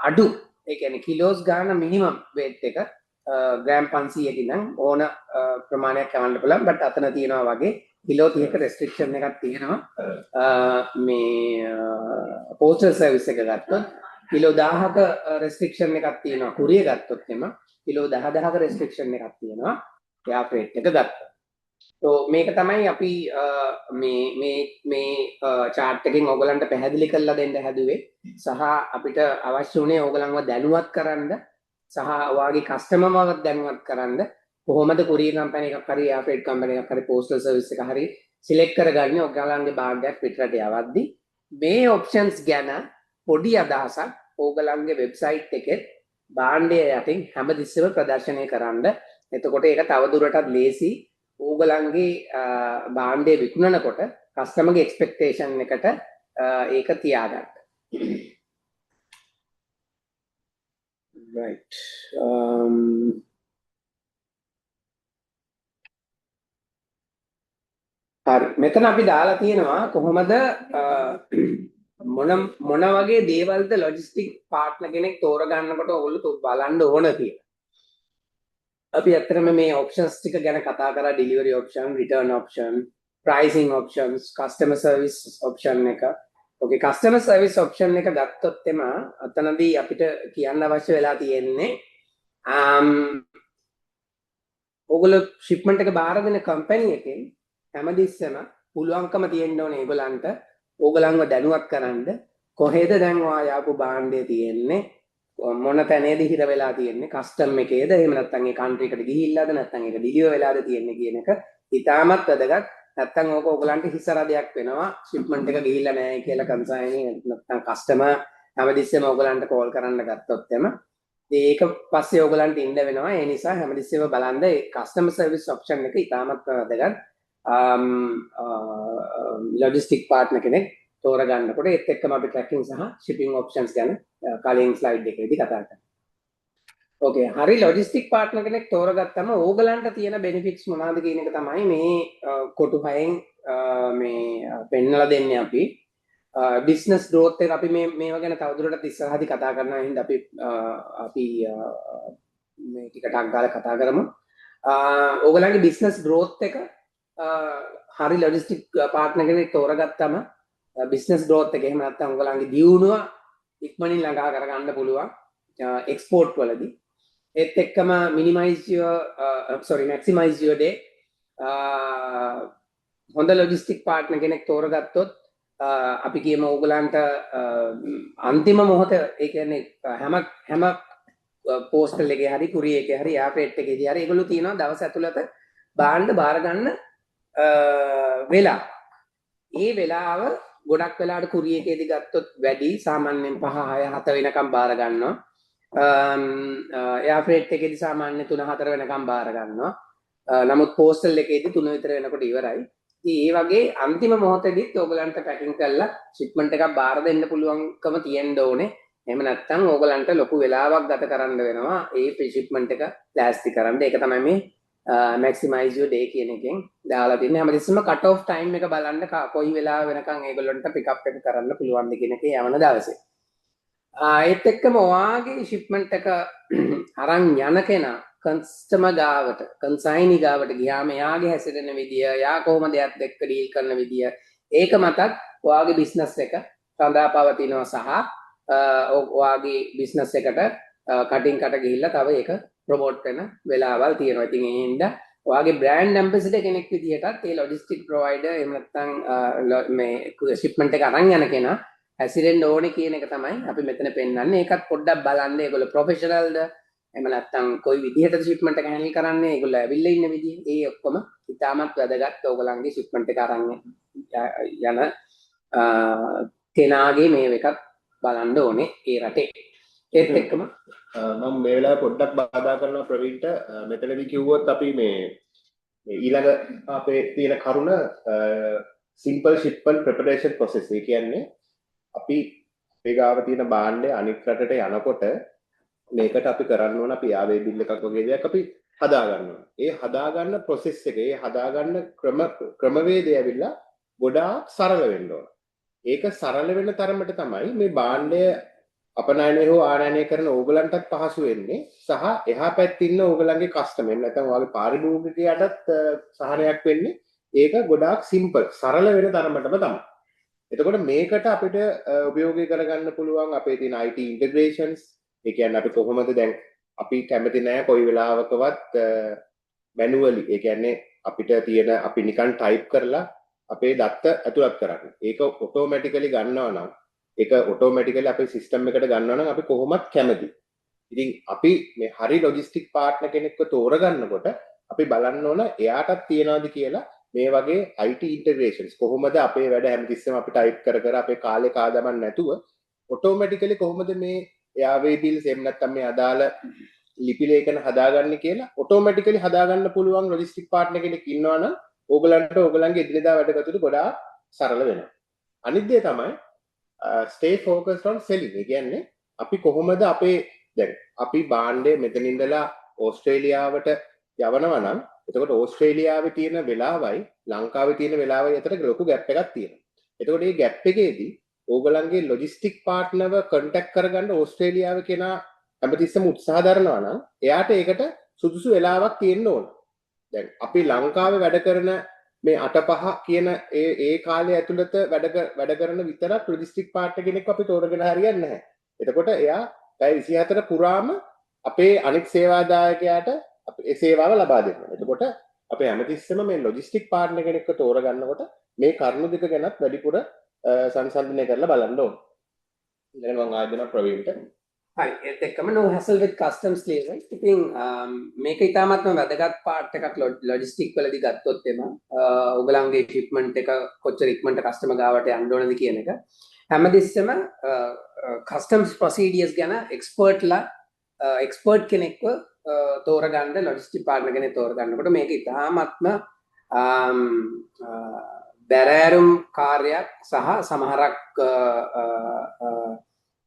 අඩු ඒ කියන්නේ kilos ගාන minimum weight එක ග්‍රෑම් 500කින් නම් ඕන ප්‍රමාණයක් යවන්න පුළුවන්. බට් අතන තියෙනවා වගේ කිලෝ 30ක රෙස්ට්‍රික්ෂන් එකක් තියෙනවා. මේ පෝස්ටල් සර්විස් එක ගත්තොත් කිලෝ 1000ක රෙස්ට්‍රික්ෂන් එකක් තියෙනවා. කුරිය ගත්තොත් එම කිලෝ 10000ක රෙස්ට්‍රික්ෂන් එකක් තියෙනවා. එයා ෆ්‍රේට් එක ගත්තා. මේක තමයි අපි මේ chart එකෙන් ඕගලන්ට පැහැදිලි කරලා දෙන්න හැදුවේ. සහ අපිට අවශ්‍ය වුණේ ඕගලන්ව දැනුවත් කරන්න සහ ඔයාගේ කස්ටමර්වවත් දැනුවත් කරන්න කොහොමද කුරියර් කම්පැනි එකක් හරි එයා ෆ්‍රේට් කම්පැනි එකක් හරි පෝස්ටල් සර්විස් එක හරි සිලෙක්ට් කරගන්නේ ඔයගලන්ගේ භාගයක් පිටරට යවද්දි මේ ඔප්ෂන්ස් ගැන පොඩි අදහසක් ඕගලන්ගේ වෙබ්සයිට් එකේ භාණ්ඩය යටින් හැමතිස්සෙම ප්‍රදර්ශනය කරන්න. එතකොට ඒක තවදුරටත් ලේසි ඕගලන්ගේ භාණ්ඩය විකුණනකොට කස්ටමර්ගේ එක්ස්පෙක්ටේෂන් එකට ඒක තියාගන්න. Right. හරි මෙතන අපි දාලා තියෙනවා කොහොමද මොන වගේ දේවල්ද ලොජිස්ටික් පාර්ට්නර් කෙනෙක් තෝරගන්නකොට ඔයගොල්ලෝ බලන්න ඕන කියලා. අපි ඇත්තටම මේ ඔප්ෂන්ස් ටික ගැන කතා කරා delivery option, return option, pricing options, customer service option එක. ඕකේ කස්ටමර් සර්විස් ඔප්ෂන් එක ගත්තොත් එම අතනදී අපිට කියන්න අවශ්‍ය වෙලා තියෙන්නේ ඔයගොල්ලෝ ෂිප්මන්ට් එක බාර දෙන කම්පැනි එකෙන් හැමදෙස්සම පුළුවන්කම තියෙන්න ඕනේ ඒගොල්ලන්ට ඕගලන්ව දැනුවත් කරන්න කොහෙද දැන් ඔයා යාපු භාණ්ඩය තියෙන්නේ මොන තැනේද හිර වෙලා තියෙන්නේ කස්ටම් එකේද එහෙම නැත්නම් ඒ කන්ට්‍රි එකට ගිහිල්ලාද නැත්නම් ඒක ඩිලිවර් වෙලාද තියෙන්නේ කියන එක ඉතාමත් වැදගත්. නැත්නම් ඕක ඕගලන්ට හිසරදයක් වෙනවා ෂිප්මන්ට් එක ගිහිල්ලා නැහැ කියලා කන්සයිනි නැත්නම් කස්ටමර් හැමදෙස්සම ඕගලන්ට කෝල් කරන්න ගත්තොත් එම ඒක පස්සේ ඕගලන්ට ඉන්න වෙනවා. ඒ නිසා හැමදෙස්සම බලන්න ඒ කස්ටමර් සර්විස් ඔප්ෂන් එක ඉතාමත් වැදගත්. logistic partner කෙනෙක් තෝරගන්නකොට ඒත් එක්කම අපි tracking සහ shipping options ගැන කලින් slide එකේදී කතා කරා. ඕකේ හරි logistic partner කෙනෙක් තෝරගත්තම ඕගලන්ට තියෙන benefits මොනවද කියන එක තමයි මේ කොටු හයෙන් මේ පෙන්නලා දෙන්නේ අපි. business growth එක අපි මේව ගැන තවදුරටත් ඉස්සරහදී කතා කරනවා. හින්දා අපි මේ ටිකටක් ගාලා කතා කරමු. ඕගලන්ගේ business growth එක හරි ලොජිස්ටික් පාර්ට්නර් කෙනෙක් තෝරගත්තම බිස්නස් growth එක එහෙම නැත්නම් ඔයගලන්ගේ දියුණුව ඉක්මනින් ළඟා කරගන්න පුළුවන් එක්ස්පෝර්ට් වලදී. ඒත් එක්කම maximize your day. හොඳ ලොජිස්ටික් පාර්ට්නර් කෙනෙක් තෝරගත්තොත් අපි කියමු ඔයගලන්ට අන්තිම මොහොත ඒ කියන්නේ හැම පෝස්ටල් එකේ හරි කුරියර් එකේ හරි යාපේට් එකේදී හරි ඒගොල්ලෝ තියෙනවා දවස් ඇතුළත භාණ්ඩ බාර ගන්න වෙලා ඒ වෙලාව ගොඩක් වෙලාවට කුරියර් එකේදී ගත්තොත් වැඩි සාමාන්‍යයෙන් 5 6 7 වෙනකම් බාර ගන්නවා. එයා ෆ්‍රේට් එකේදී සාමාන්‍යයෙන් 3 4 වෙනකම් බාර ගන්නවා. නමුත් පෝස්ටල් එකේදී 3 විතර වෙනකොට ඉවරයි. ඉතින් ඒ වගේ අන්තිම මොහොතේදීත් ඕගලන්ට පැකින් කරලා ෂිප්මන්ට් එකක් බාර දෙන්න පුළුවන්කම තියෙන්න ඕනේ. එහෙම නැත්නම් ඕගලන්ට ලොකු වෙලාවක් ගත කරන්න වෙනවා ඒ ෂිප්මන්ට් එක ප්ලාස්ටි කරන්න. ඒක තමයි මේ maximize your day කියන එකෙන් දාලා තියෙන්නේ. හැමතිස්සෙම cut off time එක බලන්න කොයි වෙලාව වෙනකන් ඒගොල්ලන්ට pick up එක කරන්න පුළුවන්ද කියන එක යවන දවසේ. ඒත් එක්කම ඔයාගේ shipment එක අරන් යන කෙනා කස්ටමර් ගාවට කන්සයිනි ගාවට ගියාම එයාගේ හැසිරෙන විදිය, එයා කොහොමද එයත් එක්ක ඩීල් කරන විදිය, ඒක මතත් ඔයාගේ බිස්නස් එක සඳහා පවතිනවා සහ ඔයාගේ බිස්නස් එකට කටින් කට ගිහිල්ලා තව ඒක ප්‍රොමෝට් වෙන වෙලාවල් තියෙනවා. ඉතින් ඒ හින්දා ඔයාගේ බ්‍රෑන්ඩ් ඇම්බැසඩර් කෙනෙක් විදිහටත් ඒ ලොජිස්ටික් ප්‍රොවයිඩර් එහෙම නැත්නම් මේ ෂිප්මන්ට් එක අරන් යන කෙනා හැසිරෙන්න ඕනේ කියන එක තමයි අපි මෙතන පෙන්වන්නේ. ඒකත් පොඩ්ඩක් බලන්න ඒගොල්ලෝ ප්‍රොෆෙෂනල්ද එහෙම නැත්නම් කොයි විදිහටද ෂිප්මන්ට් එක හැන්ඩල් කරන්නේ, ඒගොල්ලෝ ඇවිල්ලා ඉන්න විදිහ, ඒ ඔක්කොම ඉතාමත් වැදගත්. ඕගොල්ලන්ගේ ෂිප්මන්ට් එක අරන් යන කෙනාගේ මේ එකත් බලන්න ඕනේ ඒ රටේ. ඒත් එක්කම මම මේ වෙලාවේ පොඩ්ඩක් බාධා කරනවා ප්‍රවීන්ට. මෙතනදී කිව්වොත් අපි මේ ඊළඟ අපේ තියෙන කරුණ simple shipment preparation process. ඒ කියන්නේ අපි අපේ ගාව තියෙන භාණ්ඩය අනිත් රටට යනකොට මේකට අපි කරන්න ඕන අපි ආවේ බිල් එකක් වගේ දෙයක් අපි හදා ගන්න ඕන. ඒ හදා ගන්න process එක, ඒ හදා ගන්න ක්‍රමවේදය ඇවිල්ලා ගොඩාක් සරල වෙන්න ඕන. ඒක සරල වෙන තරමට තමයි මේ භාණ්ඩය අපනයනය හෝ ආනයනය කරන ඕගලන්ටත් පහසු වෙන්නේ සහ එහා පැත්තේ ඉන්න ඕගලන්ගේ කස්ටමර් නැත්නම් ඔයාගේ පාරිභෝගිකයාටත් සහනයක් වෙන්නේ ඒක ගොඩාක් සිම්පල් සරල වෙන තරමටම තමයි. එතකොට මේකට අපිට උපයෝගී කරගන්න පුළුවන් අපේ තියෙන IT integrations. ඒ කියන්නේ අපි කොහොමද දැන් අපි කැමති නැහැ කොයි වෙලාවකවත් manually ඒ කියන්නේ අපිට තියෙන අපි නිකන් type කරලා අපේ දත්ත ඇතුළත් කරන්න. ඒක automatically ගන්නවා නම් ඒක automatically අපේ system එකට ගන්නවා නම් අපි කොහොමත් කැමති. ඉතින් අපි මේ හරි logistic partner කෙනෙක්ව තෝරගන්නකොට අපි බලන්න ඕන එයාටත් තියනවාද කියලා මේ වගේ IT integrations කොහොමද අපේ වැඩ හැමතිස්සෙම අපි type කර කර අපේ කාලේ කාදමන් නැතුව automatically කොහොමද මේ Airway bills එහෙම නැත්නම් මේ අදාළ ලිපි ලේඛන හදාගන්නේ කියලා automatically හදාගන්න පුළුවන් logistic partner කෙනෙක් ඉන්නවා නම් ඕගලන්ට ඕගලන්ගේ එදිනෙදා වැඩ කටයුතු ගොඩාක් සරල වෙනවා. අනිත් දේ තමයි stay focused on selling. ඒ කියන්නේ අපි කොහොමද අපේ දැන් අපි භාණ්ඩය මෙතන ඉඳලා ඕස්ට්‍රේලියාවට යවනවා නම් එතකොට ඕස්ට්‍රේලියාවේ තියෙන වෙලාවයි ලංකාවේ තියෙන වෙලාවයි අතර ලොකු ગેප් එකක් තියෙනවා. එතකොට මේ ગેප් එකේදී ඕගලන්ගේ ලොජිස්ටික් පාර්ට්නර්ව කන්ටැක්ට් කරගන්න ඕස්ට්‍රේලියාවේ කෙනා හැමතිස්සෙම උත්සාහ දරනවා නම් එයාට ඒකට සුදුසු වෙලාවක් තියෙන්න ඕන. දැන් අපි ලංකාවේ වැඩ කරන මේ 8-5 කියන ඒ කාලය ඇතුළත වැඩ කරන විතරක් ලොජිස්ටික් පාර්ට්නර් කෙනෙක් අපි තෝරගෙන හරියන්නේ නැහැ. එතකොට එයා පැය 24 පුරාම අපේ අනෙක් සේවාදායකයාට ඒ සේවාව ලබා දෙනවා. එතකොට අපේ හැමතිස්සෙම මේ ලොජිස්ටික් පාර්ට්නර් කෙනෙක්ව තෝරගන්නකොට මේ කරුණු දෙක ගැනත් වැඩිපුර සංසන්දනය කරලා බලන්න ඕන. දැන් මම ආයතන ප්‍රවීන්ට හරි ඒත් එක්කම no hassle with customs clearance. ඉතින් මේක ඉතාමත්ම වැදගත් පාර්ට් එකක් ලොජිස්ටික් වලදී ගත්තොත් එම ඔයගලන්ගේ shipment එක කොච්චර ඉක්මනට කස්ටමර් ගාවට යන්න ඕනද කියන එක හැමදෙස්සම customs procedures ගැන expert කෙනෙක්ව තෝරගන්න ලොජිස්ටික් පාර්ට්නර් කෙනෙක් තෝරගන්නකොට මේක ඉතාමත්ම බැරෑරුම් කාර්යයක් සහ සමහරක්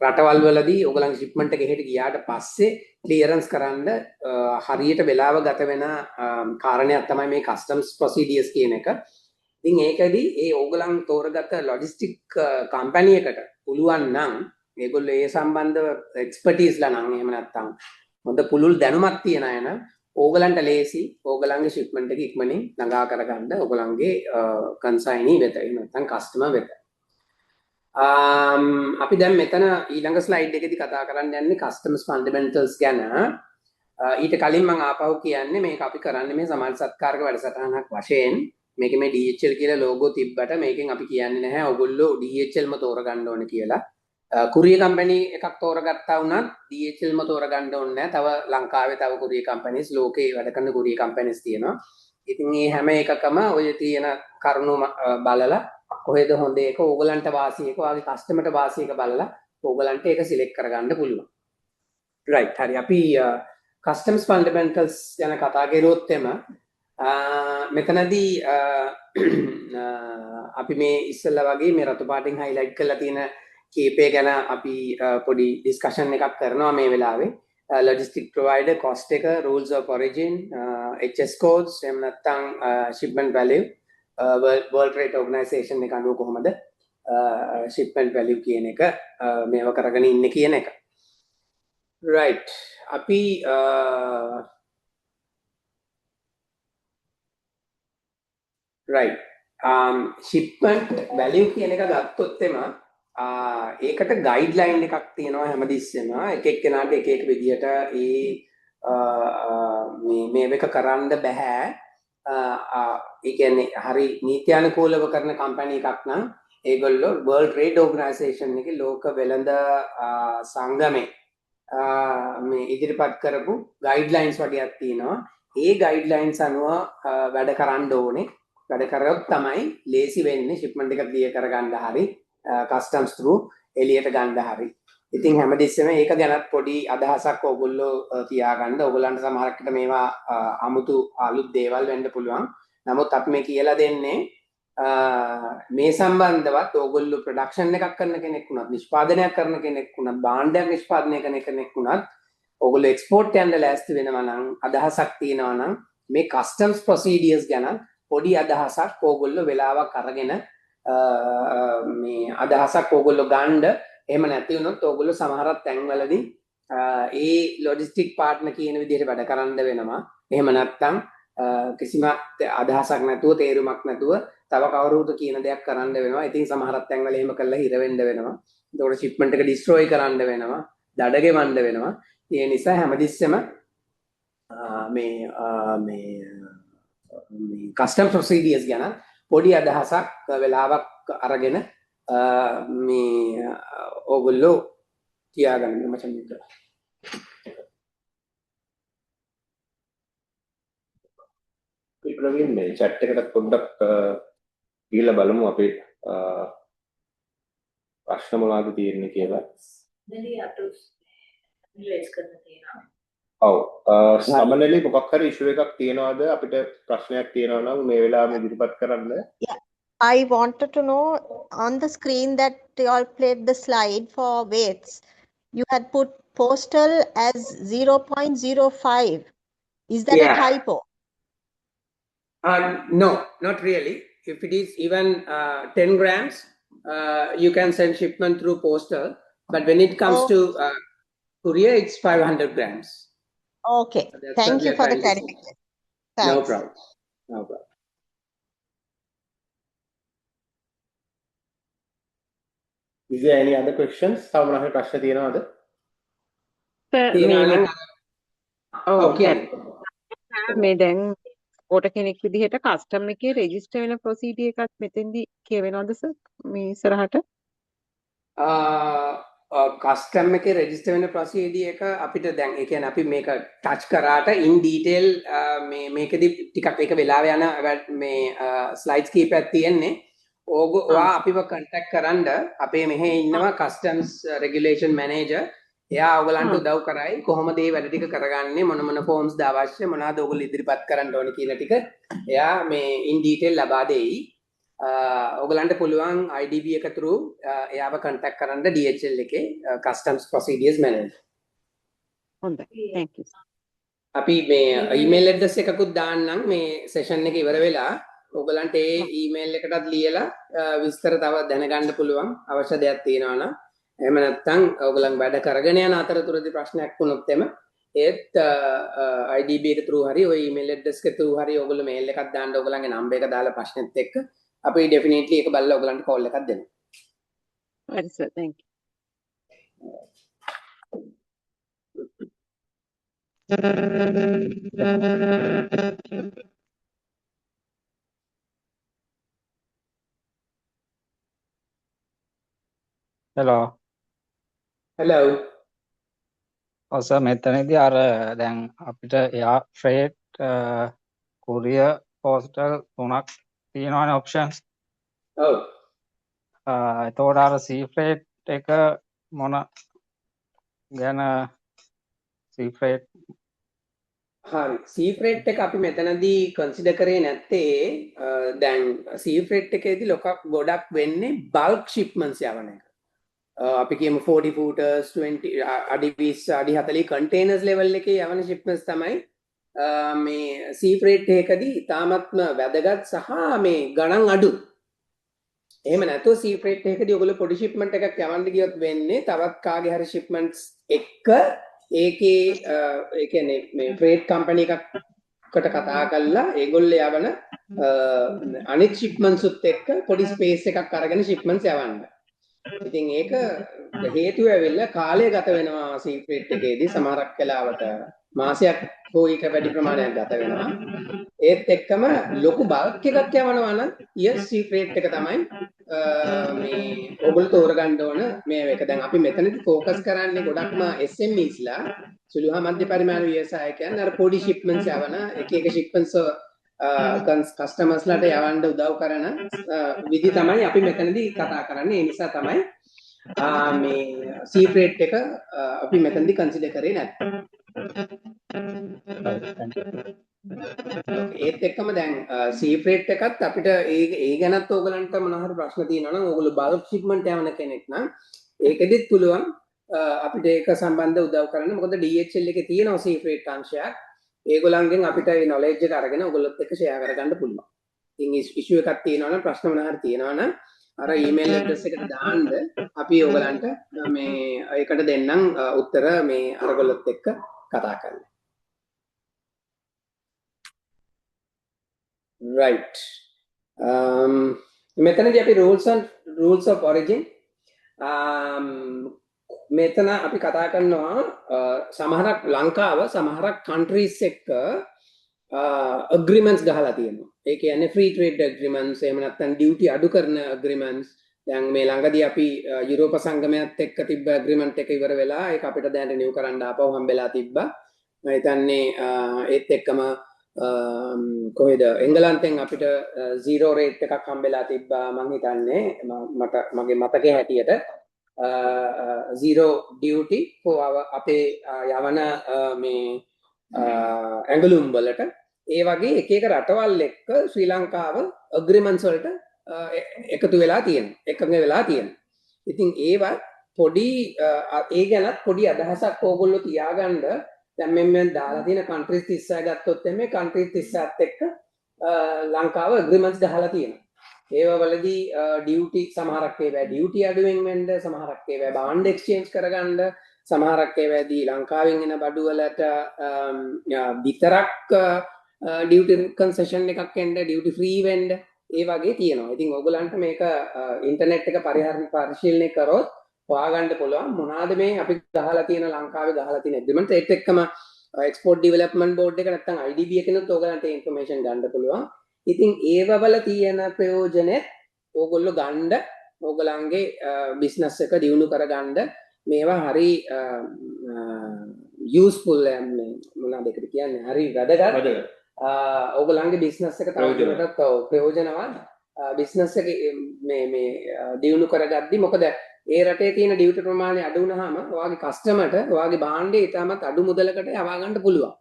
රටවල් වලදී ඔයගලන්ගේ shipment එක එහෙට ගියාට පස්සේ clearance කරන්න හරියට වෙලාව ගත වෙන කාරණයක් තමයි මේ customs procedures කියන එක. ඉතින් ඒකදී ඒ ඕගලන් තෝරගත්ත ලොජිස්ටික් කම්පැනි එකට පුළුවන් නම් මේගොල්ලෝ ඒ සම්බන්ධව එක්ස්පර්ටීස්ලා නම් එහෙම නැත්නම් හොඳ පුළුල් දැනුමක් තියන අය නම් ඕගලන්ට ලේසි ඕගලන්ගේ shipment එක ඉක්මනින් ළඟා කරගන්න ඕගලන්ගේ consignee වෙත එහෙම නැත්නම් customer වෙත. අපි දැන් මෙතන ඊළඟ ස්ලයිඩ් එකේදී කතා කරන්න යන්නේ customs fundamentals ගැන. ඊට කලින් මම ආපහු කියන්නේ මේක අපි කරන්නේ මේ සමාජ සත්කාරක වැඩසටහනක් වශයෙන්. මේකේ මේ DHL කියලා ලෝගෝ තිබ්බට මේකෙන් අපි කියන්නේ නැහැ ඔයගොල්ලෝ DHLම තෝරගන්න ඕනේ කියලා. කුරියර් කම්පැනි එකක් තෝරගත්තා වුණත් DHLම තෝරගන්න ඕනේ නැහැ. තව ලංකාවේ තව කුරියර් කම්පැනිස් ලෝකේ වැඩ කරන කුරියර් කම්පැනිස් තියෙනවා. ඉතින් මේ හැම එකකම ඔය තියෙන කරුණු බලලා කොහෙද හොඳ එක ඕගලන්ට වාසි එක ඔයාගේ කස්ටමර්ට වාසි එක බලලා ඕගලන්ට ඒක සිලෙක්ට් කරගන්න පුළුවන්. රයිට් හරි අපි customs fundamentals ගැන කතා කරුවොත් එම මෙතනදී අපි මේ ඉස්සෙල්ලා වගේ මේ රතු පාටින් highlight කරලා තියෙන කීපය ගැන අපි පොඩි discussion එකක් කරනවා මේ වෙලාවේ. Logistic provider cost එක rules of origin HS codes එහෙම නැත්නම් shipment value World Trade Organization එක අනුව කොහොමද shipment value කියන එක මේව කරගෙන ඉන්නේ කියන එක. right අපි right shipment value කියන එක ගත්තොත් එම ඒකට ගයිඩ්ලයින් එකක් තියෙනවා හැමදෙස්සෙම එක එක්කෙනාට එක එක විදියට මේ මේක කරන්න බෑ. ඒ කියන්නේ හරි නීත්‍යානුකූලව කරන කම්පැනි එකක් නම් ඒගොල්ලෝ World Trade Organization එකේ ලෝක වෙළඳ සංගමේ මේ ඉදිරිපත් කරපු ගයිඩ්ලයින්ස් වගේක් තියෙනවා. ඒ ගයිඩ්ලයින්ස් අනුව වැඩ කරන්න ඕනේ. වැඩ කරොත් තමයි ලේසි වෙන්නේ shipment එක ක්ලියර් කරගන්න හරි customs through එළියට ගන්න හරි. ඉතින් හැමදෙස්සෙම ඒක ගැනත් පොඩි අදහසක් ඕගොල්ලෝ තියාගන්න. ඕගොල්ලන්ට සමහරකට මේවා අමුතු අලුත් දේවල් වෙන්න පුළුවන්. නමුත් අපි මේ කියලා දෙන්නේ මේ සම්බන්ධවත් ඕගොල්ලෝ ප්‍රොඩක්ෂන් එකක් කරන කෙනෙක් වුණත් නිෂ්පාදනයක් කරන කෙනෙක් වුණත් භාණ්ඩයක් නිෂ්පාදනය කරන කෙනෙක් වුණත් ඕගොල්ලෝ එක්ස්පෝර්ට් යන්න ලෑස්ති වෙනවා නම් අදහසක් තියෙනවා නම් මේ customs procedures ගැන පොඩි අදහසක් ඕගොල්ලෝ වෙලාවක් අරගෙන මේ අදහසක් ඕගොල්ලෝ ගන්න එහෙම නැති වුණොත් ඕගොල්ලෝ සමහරක් තැන්වලදී ඒ ලොජිස්ටික් පාර්ට්නර් කියන විදිහට වැඩ කරන්න වෙනවා. එහෙම නැත්නම් කිසිම අදහසක් නැතුව තේරුමක් නැතුව තව කවුරුද කියන දෙයක් කරන්න වෙනවා. ඉතින් සමහරක් තැන්වල එහෙම කළා හිර වෙන්න වෙනවා. ඒකට ෂිප්මන්ට් එක ඩිස්ට්‍රොයි කරන්න වෙනවා. දඩ ගෙවන්න වෙනවා. ඒ නිසා හැමතිස්සෙම මේ කස්ටම් ප්‍රොසීඩියර්ස් ගැන පොඩි අදහසක් වෙලාවක් අරගෙන මේ ඕගොල්ලෝ තියාගන්න මචං මේක. ප්‍රවීන් මේ chat එකට පොඩ්ඩක් ගිහලා බලමු අපේ ප්‍රශ්න මොනවද තියෙන්නේ කියලා. දෙලි අතොස් රිලේට් කරන්න තියෙනවා. ඔව් සමනලි මොකක් හරි ඉෂුව එකක් තියෙනවද අපිට ප්‍රශ්නයක් තියෙනවා නම් මේ වෙලාවෙම ඉදිරිපත් කරන්න. Yeah, I wanted to know on the screen that you all played the slide for weights. You had put postal as 0.05. Is that a typo? No, not really. If it is even 10 grams, you can send shipment through postal. But when it comes to courier, it's 500 grams. Okay. So that's Thank what we you are for the trying to say. clarification. No Thanks. problem. No problem. Is there any other questions? තව මොනවා හරි ප්‍රශ්න තියෙනවද? තියෙනවා නම් ඔව් කියන්නේ. මේ දැන් කොට කෙනෙක් විදිහට කස්ටම් එකේ රෙජිස්ටර් වෙන ප්‍රොසීඩියර් එකක් මෙතෙන්දි කියවෙනවද සර් මේ ඉස්සරහට? කස්ටම් එකේ රෙජිස්ටර් වෙන ප්‍රොසීඩියර් එක අපිට දැන් ඒ කියන්නේ අපි මේක ටච් කරාට ඉන් ඩීටේල් මේකෙදි ටිකක් ඒක වෙලාව යන මේ ස්ලයිඩ්ස් කීපයක් තියෙන්නේ. ඔයා අපිව කන්ටැක්ට් කරන්න අපේ මෙහි ඉන්නවා කස්ටම්ස් රෙගියුලේෂන් මැනේජර්. එයා ඔයගලන්ට උදව් කරයි කොහොමද මේ වැඩ ටික කරගන්නේ මොන ෆෝම්ස්ද අවශ්‍ය මොනවාද ඔයගොල්ලෝ ඉදිරිපත් කරන්න ඕනේ කියන ටික එයා මේ ඉන් ඩීටේල් ලබා දෙයි. ඔයගලන්ට පුළුවන් IDB එක through එයාව කන්ටැක්ට් කරන්න DHL එකේ customs procedures manager. හොඳයි. thank you. අපි මේ ඊමේල් ඇඩ්‍රස් එකකුත් දාන්නම් මේ සෙෂන් එක ඉවර වෙලා ඔයගලන්ට ඒ ඊමේල් එකටත් ලියලා විස්තර තව දැනගන්න පුළුවන් අවශ්‍ය දෙයක් තියෙනවා නම්. එහෙම නැත්නම් ඔයගලන් වැඩ කරගෙන යන අතරතුරදී ප්‍රශ්නයක් වුණොත් එම ඒත් IDB එක through හරි ඔය ඊමේල් ඇඩ්‍රස් එක through හරි ඔයගොල්ලෝ මේල් එකක් දාන්න ඔයගලන්ගේ නම්බර් එක දාලා ප්‍රශ්නෙත් එක්ක අපි ඩෙෆිනිට්ලි ඒක බලලා ඔයගලන්ට කෝල් එකක් දෙනවා. හරි sir thank you. hello hello ඔසර් මෙතනදී අර දැන් අපිට එයා ෆ්‍රේට් courier postal තුනක් තියෙනවානේ options. ඔව්. එතකොට අර sea freight එක මොන ගැන sea freight හරි sea freight එක අපි මෙතනදී consider කරේ නැත්තේ දැන් sea freight එකේදී ගොඩක් වෙන්නේ bulk shipments යවන එක. අපි කියමු 40 footers 20 අඩි 20 අඩි 40 containers level එකේ යවන shipments තමයි මේ sea freight එකකදී ඉතාමත්ම වැදගත් සහ මේ ගණන් අඩු. එහෙම නැත්නම් sea freight එකකදී ඔයගොල්ලෝ පොඩි shipment එකක් යවන්න ගියොත් වෙන්නේ තවත් කාගේ හරි shipments එක්ක ඒකේ ඒ කියන්නේ මේ freight company එකකට කතා කරලා ඒගොල්ලෝ යවන අනිත් shipments උත් එක්ක පොඩි space එකක් අරගෙන shipments යවන්න. ඉතින් ඒක හේතුව ඇවිල්ලා කාලය ගත වෙනවා sea freight එකේදී සමහරක් වෙලාවට මාසයක් හෝ ඊට වැඩි ප්‍රමාණයක් ගත වෙනවා. ඒත් එක්කම ලොකු බල්ක් එකක් යවනවා නම් sea freight එක තමයි මේ ඔයගොල්ලෝ තෝරගන්න ඕන මේ එක. දැන් අපි මෙතනදී ફોකස් කරන්නේ ගොඩක්ම SMEs ලා සුළු හා මධ්‍ය පරිමාණ ව්‍යවසායකයන් අර පොඩි shipments යවන එක shipments කස්ටමර්ස් ලාට යවන්න උදව් කරන විදි තමයි අපි මෙතනදී කතා කරන්නේ. ඒ නිසා තමයි මේ sea freight එක අපි මෙතනදී කන්සිඩර් කරේ නැත්තේ. ඒත් එක්කම දැන් sea freight එකත් අපිට ඒ ගැනත් ඕගලන්ට මොන හරි ප්‍රශ්න තියෙනවා නම් ඕගොල්ලෝ bulk shipment යවන කෙනෙක් නම් ඒකෙදිත් පුළුවන් අපිට ඒක සම්බන්ධ උදව් කරන්න. මොකද DHL එකේ තියෙනවා sea freight අංශයක්. ඒගොල්ලන්ගෙන් අපිට ඒ knowledge එක අරගෙන ඔයගොල්ලොත් එක්ක share කරගන්න පුළුවන්. ඉතින් issue එකක් තියෙනවා නම් ප්‍රශ්න මොන හරි තියෙනවා නම් අර ඊමේල් ඇඩ්‍රස් එකට දාන්න අපි ඔයගලන්ට මේ ඒකට දෙන්නම් උත්තර මේ අරගලොත් එක්ක කතා කරන්න. right මෙතනදී අපි rules of origin මෙතන අපි කතා කරනවා සමහරක් ලංකාව සමහරක් countries එක්ක agreements ගහලා තියෙනවා. ඒ කියන්නේ free trade agreements එහෙම නැත්නම් duty අඩු කරන agreements. දැන් මේ ළඟදී අපි යුරෝප සංගමයත් එක්ක තිබ්බ agreement එක ඉවර වෙලා ඒක අපිට දැන් රිනිව් කරන්න ආපහු හම්බෙලා තිබ්බා. මම හිතන්නේ ඒත් එක්කම කොහෙද එංගලන්තෙන් අපිට 0 rate එකක් හම්බෙලා තිබ්බා මම හිතන්නේ මගේ මතකයේ හැටියට 0 duty for අපේ යවන මේ ඇඟලුම් වලට ඒ වගේ එක එක රටවල් එක්ක ශ්‍රී ලංකාව agreements වලට එකතු වෙලා තියෙනවා එකඟ වෙලා තියෙනවා. ඉතින් ඒවා පොඩි ඒ ගැනත් පොඩි අදහසක් ඕගොල්ලෝ තියාගන්න දැන් මෙන්න දාලා තියෙන countries 36 ගත්තොත් එමේ countries 37ත් එක්ක ලංකාව agreements ගහලා තියෙනවා. ඒව වලදී duty සමහරක් ඒවා duty අඩුවෙන් වෙන්න සමහරක් ඒවා bond exchange කරගන්න සමහරක් ඒවාදී ලංකාවෙන් එන බඩු වලට විතරක් duty concession එකක් එන්න duty free වෙන්න ඒ වගේ තියෙනවා. ඉතින් ඔයගලන්ට මේක ඉන්ටර්නෙට් එක පරිශීලනය කරොත් හොයාගන්න පුළුවන් මොනවාද මේ අපි ගහලා තියෙන ලංකාවේ ගහලා තියෙන agreement ඒත් එක්කම export development board එක නැත්නම් IDB එකනොත් ඔයගලන්ට information ගන්න පුළුවන්. ඉතින් ඒව වල තියෙන ප්‍රයෝජනෙත් ඕගොල්ලෝ ගන්න ඕගලන්ගේ business එක දියුණු කරගන්න මේවා හරි useful මොනවාද ඒකට කියන්නේ හරි වැදගත් ඕගලන්ගේ business එක තවදුරටත් ප්‍රයෝජනවත් business එක මේ දියුණු කරගද්දි මොකද ඒ රටේ තියෙන ඩියුටි ප්‍රමාණය අඩු වුණාම ඔයාගේ කස්ටමර්ට ඔයාගේ භාණ්ඩය ඊටමත් අඩු මුදලකට යවා ගන්න පුළුවන්.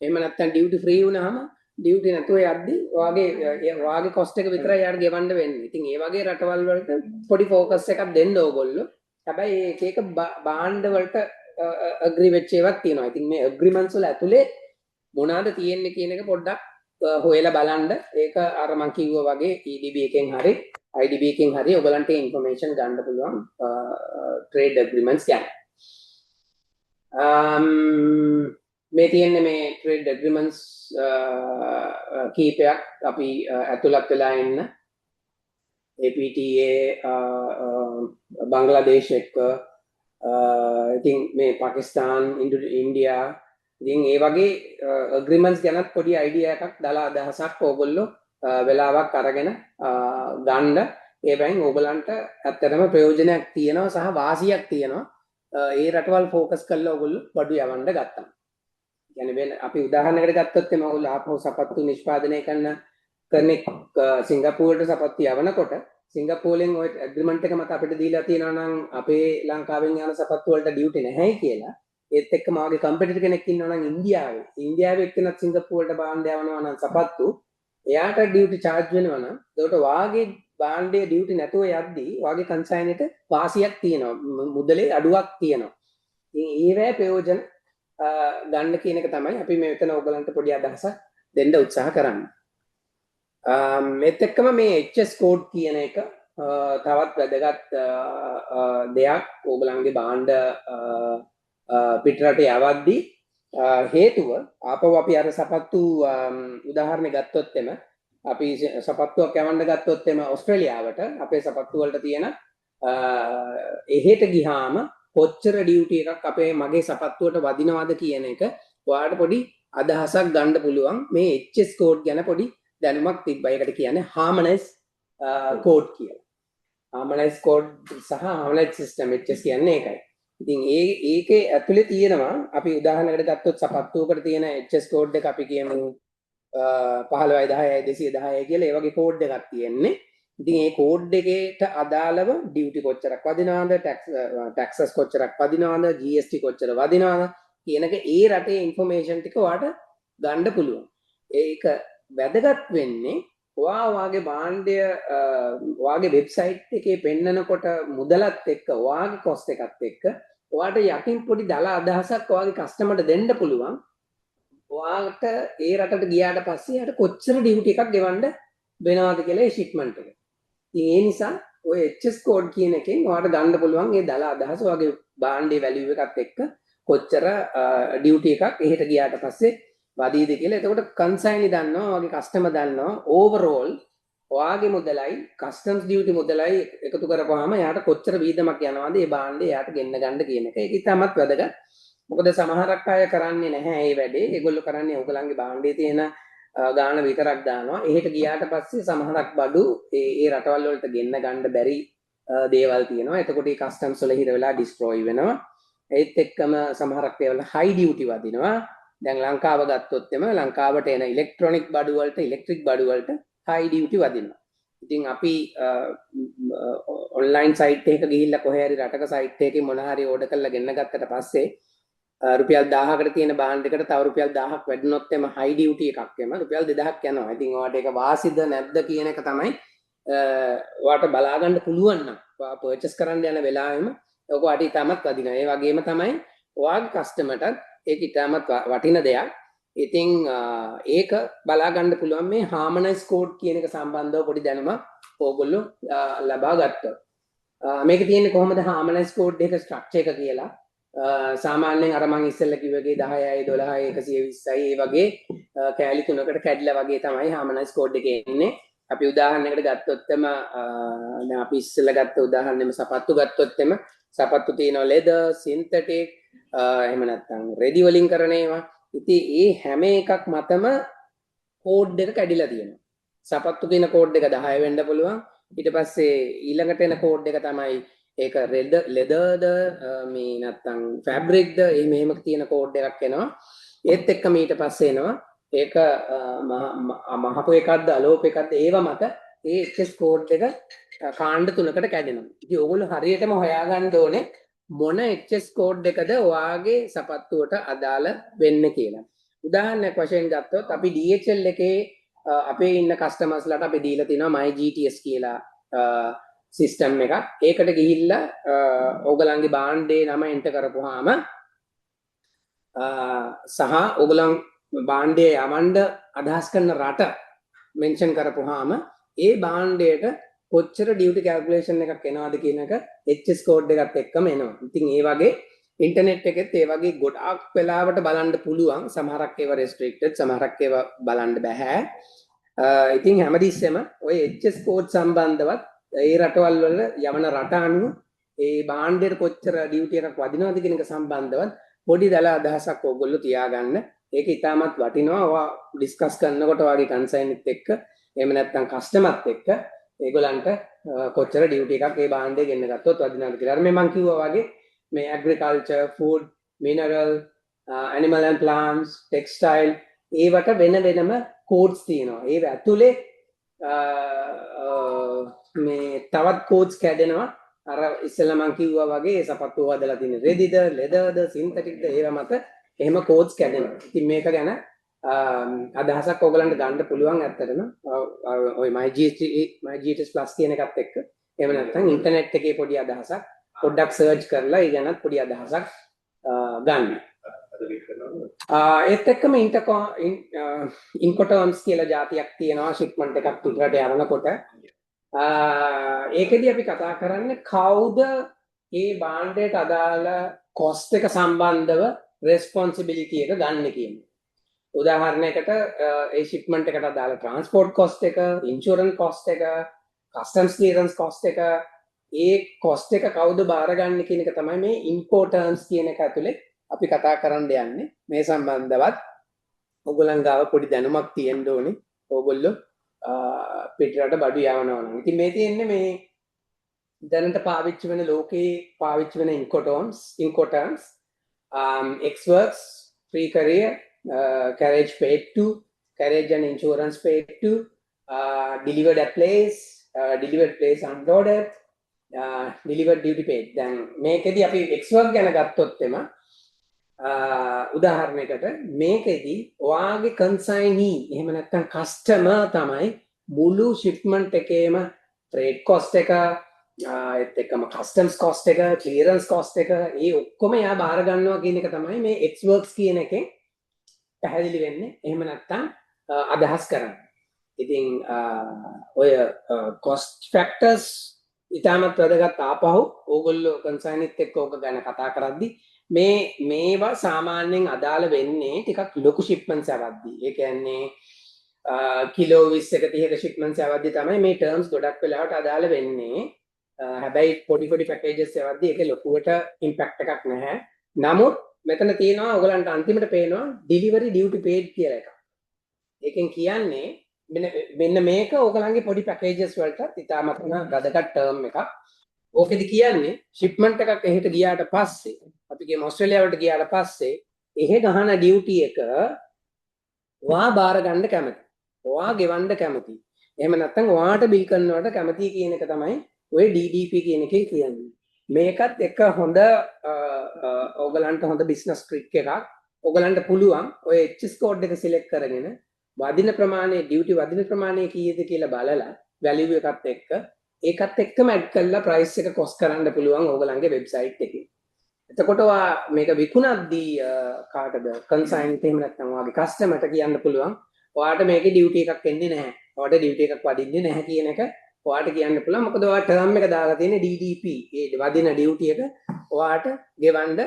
එහෙම නැත්නම් ඩියුටි ෆ්‍රී වුණාම ඩියුටි නැතුව යද්දි ඔයාගේ කොස්ට් එක විතරයි යාට ගෙවන්න වෙන්නේ. ඉතින් ඒ වගේ රටවල් වලට පොඩි ફોකස් එකක් දෙන්න ඕගොල්ලෝ. හැබැයි ඒක එක භාණ්ඩ වලට ඇග්‍රී වෙච්ච ඒවාක් තියෙනවා. ඉතින් මේ ඇග්‍රීමන්ට්ස් වල ඇතුලේ මොනවාද තියෙන්නේ කියන එක පොඩ්ඩක් හොයලා බලන්න. ඒක අර මං කිව්වා වගේ EDB එකෙන් හරි IDB එකෙන් හරි ඔයගලන්ට ඉන්ෆර්මේෂන් ගන්න පුළුවන් trade agreements ගැන. මේ තියෙන්නේ මේ trade agreements කීපයක් අපි ඇතුළත් වෙලා ඉන්න APTA බංග්ලාදේශ එක්ක ඉතින් මේ පාකිස්තාන් ඉන්දියා ඉතින් ඒ වගේ agreements ගැනත් පොඩි idea එකක් දාලා අදහසක් ඕගොල්ලෝ වෙලාවක් අරගෙන ගන්න ඒවෙන් ඕගලන්ට ඇත්තටම ප්‍රයෝජනයක් තියෙනවා සහ වාසියක් තියෙනවා ඒ රටවල් ફોකස් කරලා ඕගොල්ලෝ බඩු යවන්න ගත්තා. يعني වෙන අපි උදාහරණයකට ගත්තොත් එම ඕගොල්ලෝ ආපහු සපත්තු නිෂ්පාදනය කරන කෙනෙක් සිංගප්පූරුවට සපත්තු යවනකොට සිංගප්පූරුවෙන් ওই ඇග්‍රීමන්ට් එක මත අපිට දීලා තියෙනවා නම් අපේ ලංකාවෙන් යන සපත්තු වලට ඩියුටි නැහැ කියලා. ඒත් එක්කම ආගේ කම්පිටිටර් කෙනෙක් ඉන්නවා නම් ඉන්දියාවේ එක්කෙනත් සිංගප්පූරුවට භාණ්ඩ යවනවා නම් සපත්තු එයාට ඩියුටි charge වෙනවා නම් ඒකට වාගේ භාණ්ඩයේ ඩියුටි නැතුව යද්දී වාගේ කන්සයින් එක වාසියක් තියෙනවා මුදලේ අඩුවක් තියෙනවා. ඉතින් ඒවැ ප්‍රයෝජන ගන්න කියන එක තමයි අපි මෙතන ඔයගලන්ට පොඩි අදහසක් දෙන්න උත්සාහ කරන්නේ. මේත් එක්කම මේ HS code කියන එක තවත් වැදගත් දෙයක් ඔයගලන්ගේ භාණ්ඩ පිටරට යවද්දී හේතුව ආපහු අපි අර සපත්තු උදාහරණයක් ගත්තොත් එම අපි සපත්තුවක් යවන්න ගත්තොත් එම ඕස්ට්‍රේලියාවට අපේ සපත්තු වලට තියෙන එහෙට ගියාම කොච්චර ඩියුටි එකක් අපේ මගේ සපත්තුවට වදිනවද කියන එක ඔයාලට පොඩි අදහසක් ගන්න පුළුවන් මේ HS code ගැන පොඩි දැනුමක් තිබ්බයි. ඒකට කියන්නේ harmonize code කියලා. harmonize code සහ harmonize system HS කියන්නේ ඒකයි. ඉතින් ඒකේ ඇතුලේ තියෙනවා අපි උදාහරණයකට ගත්තොත් සපත්තුවකට තියෙන HS code එක අපි කියමු 15 10 210 කියලා ඒ වගේ code එකක් තියෙන්නේ. ඉතින් ඒ code එකේට අදාළව duty කොච්චරක් වදිනවද taxes කොච්චරක් වදිනවද GST කොච්චර වදිනවද කියන එක ඒ රටේ information ටික ඔයාලට ගන්න පුළුවන්. ඒක වැදගත් වෙන්නේ ඔයාගේ භාණ්ඩය ඔයාගේ වෙබ්සයිට් එකේ පෙන්නනකොට මුදලත් එක්ක ඔයාගේ කොස්ට් එකත් එක්ක ඔයාට යටින් පොඩි දල අදහසක් ඔයාගේ කස්ටමර්ට දෙන්න පුළුවන්. ඔයාට ඒ රටට ගියාට පස්සේ යාට කොච්චර ඩියුටි එකක් ගෙවන්න වෙනවද කියලා ඒ ෂිප්මන්ට් එක. ඉතින් ඒ නිසා ඔය HS කෝඩ් කියන එකෙන් ඔයාලට ගන්න පුළුවන් ඒ දල අදහස වගේ බාණ්ඩේ වැලියු එකත් එක්ක කොච්චර ඩියුටි එකක් එහෙට ගියාට පස්සේ වදීද කියලා. එතකොට කන්සයිනි දන්නවා, වගේ කස්ටමර් දන්නවා ඕවරෝල් ඔයාගේ මුදලයි කස්ටම්ස් ඩියුටි මුදලයි එකතු කරපුවාම එයාට කොච්චර වීදමක් යනවාද ඒ බාණ්ඩේ එයාට ගෙන්න ගන්න කියන එක. ඒක ඉතාමත් වැදගත්. මොකද සමහරක් අය කරන්නේ නැහැ මේ වැඩේ. ඒගොල්ලෝ කරන්නේ ඔයගලන්ගේ බාණ්ඩේ තියෙන ගාන විතරක් දානවා. එහෙට ගියාට පස්සේ සමහරක් බඩු ඒ රටවල් වලට ගෙන්න ගන්න බැරි දේවල් තියෙනවා. එතකොට ඒ කස්ටම්ස් වල හිර වෙලා ඩිස්ට්‍රොයි වෙනවා. ඒත් එක්කම සමහරක් ඒවල හයි ඩියුටි වදිනවා. දැන් ලංකාව ගත්තොත් එම ලංකාවට එන ඉලෙක්ට්‍රොනික බඩු වලට ඉලෙක්ට්‍රික් බඩු වලට හයි ඩියුටි වදිනවා. ඉතින් අපි ඔන්ලයින් සයිට් එකක ගිහිල්ලා කොහේ හරි රටක සයිට් එකකින් මොන හරි ඕඩර් කරලා ගෙන්න ගත්තට පස්සේ රුපියල් 1000කට තියෙන බාණ්ඩයකට තව රුපියල් 1000ක් වැඩිනොත් එම හයි ඩියුටි එකක් එම රුපියල් 2000ක් යනවා. ඉතින් ඔයාලට ඒක වාසිද නැද්ද කියන එක තමයි ඔයාලට බලා ගන්න පුළුවන් නම් ඔයා පර්චේස් කරන්න යන වෙලාවෙම ඔක ඔයාලට ඉතාමත් වදිනවා. ඒ වගේම තමයි ඔයාගේ කස්ටමර්ටත් ඒක ඉතාමත් වටින දෙයක්. ඉතින් ඒක බලා ගන්න පුළුවන් මේ හාමනයිස් කෝඩ් කියන එක සම්බන්ධව පොඩි දැනුමක් ඕගොල්ලෝ ලබා ගත්තොත්. මේක තියෙන්නේ කොහොමද හාමනයිස් කෝඩ් එක ස්ට්‍රක්චර් එක කියලා. සාමාන්‍යයෙන් අර මම ඉස්සෙල්ලා කිව්වගේ 10යි 12යි 120යි ඒ වගේ කෑලි තුනකට කැඩිලා වගේ තමයි හාමනයිස් කෝඩ් එකේ එන්නේ. අපි උදාහරණයකට ගත්තොත් එම දැන් අපි ඉස්සෙල්ලා ගත්ත උදාහරණෙම සපත්තු ගත්තොත් එම සපත්තු තියෙනවා ලෙදර්, සින්තටික්, එහෙම නැත්නම් රෙදි වලින් කරන ඒවා. ඉතින් ඒ හැම එකක් මතම කෝඩ් එක කැඩිලා තියෙනවා. සපත්තු කියන කෝඩ් එක 10 වෙන්න පුළුවන්. ඊට පස්සේ ඊළඟට එන කෝඩ් එක තමයි ඒක ලෙදර්ද මේ නැත්නම් ෆැබ්‍රික්ද එහෙම තියෙන කෝඩ් එකක් එනවා. ඒත් එක්කම ඊට පස්සේ එනවා ඒක මහපු එකක්ද අලෝප එකක්ද ඒව මත ඒ HS කෝඩ් එක කාණ්ඩ තුනකට කැඩෙනවා. ඉතින් ඕගොල්ලෝ හරියටම හොයාගන්න ඕනේ මොන HS කෝඩ් එකද ඔයාගේ සපත්තුවට අදාළ වෙන්නේ කියලා. උදාහරණයක් වශයෙන් ගත්තොත් අපි DHL එකේ අපේ ඉන්න කස්ටමර්ස්ලාට අපි දීලා තිනවා MyGTS කියලා සිස්ටම් එකක්. ඒකට ගිහිල්ලා ඕගලන්ගේ බාණ්ඩේ නම එන්ටර් කරපුවාම සහ ඕගලන් බාණ්ඩේ යවන්න අදහස් කරන රට මෙන්ෂන් කරපුවාම ඒ බාණ්ඩයට කොච්චර ඩියුටි කැල්කියුලේෂන් එකක් එනවද කියන එක HS කෝඩ් එකත් එක්කම එනවා. ඉතින් ඒ වගේ ඉන්ටර්නෙට් එකෙත් ඒ වගේ ගොඩාක් වෙලාවට බලන්න පුළුවන්. සමහරක් ඒවා රෙස්ට්‍රික්ටඩ්, සමහරක් ඒවා බලන්න බෑ. ඉතින් හැමදෙස්සෙම ওই HS කෝඩ් සම්බන්ධවත් ඒ රටවල් වල යවන රට අනුව ඒ බාණ්ඩයට කොච්චර ඩියුටි එකක් වදිනවද කියන එක සම්බන්ධවත් පොඩි දල අදහසක් ඕගොල්ලෝ තියාගන්න. ඒක ඉතාමත් වටිනවා. ඔයා ඩිස්කස් කරනකොට ඔයාගේ කන්සයින්ත් එක්ක එහෙම නැත්නම් කස්ටමර්ත් එක්ක ඒගොල්ලන්ට කොච්චර ඩියුටි එකක් ඒ බාණ්ඩේ ගෙන්න ගත්තොත් වදිනවද කියලා. අර මේ මම කිව්වා වගේ මේ agriculture, food, mineral, animal and plants, textile ඒවට වෙන වෙනම කෝඩ්ස් තියෙනවා. ඒ ඇතුලේ මේ තවත් කෝඩ්ස් කැඩෙනවා. අර ඉස්සෙල්ලා මම කිව්වා වගේ සපත්තු හදලා තියෙන රෙදිද, ලෙදර්ද, සින්තටික්ද ඒවා මත එහෙම කෝඩ්ස් කැඩෙනවා. ඉතින් මේක ගැන අදහසක් ඕගලන්ට ගන්න පුළුවන් ඇත්තටම ඔය MyGTS Plus කියන එකත් එක්ක. එහෙම නැත්නම් ඉන්ටර්නෙට් එකේ පොඩි අදහසක් පොඩ්ඩක් සර්ච් කරලා ඒ ගැනත් පොඩි අදහසක් ගන්න. ඒත් එක්කම ඉන්කොටර්ම්ස් කියලා જાතියක් තියෙනවා ෂිප්මන්ට් එකක් පිටරට යනකොට. ඒකෙදි අපි කතා කරන්නේ කවුද මේ බාණ්ඩයට අදාළ කොස්ට් එක සම්බන්ධව රෙස්පොන්සිබිලිටි එක ගන්න කියන්නේ. උදාහරණයකට ඒ ෂිප්මන්ට් එකට අදාළ ට්‍රාන්ස්පෝර්ට් කොස්ට් එක, ඉන්ෂුරන්ස් කොස්ට් එක, කස්ටම්ස් ක්ලියරන්ස් කොස්ට් එක, ඒ කොස්ට් එක කවුද බාරගන්නේ කියන එක තමයි මේ ඉම්පෝර්ටන්ස් කියන එක ඇතුලේ අපි කතා කරන්න යන්නේ. මේ සම්බන්ධවත් ඔයගොල්ලන් ගාව පොඩි දැනුමක් තියෙන්න ඕනේ. ඕගොල්ලෝ පිටරට බඩු යවනවා නම්. ඉතින් මේ තියෙන්නේ මේ දැනට පාවිච්චි වෙන ලෝකේ පාවිච්චි වෙන Incoterms Xworks, Free Career, Carriage Paid To, Carriage and Insurance Paid To, Delivered at Place, Delivered Place Unloaded, Delivered Duty Paid. දැන් මේකෙදි අපි Xworks ගැන ගත්තොත් එම උදාහරණයකට මේකෙදි ඔයාගේ කන්සයිනි එහෙම නැත්නම් කස්ටමර් තමයි මුළු ෂිප්මන්ට් එකේම ට්‍රේඩ් කොස්ට් එක ඒත් එක්කම කස්ටම්ස් කොස්ට් එක, ක්ලියරන්ස් කොස්ට් එක ඒ ඔක්කොම එයා බාර ගන්නවා කියන එක තමයි මේ Xworks කියන එකෙන් පැහැදිලි වෙන්නේ. එහෙම නැත්නම් අදහස් කරන්නේ. ඉතින් ඔය කොස්ට් ෆැක්ටර්ස් ඉතාමත් වැදගත් ආපහු ඕගොල්ලෝ කන්සයිනිත් එක්ක ඕක ගැන කතා කරද්දි මේවා සාමාන්‍යයෙන් අදාළ වෙන්නේ ටිකක් ලොකු ෂිප්මන්ට්ස් යවද්දි. ඒ කියන්නේ කිලෝ 20ක 30ක ෂිප්මන්ට්ස් යවද්දි තමයි මේ ටර්ම්ස් ගොඩක් වෙලාවට අදාළ වෙන්නේ. හැබැයි පොඩි පැකේජස් යවද්දි ඒකේ ලොකුවට ඉම්පැක්ට් එකක් නැහැ. නමුත් මෙතන තියෙනවා ඔයගලන්ට අන්තිමට පේනවා ඩිලිවරි ඩියුටි පේඩ් කියලා එකක්. ඒකෙන් කියන්නේ මෙන්න මේක ඕගලන්ගේ පොඩි පැකේජස් වලට ඉතාමත්ම වැදගත් ටර්ම් එකක්. ඕකෙදි කියන්නේ ෂිප්මන්ට් එකක් එහෙට ගියාට පස්සේ අපි කියමු ඕස්ට්‍රේලියාවට ගියාට පස්සේ එහෙ ගහන ඩියුටි එක ඔයා බාර ගන්න කැමති. ඔයා ගෙවන්න කැමති. එහෙම නැත්නම් ඔයාට බිල් කරනවට කැමති කියන එක තමයි ඔය DDP කියන එකේ කියන්නේ. මේකත් එක හොඳ ඕගලන්ට හොඳ බිස්නස් ට්‍රික් එකක්. ඕගලන්ට පුළුවන් ඔය HS කෝඩ් එක සිලෙක්ට් කරගෙන වදින ප්‍රමාණය ඩියුටි වදින ප්‍රමාණය කීයද කියලා බලලා වැලියු එකත් එක්ක ඒකත් එක්කම ඇඩ් කරලා ප්‍රයිස් එක කොස් කරන්න පුළුවන් ඕගලන්ගේ වෙබ්සයිට් එකේ. එතකොට මේක විකුණද්දී කාටද කන්සයින්ට් එහෙම නැත්නම් ඔයාගේ කස්ටමර්ට කියන්න පුළුවන් ඔයාට මේකේ ඩියුටි එකක් එන්නේ නැහැ. ඔයාට ඩියුටි එකක් වදින්නේ නැහැ කියන එක ඔයාට කියන්න පුළුවන්. මොකද ඔයා ටර්ම් එක දාලා තියෙන්නේ DDP. ඒ වදින ඩියුටි එක ඔයාට ගෙවන්න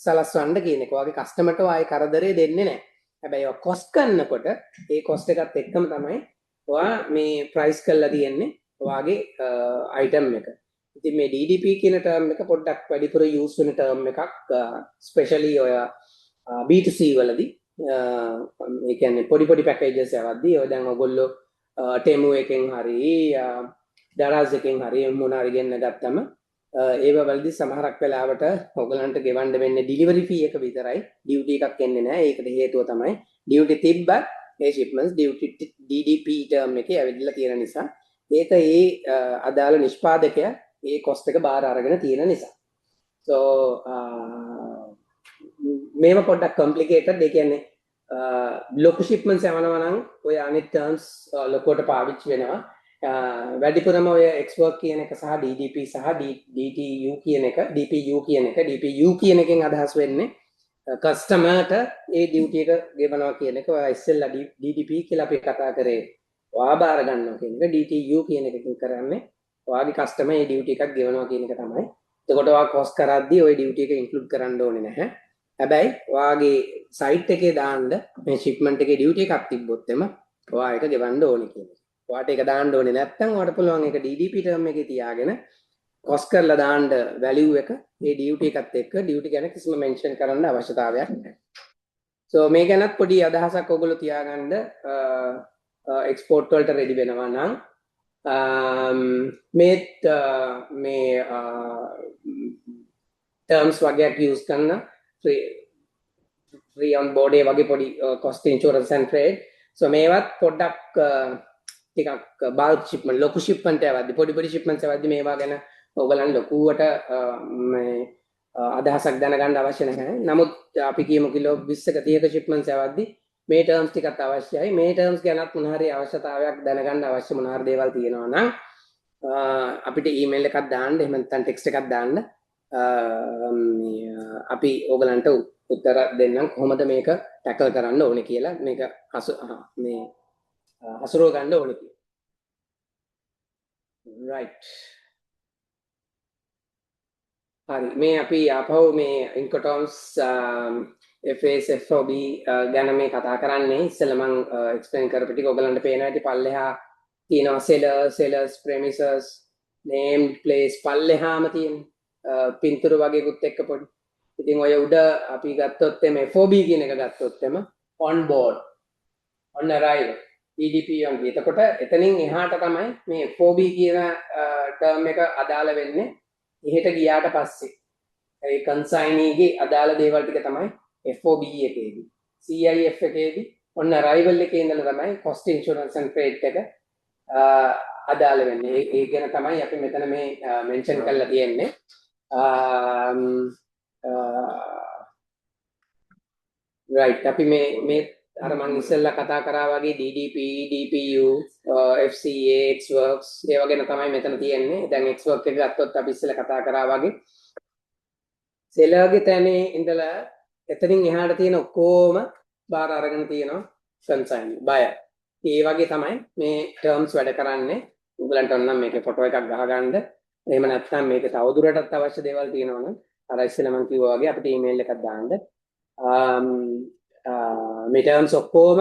සලස්වන්න කියන එක. ඔයාගේ කස්ටමර්ට ඔයාගේ කරදරේ දෙන්නේ නැහැ. හැබැයි ඔයා කොස්ට් කරනකොට ඒ කොස්ට් එකත් එක්කම තමයි ඔයා මේ ප්‍රයිස් කරලා තියෙන්නේ ඔයාගේ අයිටම් එක. ඉතින් මේ DDP කියන ටර්ම් එක පොඩ්ඩක් වැඩිපුර යූස් වෙන ටර්ම් එකක් ස්පෙෂලි ඔය B2C වලදී ඒ කියන්නේ පොඩි පැකේජස් යවද්දී ඔය දැන් ඔයගොල්ලෝ ටෙමු එකෙන් හරි දරාස් එකෙන් හරි මොන හරි ගෙන්න ගත්තම ඒව වලදී සමහරක් වෙලාවට ඔයගලන්ට ගෙවන්න වෙන්නේ ඩිලිවරි ෆී එක විතරයි ඩියුටි එකක් එන්නේ නැහැ. ඒකට හේතුව තමයි ඩියුටි තිබ්බත් ඒ ෂිප්මන්ට්ස් ඩියුටි DDP ටර්ම් එකේ ඇවිදලා තියෙන නිසා ඒක ඒ අදාළ නිෂ්පාදකයා ඒ කොස්ට් එක බාර අරගෙන තියෙන නිසා. So මේව පොඩ්ඩක් කොම්ප්ලිකේටඩ්. ඒ කියන්නේ ලොකු ෂිප්මන්ට්ස් යවනවා නම් ඔය අනිත් ටර්ම්ස් ලොකුවට පාවිච්චි වෙනවා. වැඩිපුරම ඔය Xwork කියන එක සහ DDP සහ DTU කියන එක DPU කියන එකෙන් අදහස් වෙන්නේ කස්ටමර්ට ඒ ඩියුටි එක ගෙවනවා කියන එක. ඔය ඉස්සෙල්ලා DDP කියලා අපි කතා කරේ ඔයා බාර ගන්නවා කියන එක. DTU කියන එකකින් කරන්නේ ඔයාගේ කස්ටමර් ඒ ඩියුටි එකක් ගෙවනවා කියන එක තමයි. එතකොට ඔයා කොස්ට් කරද්දී ওই ඩියුටි එක ඉන්ක්ලූඩ් කරන්න ඕනේ නැහැ. හැබැයි ඔයාගේ සයිට් එකේ දාන්න මේ ෂිප්මන්ට් එකේ ඩියුටි එකක් තිබ්බොත් එම ඔයා ඒක ගෙවන්න ඕනේ කියන එක. ඔයාට ඒක දාන්න ඕනේ නැත්නම් ඔයාට පුළුවන් ඒක DDP ටර්ම් එකේ තියාගෙන කොස්ට් කරලා දාන්න වැලියු එක ඒ ඩියුටි එකත් එක්ක ඩියුටි ගැන කිසිම මෙන්ෂන් කරන්න අවශ්‍යතාවයක් නැහැ. So මේ ගැනත් පොඩි අදහසක් ඔයගොල්ලෝ තියාගන්න එක්ස්පෝර්ට් වලට රෙඩි වෙනවා නම් මේ ටර්ම්ස් වගේක් යූස් කරන free on board ඒ වගේ පොඩි cost insurance and trade. So මේවත් පොඩ්ඩක් ටිකක් bulk shipment ලොකු shipment යවද්දි පොඩි shipments යවද්දි මේවා ගැන ඔයගලන් ලොකුවට මේ අදහසක් දැනගන්න අවශ්‍ය නැහැ. නමුත් අපි කියමු කිලෝ 20ක 30ක shipments යවද්දි මේ ටර්ම්ස් ටිකත් අවශ්‍යයි. මේ ටර්ම්ස් ගැනත් මොන හරි අවශ්‍යතාවයක් දැනගන්න අවශ්‍ය මොන හරි දේවල් තියෙනවා නම් අපිට ඊමේල් එකක් දාන්න, එහෙම නැත්නම් ටෙක්ස්ට් එකක් දාන්න. අපි ඕගලන්ට උත්තර දෙන්නම් කොහොමද මේක ටැකල් කරන්න ඕනේ කියලා, මේක හසුරුව ගන්න ඕනේ කියලා. right. හරි, මේ අපි ආපහු මේ ඉන්කොටොම්ස් FASFOB ගැන මේ කතා කරන්නේ. ඉස්සෙල්ලා මම එක්ස්ප්ලেইন කරපු ටික ඔයගලන්ට පේනවා ඇති. පල්ලෙහා තියෙනවා sellers premises named place පල්ලෙහාම තියෙන පින්තූර වගේකුත් එක්ක පොඩි. ඉතින් ඔය උඩ අපි ගත්තොත් එමේ FOB කියන එක ගත්තොත් එම on board on arrival EDP වගේ. එතකොට එතනින් එහාට තමයි මේ FOB කියන ටර්ම් එක අදාළ වෙන්නේ. එහෙට ගියාට පස්සේ ඒ කන්සයිනීගේ අදාළ දේවල් ටික තමයි FOB එකේදී. CIF එකේදී on arrival එකේ ඉඳලා තමයි cost insurance and freight එක අදාළ වෙන්නේ. ඒ ගැන තමයි අපි මෙතන මේ මෙන්ෂන් කරලා තියෙන්නේ. right, අපි මේ අර මම ඉස්සෙල්ලා කතා කරා වගේ DDP, DPU, FCA, Xworks ඒ වගේ තමයි මෙතන තියෙන්නේ. දැන් Xworks එක ගත්තොත් අපි ඉස්සෙල්ලා කතා කරා වගේ සෙලර්ගේ තැනේ ඉඳලා එතනින් එහාට තියෙන ඔක්කොම බාර අරගෙන තියෙනවා කන්සයින් බයර්. ඒ වගේ තමයි මේ ටර්ම්ස් වැඩ කරන්නේ. උගලන්ට ඔන්නම් මේකේ ෆොටෝ එකක් ගහගන්න. එහෙම නැත්නම් මේක තවදුරටත් අවශ්‍ය දේවල් තියෙනවා නම් අර ඉස්සෙල්ලා මම කිව්වා වගේ අපිට ඊමේල් එකක් දාන්න. මේ terms ඔක්කොම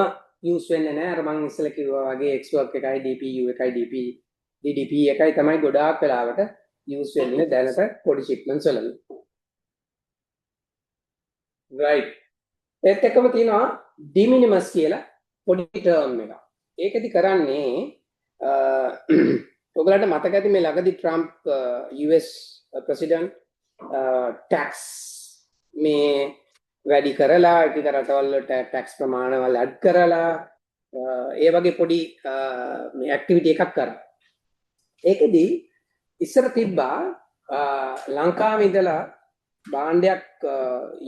use වෙන්නේ නැහැ. අර මම ඉස්සෙල්ලා කිව්වා වගේ Xwork එකයි DPU එකයි DDP එකයි තමයි ගොඩාක් වෙලාවට use වෙන්නේ දැනට පොඩි shipments වලදී. right. ඒත් එක්කම තියෙනවා de minimis කියලා පොඩි term එකක්. ඒකෙදි කරන්නේ ඔයගලන්ට මතක ඇති මේ ළඟදී ට්‍රම්ප් US ප්‍රෙසිඩන්ට් ටැක්ස් මේ වැඩි කරලා ඉතින් රටවල් වලට ටැක්ස් ප්‍රමාණවල ඇඩ් කරලා ඒ වගේ පොඩි මේ ඇක්ටිවිටි එකක් කරා. ඒකෙදි ඉස්සර තිබ්බා ලංකාවේ ඉඳලා භාණ්ඩයක්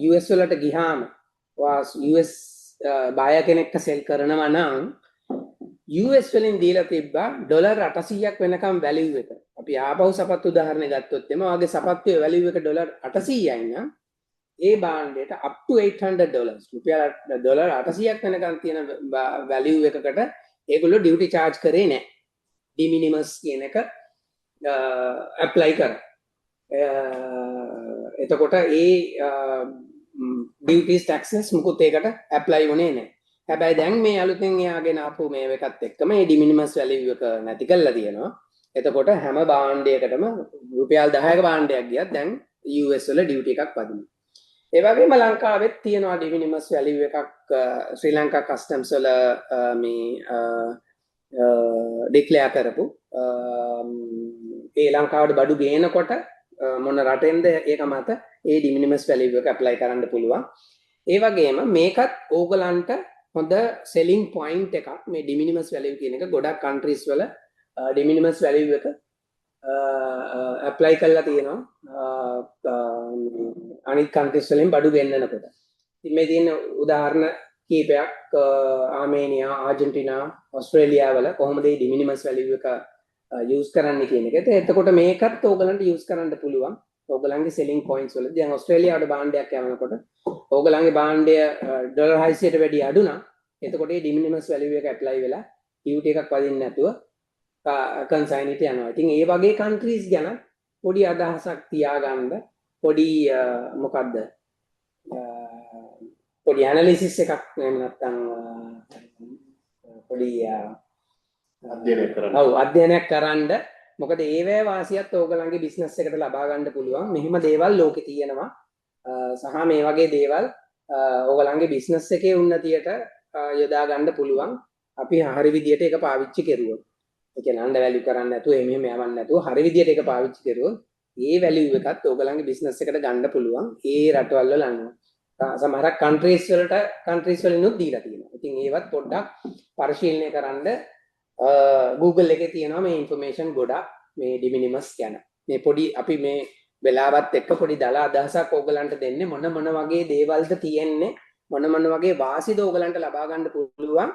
US වලට ගිහාම US බායර් කෙනෙක්ට සෙල් කරනවා නම් US වලින් දීලා තිබ්බා ඩොලර් 800ක් වෙනකම් වැලියු එක. අපි ආපහු සපත්තු උදාහරණයක් ගත්තොත් එම වගේ සපත්තුවේ වැලියු එක ඩොලර් 800යි නම් ඒ භාණ්ඩයට up to $800 රුපියල් ඩොලර් 800ක් වෙනකම් තියෙන වැලියු එකකට ඒගොල්ලෝ ඩියුටි charge කරේ නැහැ. de minimis කියන එක apply කරා. එතකොට ඒ duties taxes මුකුත් ඒකට apply වුණේ නැහැ. හැබැයි දැන් මේ අලුතෙන් එයාගෙන ආපු මේ එකත් එක්කම මේ de minimis value එක නැති කරලා තියෙනවා. එතකොට හැම භාණ්ඩයකටම රුපියල් 10ක භාණ්ඩයක් ගියත් දැන් US වල ඩියුටි එකක් පදිනවා. ඒ වගේම ලංකාවෙත් තියෙනවා de minimis value එකක් ශ්‍රී ලංකා කස්ටම්ස් වල මේ ඩික්ලෙයාර් කරපු ඒ ලංකාවට බඩු ගේනකොට මොන රටෙන්ද ඒක මත ඒ de minimis value එක apply කරන්න පුළුවන්. ඒ වගේම මේකත් ඕගලන්ට හොඳ selling point එකක් මේ de minimis value කියන එක ගොඩක් countries වල de minimis value එක apply කරලා තියෙනවා අනිත් countries වලින් බඩු ගෙන්නනකොට. ඉතින් මේ තියෙන උදාහරණ කීපයක් ආමේනියා, ආජන්ටිනා, ඕස්ට්‍රේලියා වල කොහොමද මේ de minimis value එක use කරන්න කියන එක. එතකොට මේකත් ඕගලන්ට use කරන්න පුළුවන්. ඕගලන්ගේ selling points වල. දැන් ඕස්ට්‍රේලියාවට භාණ්ඩයක් යවනකොට ඕගලන්ගේ භාණ්ඩය ඩොලර් 600ට වැඩි අඩු නම් එතකොට මේ de minimis value එක apply වෙලා duty එකක් වදින්න නැතුව consignment යනවා. ඉතින් ඒ වගේ countries ගැන පොඩි අදහසක් තියාගන්න පොඩි මොකද්ද පොඩි analysis එකක් එහෙම නැත්නම් පොඩි අධ්‍යයනයක් කරන්න. මොකද ඒවැ වාසියත් ඕගලන්ගේ බිස්නස් එකට ලබා ගන්න පුළුවන්. මෙහෙම දේවල් ලෝකේ තියෙනවා. සහ මේ වගේ දේවල් ඕගලන්ගේ බිස්නස් එකේ උන්නතියට යොදා ගන්න පුළුවන්. අපි හරි විදියට ඒක පාවිච්චි කරුවොත්. ඒ කියන්නේ අnder වැලියු කරන්නේ නැතුව එහෙම යවන්න නැතුව හරි විදියට ඒක පාවිච්චි කරුවොත් ඒ වැලියු එකත් ඕගලන්ගේ බිස්නස් එකට ගන්න පුළුවන්. ඒ රටවල් වල අනුව. සමහරක් countries වලිනුත් දීලා තියෙනවා. ඉතින් ඒවත් පොඩ්ඩක් පරිශීලනය කරන්න Google එකේ තියෙනවා මේ information ගොඩක් මේ de minimis ගැන. මේ පොඩි අපි මේ වෙලාවත් එක්ක පොඩි දල අදහසක් ඕගලන්ට දෙන්නේ මොන වගේ දේවල්ද තියෙන්නේ, මොන වගේ වාසිද ඕගලන්ට ලබා ගන්න පුළුවන්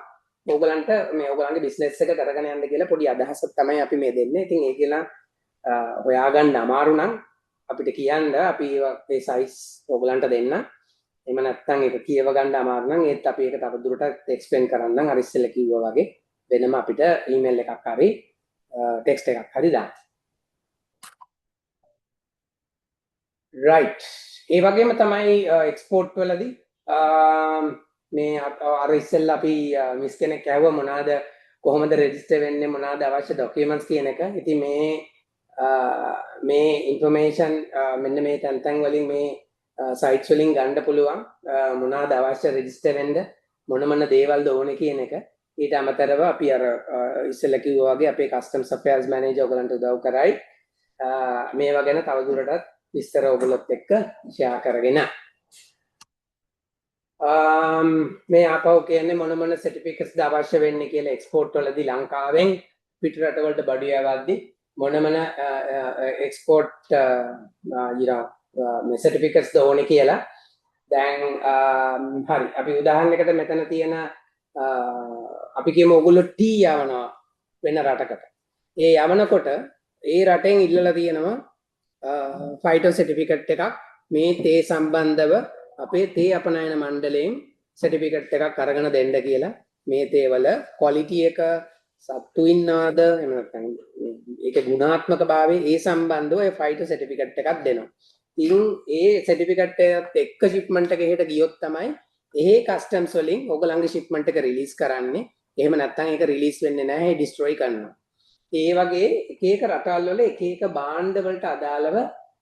ඕගලන්ට මේ ඕගලන්ගේ බිස්නස් එක කරගෙන යන්න කියලා පොඩි අදහසක් තමයි අපි මේ දෙන්නේ. ඉතින් ඒක නම් හොයාගන්න අමාරු නම් අපිට කියන්න අපි මේ සයිස් ඕගලන්ට දෙන්න. එහෙම නැත්නම් ඒක කියව ගන්න අමාරු නම් ඒත් අපි ඒක තව දුරටත් එක්ස්ප්ලেইন කරන්නම්. අර ඉස්සෙල්ලා කිව්වා වගේ වෙනම අපිට ඊමේල් එකක් හරි ටෙක්ස්ට් එකක් හරි දාන්න. right. ඒ වගේම තමයි එක්ස්පෝර්ට් වලදී මේ අර ඉස්සෙල්ලා අපි මිස් කෙනෙක් ඇහුවා මොනවාද කොහොමද රෙජිස්ටර් වෙන්නේ මොනවාද අවශ්‍ය ડોකියුමන්ට්ස් කියන එක. ඉතින් මේ ඉන්ෆර්මේෂන් මෙන්න මේ තැන් වලින් මේ සයිට්ස් වලින් ගන්න පුළුවන් මොනවාද අවශ්‍ය රෙජිස්ටර් වෙන්න මොන දේවල්ද ඕනේ කියන එක. ඊට අමතරව අපි අර ඉස්සෙල්ලා කිව්වා වගේ අපේ කස්ටම්ස් affairs manager ඔයගලන්ට උදව් කරයි. මේවා ගැන තවදුරටත් විස්තර ඔයගොල්ලොත් එක්ක ෂෙයා කරගෙන. මේ ආපහු කියන්නේ මොන සර්ටිෆිකේට්ස්ද අවශ්‍ය වෙන්නේ කියලා එක්ස්පෝර්ට් වලදී ලංකාවෙන් පිට රටවලට බඩු යවද්දී මොන එක්ස්පෝර්ට් මේ සර්ටිෆිකේට්ස්ද ඕනේ කියලා. දැන් හරි අපි උදාහරණයකට මෙතන තියෙන අපි කියමු ඔයගොල්ලෝ ටී යවනවා වෙන රටකට. ඒ යවනකොට ඒ රටෙන් ඉල්ලලා තියෙනවා ෆයිටෝ සර්ටිෆිකේට් එකක් මේ තේ සම්බන්ධව අපේ තේ අපනයන මණ්ඩලයෙන් සර්ටිෆිකේට් එකක් අරගෙන දෙන්න කියලා. මේ තේ වල ක්වොලිටි එක සත්තු ඉන්නවද එහෙම නැත්නම් ඒකේ ගුණාත්මක භාවයේ ඒ සම්බන්ධව ඒ ෆයිටෝ සර්ටිෆිකේට් එකක් දෙනවා. ඉතින් ඒ සර්ටිෆිකේට් එකත් එක්ක ෂිප්මන්ට් එක එහෙට ගියොත් තමයි එහෙ කස්ටම්ස් වලින් ඔයගලන්ගේ ෂිප්මන්ට් එක රිලීස් කරන්නේ. එහෙම නැත්නම් ඒක රිලීස් වෙන්නේ නැහැ, ඩිස්ට්‍රොයි කරනවා. ඒ වගේ එක එක රටවල් වල එක එක භාණ්ඩ වලට අදාළව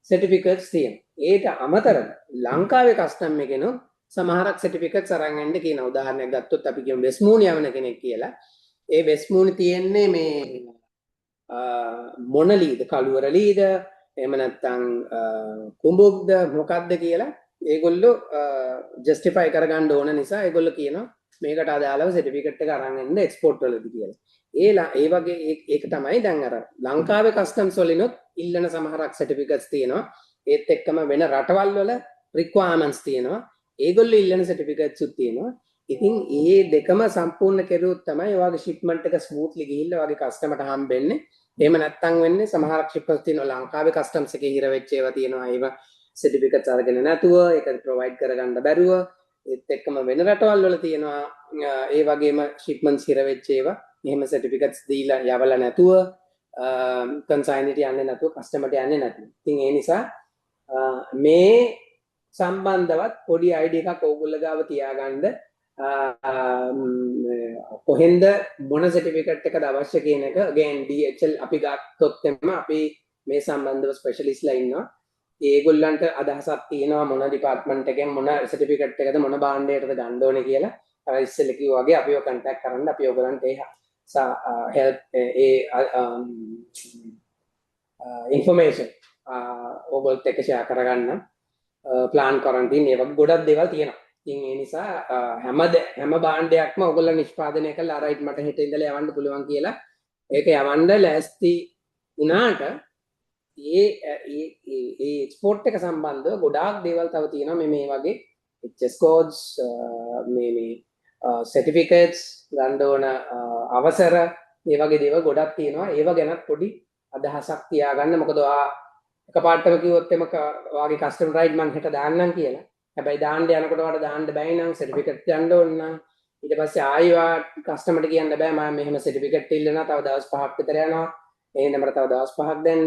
සර්ටිෆිකේට්ස් තියෙනවා. ඒට අමතරව ලංකාවේ කස්ටම් එකෙනොත් සමහරක් සර්ටිෆිකේට්ස් අරන් යන්න කියන උදාහරණයක් ගත්තොත් අපි කියමු වෙස්මූණ යවන කෙනෙක් කියලා. ඒ වෙස්මූණ තියෙන්නේ මේ මොන ලීද කළුවර ලීද එහෙම නැත්නම් කුඹුක්ද මොකක්ද කියලා ඒගොල්ලෝ ජස්ටිෆයි කරගන්න ඕන නිසා ඒගොල්ලෝ කියනවා මේකට අදාළව සර්ටිෆිකේට් එක අරන් එන්න එක්ස්පෝර්ට් වලදී කියලා. ඒ වගේ ඒක තමයි දැන් අර ලංකාවේ කස්ටම්ස් වලිනොත් ඉල්ලන සමහරක් සර්ටිෆිකේට්ස් තියෙනවා. ඒත් එක්කම වෙන රටවල් වල රික්වයර්මන්ට්ස් තියෙනවා. ඒගොල්ලෝ ඉල්ලන සර්ටිෆිකේට්ස් උත් තියෙනවා. ඉතින් ඒ දෙකම සම්පූර්ණ කෙරුවොත් තමයි ඔයාගේ ෂිප්මන්ට් එක ස්මූත්ලි ගිහිල්ලා ඔයාගේ කස්ටමර්ට හම්බෙන්නේ. එහෙම නැත්නම් වෙන්නේ සමහරක් ෂිප්මන්ට්ස් තියෙනවා ලංකාවේ කස්ටම්ස් එකේ හිර වෙච්ච ඒවා තියෙනවා. ඒවා සර්ටිෆිකේට්ස් අරගෙන නැතුව ඒක ප්‍රොවයිඩ් කරගන්න බැරුව ඒත් එක්කම වෙන රටවල් වල තියෙනවා ඒ වගේම ෂිප්මන්ට්ස් හිර වෙච්ච ඒවා. එහෙම සර්ටිෆිකේට්ස් දීලා යවලා නැතුව කන්සයින්ට යන්නේ නැතුව කස්ටමර්ට යන්නේ නැතුව. ඉතින් ඒ නිසා මේ සම්බන්ධවත් පොඩි අයිඩියා එකක් ඕගොල්ලෝ ගාව තියාගන්න කොහෙන්ද මොන සර්ටිෆිකේට් එකද අවශ්‍ය කියන එක again DHL අපි ගත්තොත් එම අපි මේ සම්බන්ධව ස්පෙෂලිස්ට්ලා ඉන්නවා. ඒගොල්ලන්ට අදහසක් තියෙනවා මොන ඩිපාර්ට්මන්ට් එකෙන් මොන සර්ටිෆිකේට් එකද මොන භාණ්ඩයකටද ගන්න ඕනේ කියලා. අර ඉස්සෙල්ල කිව්වා වගේ අපිව කන්ටැක්ට් කරන්න අපි ඔයගලන්ට help information ඔයගොල්ලොත් එක්ක share කරගන්න plan quarantine ඒ වගේ ගොඩක් දේවල් තියෙනවා. ඉතින් ඒ නිසා හැම භාණ්ඩයක්ම ඔයගොල්ලෝ නිෂ්පාදනය කළා රයිට් මට හෙට ඉඳලා යවන්න පුළුවන් කියලා ඒක යවන්න ලෑස්ති වුණාට ඒ එක්ස්පෝර්ට් එක සම්බන්ධව ගොඩාක් දේවල් තව තියෙනවා මේ වගේ HS codes මේ certificates ගන්න ඕන අවසර මේ වගේ දේවල් ගොඩක් තියෙනවා. ඒව ගැනත් පොඩි අදහසක් තියාගන්න. මොකද එකපාරටම කිව්වොත් එම ඔයාගේ කස්ටමර් රයිට් මම හෙට දාන්නම් කියලා. හැබැයි දාන්න යනකොට ඔයාලට දාන්න බැයි නම් සර්ටිෆිකේට් ගන්න ඕන නම් ඊට පස්සේ ආයෙවා කස්ටමර්ට කියන්න බෑ මම මෙහෙම සර්ටිෆිකේට් ඉල්ලනවා තව දවස් 5ක් විතර යනවා. එහෙනම් මට තව දවස් 5ක් දෙන්න.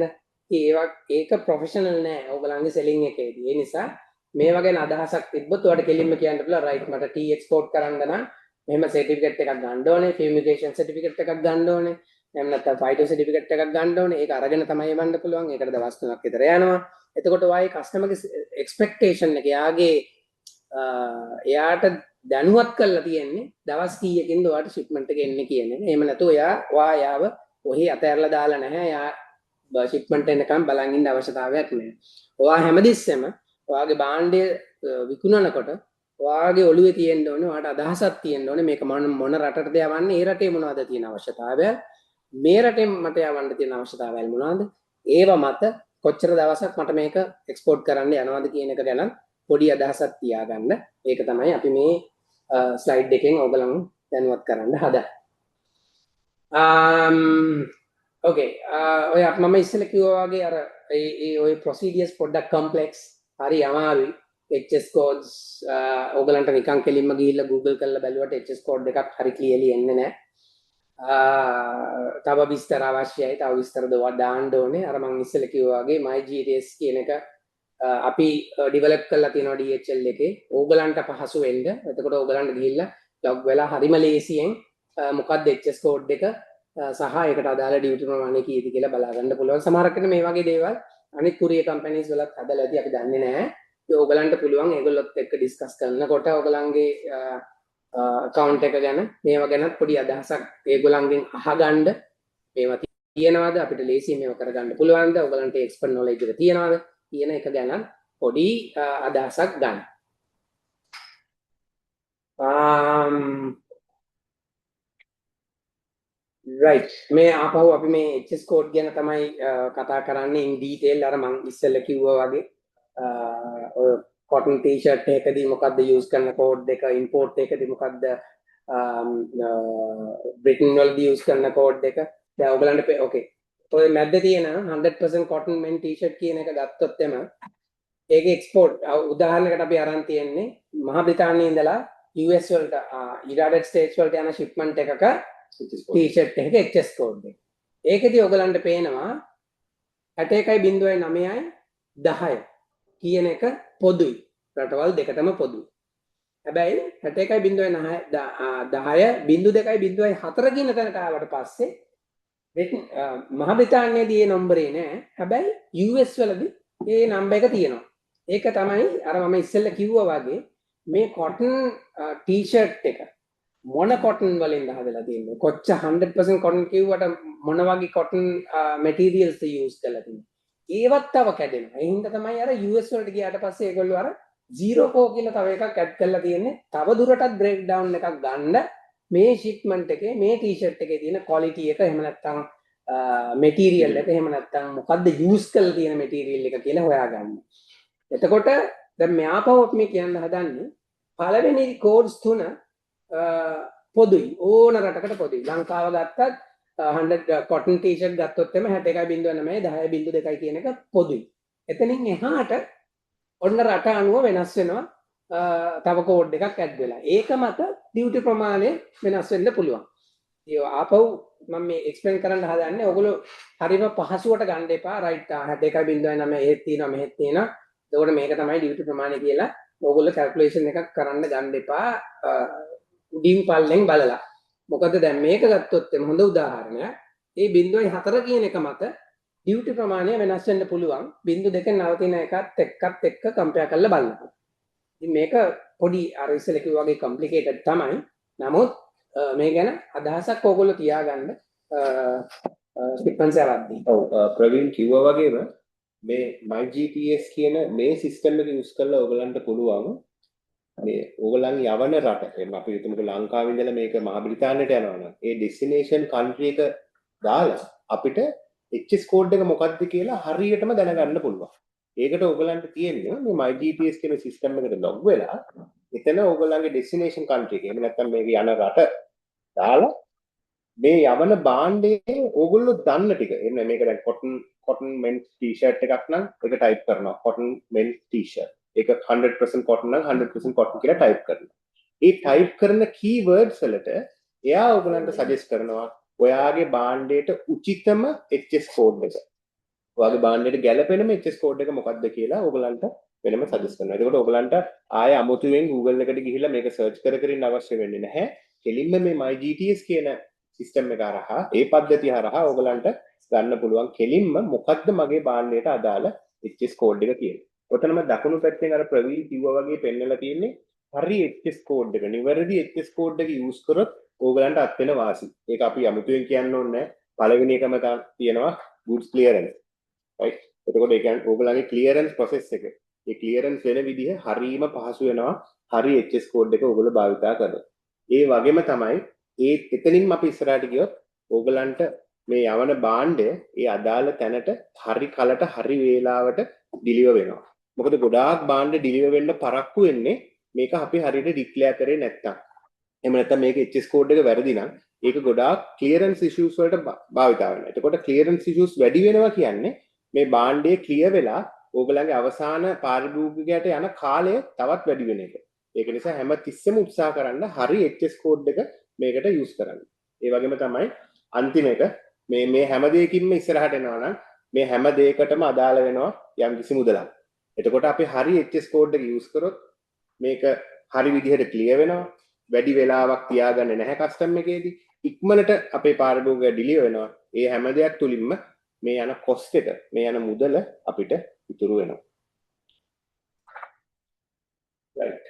ඒක ප්‍රොෆෙෂනල් නෑ ඔයගලන්ගේ සෙලින් එකේදී. ඒ නිසා මේ වගේ අදහසක් තිබ්බොත් ඔයාලට කෙලින්ම කියන්න පුළුවන් රයිට් මට ටී එක්ස්පෝර්ට් කරන්න නම් මෙහෙම සර්ටිෆිකේට් එකක් ගන්න ඕනේ, ෆියුමිගේෂන් සර්ටිෆිකේට් එකක් ගන්න ඕනේ, එහෙම නැත්නම් ෆයිටෝ සර්ටිෆිකේට් එකක් ගන්න ඕනේ. ඒක අරගෙන තමයි එවන්න පුළුවන්. ඒකට දවස් 3ක් විතර යනවා. එතකොට ඔයාගේ කස්ටමර්ගේ එක්ස්පෙක්ටේෂන් එක එයාට දැනුවත් කරලා තියෙන්නේ දවස් කීයකින්ද ඔයාට ෂිප්මන්ට් එක එන්නේ කියන එක. එහෙම නැතු ඔයාව ඔහි අතහැරලා දාලා නැහැ. එයා ෂිප්මන්ට් එනකම් බලන් ඉන්න අවශ්‍යතාවයක් නැහැ. ඔයා හැමදෙස්සෙම ඔයාගේ භාණ්ඩය විකුණනකොට ඔයාගේ ඔළුවේ තියෙන්න ඕනේ ඔයාට අදහසක් තියෙන්න ඕනේ මේක මොන රටටද යවන්නේ, ඒ රටේ මොනවද තියෙන අවශ්‍යතාවය, මේ රටෙන් මට යවන්න තියෙන අවශ්‍යතාවයල් මොනවද, ඒව මත කොච්චර දවසක් මට මේක එක්ස්පෝර්ට් කරන්න යනවද කියන එක ගැන පොඩි අදහසක් තියාගන්න. ඒක තමයි අපි මේ ස්ලයිඩ් එකෙන් ඔයගලන් දැනුවත් කරන්න හදන්නේ. ඕකේ ඔය මම ඉස්සෙල්ලා කිව්වා වගේ අර ඔය ප්‍රොසීඩියර්ස් පොඩ්ඩක් කම්ප්ලෙක්ස් හරි අමාරුයි. HS codes ඔයගලන්ට නිකන් කෙලින්ම ගිහිල්ලා Google කරලා බැලුවට HS code එකක් හරි ක්ලියර්ලි එන්නේ නැහැ. තව විස්තර අවශ්‍යයි. තව විස්තර දාන්න ඕනේ. අර මම ඉස්සෙල්ලා කිව්වා වගේ MyGTS කියන එක අපි ඩෙවලොප් කරලා තියෙනවා DHL එකේ. ඕගලන්ට පහසු වෙන්න. එතකොට ඕගලන්ට ගිහිල්ලා ලොග් වෙලා හරිම ලේසියෙන් මොකක්ද HS code එක සහ ඒකට අදාළ ඩියුටි ප්‍රමාණය කීයද කියලා බලා ගන්න පුළුවන්. සමහරකට මේ වගේ දේවල් අනිත් කුරියර් කම්පැනිස් වලත් හදලා ඇති අපි දන්නේ නැහැ. ඒ ඕගලන්ට පුළුවන් ඒගොල්ලොත් එක්ක ඩිස්කස් කරනකොට ඕගලන්ගේ account එක ගැන මේවා ගැන පොඩි අදහසක් ඒගොල්ලන්ගෙන් අහගන්න. මේවා තියෙනවද අපිට ලේසියෙන් මේවා කරගන්න පුළුවන්ද? ඕගලන්ට එක්ස්පර්ට් නොලෙජ් එක තියෙනවද? කියන එක ගැන පොඩි අදහසක් ගන්න. right මේ ආපහු අපි මේ HS code ගැන තමයි කතා කරන්නේ in detail. අර මම ඉස්සෙල්ලා කිව්වා වගේ ඔය cotton t-shirt එකකදී මොකද්ද use කරන code එක, import එකකදී මොකද්ද Britain වලදී use කරන code එක. දැන් ඔයගලන්ට okay ඔය මැද්දේ තියෙන 100% cotton men t-shirt කියන එක ගත්තොත් එම ඒකේ export උදාහරණයකට අපි අරන් තියෙන්නේ මහා බ්‍රිතාන්‍යයේ ඉඳලා US වලට United States වලට යන shipment එකක ටී-ෂර්ට් එකක HS කෝඩ් එක. ඒකෙදි ඔයගලන්ට පේනවා 61.9යි 10 කියන එක පොදුයි. රටවල් දෙකටම පොදුයි. හැබැයි 61.10 0.2.4 කියන තැනට ආවට පස්සේ මහ බ්‍රිතාන්‍යයේදී මේ නම්බරේ නෑ. හැබැයි US වලදී මේ නම්බර් එක තියෙනවා. ඒක තමයි අර මම ඉස්සෙල්ලා කිව්වා වගේ මේ cotton t-shirt එක මොන cotton වලින්ද හදලා තියෙන්නේ? කොච්චර 100% cotton කිව්වට මොන වගේ cotton materials use කරලා තියෙන්නේ? ඒවත් තව කැඩෙනවා. ඒ හින්දා තමයි අර US වලට ගියාට පස්සේ ඒගොල්ලෝ අර 04 කියලා තව එකක් ඇඩ් කරලා තියෙන්නේ. තව දුරටත් බ්‍රේක් ඩවුන් එකක් ගන්න මේ shipment එකේ මේ t-shirt එකේ තියෙන quality එක එහෙම නැත්නම් material එක එහෙම නැත්නම් මොකද්ද use කරලා තියෙන material එක කියලා හොයාගන්න. එතකොට දැන් මෙයාපව අපි කියන්න හදන්නේ පළවෙනි codes තුන පොදුයි ඕන රටකට පොදුයි. ලංකාව ගත්තත් 100 cotton t-shirt ගත්තොත් එම 61.9 10.2 කියන එක පොදුයි. එතනින් එහාට ඔන්න රට අනුව වෙනස් වෙනවා. තව කෝඩ් එකක් ඇඩ් වෙලා. ඒක මත ඩියුටි ප්‍රමාණය වෙනස් වෙන්න පුළුවන්. ඒ ආපහු මම මේ එක්ස්ප්ලেইন කරන්න හදන්නේ ඔයගොල්ලෝ හරිම පහසුවට ගන්න එපා. රයිට් 61.9 එහෙත් තියෙනවා මෙහෙත් තියෙනවා. එතකොට මේක තමයි ඩියුටි ප්‍රමාණය කියලා ඔයගොල්ලෝ කැල්කියුලේෂන් එකක් කරන්න ගන්න එපා. උඩින් පල්ලෙන් බලලා. මොකද දැන් මේක ගත්තොත් එම හොඳ උදාහරණයක්. මේ 0.4 කියන එක මත ඩියුටි ප්‍රමාණය වෙනස් වෙන්න පුළුවන්. 0.2 නවතින එකත් එක්ක කම්පෙයාර් කරලා බලන්න. ඉතින් මේක පොඩි අර ඉස්සෙල්ලා කිව්වා වගේ කොම්ප්ලිකේටඩ් තමයි. නමුත් මේ ගැන අදහසක් ඕගොල්ලෝ තියාගන්න ස්ටිපන්ස් ආවද්දී. ඔව් ප්‍රවීන් කිව්වා වගේම මේ MyGTS කියන මේ සිස්ටම් එක යූස් කරලා ඕගලන්ට පුළුවන් මේ ඕගලන් යවන රට එහෙනම් අපි හිතමුකෝ ලංකාවේ ඉඳලා මේක මහ බ්‍රිතාන්‍යයට යනවා නම් ඒ ඩෙස්ටිනේෂන් කන්ට්‍රි එක දාලා අපිට HS කෝඩ් එක මොකක්ද කියලා හරියටම දැනගන්න පුළුවන්. ඒකට ඕගලන්ට තියෙන්නේ මේ MyGTS කියන සිස්ටම් එකට ලොග් වෙලා එතන ඕගලන්ගේ ඩෙස්ටිනේෂන් කන්ට්‍රි එක එහෙම නැත්නම් මේක යන රට දාලා මේ යවන භාණ්ඩයේ ඕගොල්ලෝ දන්න ටික එන්න මේක දැන් cotton men's t-shirt එකක් නම් ඒක ටයිප් කරනවා cotton men's t-shirt ඒක 100% cotton නම් 100% cotton කියලා ටයිප් කරනවා. ඒ ටයිප් කරන keywords වලට එයා ඕගලන්ට සජෙස්ට් කරනවා ඔයාගේ භාණ්ඩයට උචිතම HS කෝඩ් එක. ඔයාගේ භාණ්ඩයට ගැළපෙනම HS කෝඩ් එක මොකක්ද කියලා ඕගලන්ට වෙනම සජෙස්ට් කරනවා. එතකොට ඕගලන්ට ආය අමුතුවෙන් Google එකට ගිහිල්ලා මේක සර්ච් කර කර ඉන්න අවශ්‍ය වෙන්නේ නැහැ. කෙලින්ම මේ MyGTS කියන සිස්ටම් එක හරහා ඒ පද්ධතිය හරහා ඕගලන්ට ගන්න පුළුවන් කෙලින්ම මොකක්ද මගේ භාණ්ඩයට අදාළ HS කෝඩ් එක කියලා. ඔතනම දකුණු පැත්තෙන් අර ප්‍රවීන් කිව්වා වගේ පෙන්නලා තියෙන්නේ හරි HS කෝඩ් එක. නිවැරදි HS කෝඩ් එක යූස් කරොත් ඕගලන්ට අත් වෙන වාසි. ඒක අපි අමුතුවෙන් කියන්න ඕනේ නැහැ. පළවෙනි එකම තියෙනවා goods clearance. right? එතකොට ඒ කියන්නේ ඕගලන්ගේ clearance process එක. ඒ clearance වෙන විදිහ හරීම පහසු වෙනවා. හරි HS කෝඩ් එක ඕගොල්ලෝ භාවිතා කරනවා. ඒ වගේම තමයි ඒ එතනින්ම අපි ඉස්සරහට ගියොත් ඕගලන්ට මේ යවන භාණ්ඩය ඒ අදාළ තැනට හරි කලට හරි වේලාවට ඩිලිවර් වෙනවා. මොකද ගොඩාක් භාණ්ඩ ඩිලිවර් වෙන්න පරක්කු වෙන්නේ මේක අපි හරියට ඩික්ලෙයාර් කරේ නැත්තම්. එහෙම නැත්නම් මේක HS කෝඩ් එක වැරදි නම් ඒක ගොඩාක් ක්ලියරන්ස් ඉෂුස් වලට භාවිතා වෙනවා. එතකොට ක්ලියරන්ස් ඉෂුස් වැඩි වෙනවා කියන්නේ මේ භාණ්ඩය ක්ලියර් වෙලා ඕගලන්ගේ අවසාන පාරිභෝගිකයට යන කාලය තවත් වැඩි වෙන එක. ඒක නිසා හැම තිස්සෙම උත්සාහ කරන්න හරි HS කෝඩ් එක මේකට යූස් කරන්න. ඒ වගේම තමයි අන්තිම එක මේ හැම දෙයකින්ම ඉස්සරහට එනවා නම් මේ හැම දෙයකටම අදාළ වෙනවා යම් කිසි මුදලක්. එතකොට අපි හරි HS කෝඩ් එක යූස් කරොත් මේක හරි විදිහට ක්ලියර් වෙනවා. වැඩි වෙලාවක් තියාගන්නේ නැහැ කස්ටම් එකේදී. ඉක්මනට අපේ පාරිභෝගිකය ඩිලිවර් වෙනවා. ඒ හැම දෙයක් තුලින්ම මේ යන කොස්ට් එක, මේ යන මුදල අපිට ඉතුරු වෙනවා. right.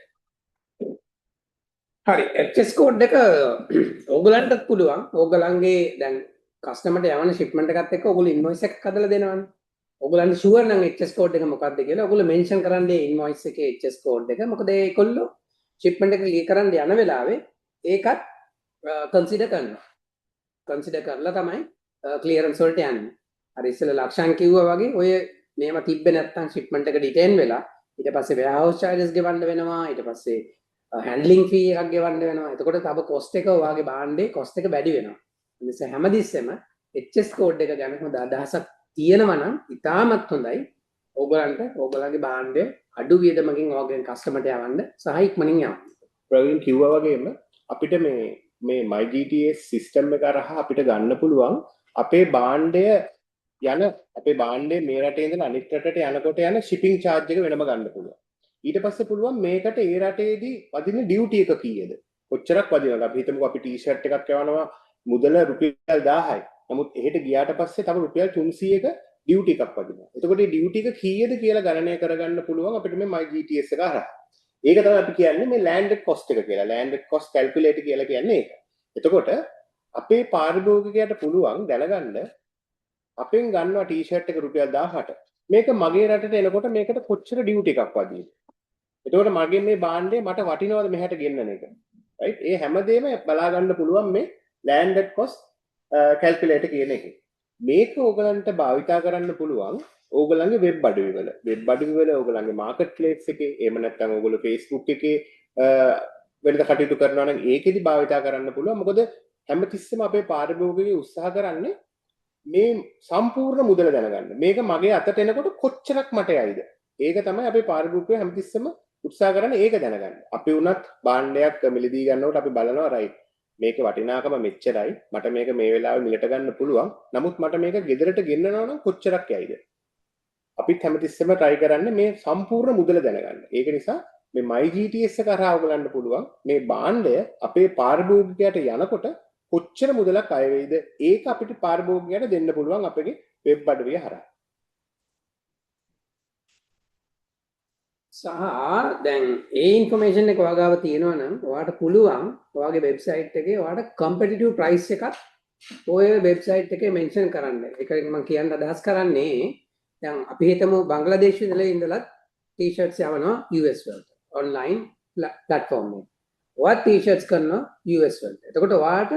හරි HS කෝඩ් එක ඕගලන්ටත් පුළුවන්. ඕගලන්ගේ දැන් කස්ටමර්ට යවන ෂිප්මන්ට් එකත් එක්ක ඕගොල්ලෝ ඉන්වොයිස් එකක් හදලා දෙනවනේ. ඕගලන්ට ෂුවර් නම් HS කෝඩ් එක මොකක්ද කියලා ඕගොල්ලෝ මෙන්ෂන් කරන්නේ ඉන්වොයිස් එකේ HS කෝඩ් එක. මොකද ඒගොල්ලෝ ෂිප්මන්ට් එක ක්ලියර් කරන්න යන වෙලාවේ ඒකත් කන්සිඩර් කරනවා. කන්සිඩර් කරලා තමයි ක්ලියරන්ස් වලට යන්නේ. හරි ඉස්සෙල්ලා ලක්ෂණ කිව්වා වගේ ඔය මේවා තිබ්බේ නැත්නම් ෂිප්මන්ට් එක ඩිටේන් වෙලා ඊට පස්සේ වෙයාහවුස් චාර්ජස් ගෙවන්න වෙනවා. ඊට පස්සේ හැන්ඩ්ලින් ෆී එකක් ගෙවන්න වෙනවා. එතකොට තව කොස්ට් එක ඔයාගේ භාණ්ඩේ කොස්ට් එක වැඩි වෙනවා. ඒ නිසා හැමදෙස්සෙම HS කෝඩ් එක ගැන හොඳ අදහසක් තියෙනවා නම් ඉතාමත් හොඳයි. ඕගලන්ගේ භාණ්ඩය අඩු වියදමකින් ඕගලන් කස්ටමර්ට යවන්න සහ ඉක්මනින් යවන්න. ප්‍රවීන් කිව්වා වගේම අපිට මේ මේ MyGTS සිස්ටම් එක හරහා අපිට ගන්න පුළුවන් අපේ භාණ්ඩය යන අපේ භාණ්ඩය මේ රටේ ඉඳලා අනිත් රටට යනකොට යන shipping charge එක වෙනම ගන්න පුළුවන්. ඊට පස්සේ පුළුවන් මේකට ඒ රටේදී වදින ඩියුටි එක කීයද? කොච්චරක් වදිනවද? අපි හිතමුකෝ අපි ටී-ෂර්ට් එකක් යවනවා මුදල රුපියල් 1000යි. නමුත් එහෙට ගියාට පස්සේ තව රුපියල් 300ක ඩියුටි එකක් වදිනවා. එතකොට මේ ඩියුටි එක කීයද කියලා ගණනය කරගන්න පුළුවන් අපිට මේ MyGTS එක හරහා. ඒක තමයි අපි කියන්නේ මේ landed cost එක කියලා. landed cost calculator කියලා කියන්නේ ඒක. එතකොට අපේ පාරිභෝගිකයාට පුළුවන් දැනගන්න අපෙන් ගන්නවා ටී-ෂර්ට් එක රුපියල් 1000ට. මේක මගේ රටට එනකොට මේකට කොච්චර ඩියුටි එකක් වදිනවද? එතකොට මගේ මේ භාණ්ඩය මට වටිනවද මෙහෙට ගෙන්නන එක? right? ඒ හැමදේම බලා ගන්න පුළුවන් මේ landed cost calculator කියන එකේ. මේක ඕගලන්ට භාවිතා කරන්න පුළුවන් ඕගලන්ගේ වෙබ් අඩවි වල. වෙබ් අඩවි වල ඕගලන්ගේ මාකට් ප්ලේස් එකේ එහෙම නැත්නම් ඕගොල්ලෝ Facebook එකේ වෙනද කටයුතු කරනවා නම් ඒකෙදි භාවිතා කරන්න පුළුවන්. මොකද හැමතිස්සෙම අපේ පාරිභෝගිකයෝ උත්සාහ කරන්නේ මේ සම්පූර්ණ මුදල දැනගන්න. මේක මගේ අතට එනකොට කොච්චරක් මට යයිද? ඒක තමයි අපේ පාරිභෝගිකයෝ හැමතිස්සෙම උත්සාහ කරන්නේ ඒක දැනගන්න. අපි වුණත් භාණ්ඩයක් මිලදී ගන්නකොට අපි බලනවා right මේකේ වටිනාකම මෙච්චරයි. මට මේක මේ වෙලාවේ මිලට ගන්න පුළුවන්. නමුත් මට මේක ගෙදරට ගෙන්නනවා නම් කොච්චරක් යයිද? අපිත් හැමතිස්සෙම try කරන්නේ මේ සම්පූර්ණ මුදල දැනගන්න. ඒක නිසා මේ MyGTS එක කරා ඔයගලන්ට පුළුවන් මේ භාණ්ඩය අපේ පාරිභෝගිකයාට යනකොට කොච්චර මුදලක් අය වෙයිද? ඒක අපිට පාරිභෝගිකයාට දෙන්න පුළුවන් අපේ වෙබ් අඩවිය හරහා. සහ දැන් ඒ ඉන්ෆර්මේෂන් එක ඔයාගාව තියෙනවා නම් ඔයාට පුළුවන් ඔයාගේ වෙබ්සයිට් එකේ ඔයාට කම්පිටිටිව් ප්‍රයිස් එකක් ඔය වෙබ්සයිට් එකේ මෙන්ෂන් කරන්න. ඒකෙන් මම කියන්න අදහස් කරන්නේ දැන් අපි හිතමු බංග්ලාදේශ ඉඳලා ටී-ෂර්ට්ස් යවනවා US වලට ඔන්ලයින් ප්ලැට්ෆෝම් එකේ. ඔයා ටී-ෂර්ට්ස් කරනවා US වලට. එතකොට ඔයාට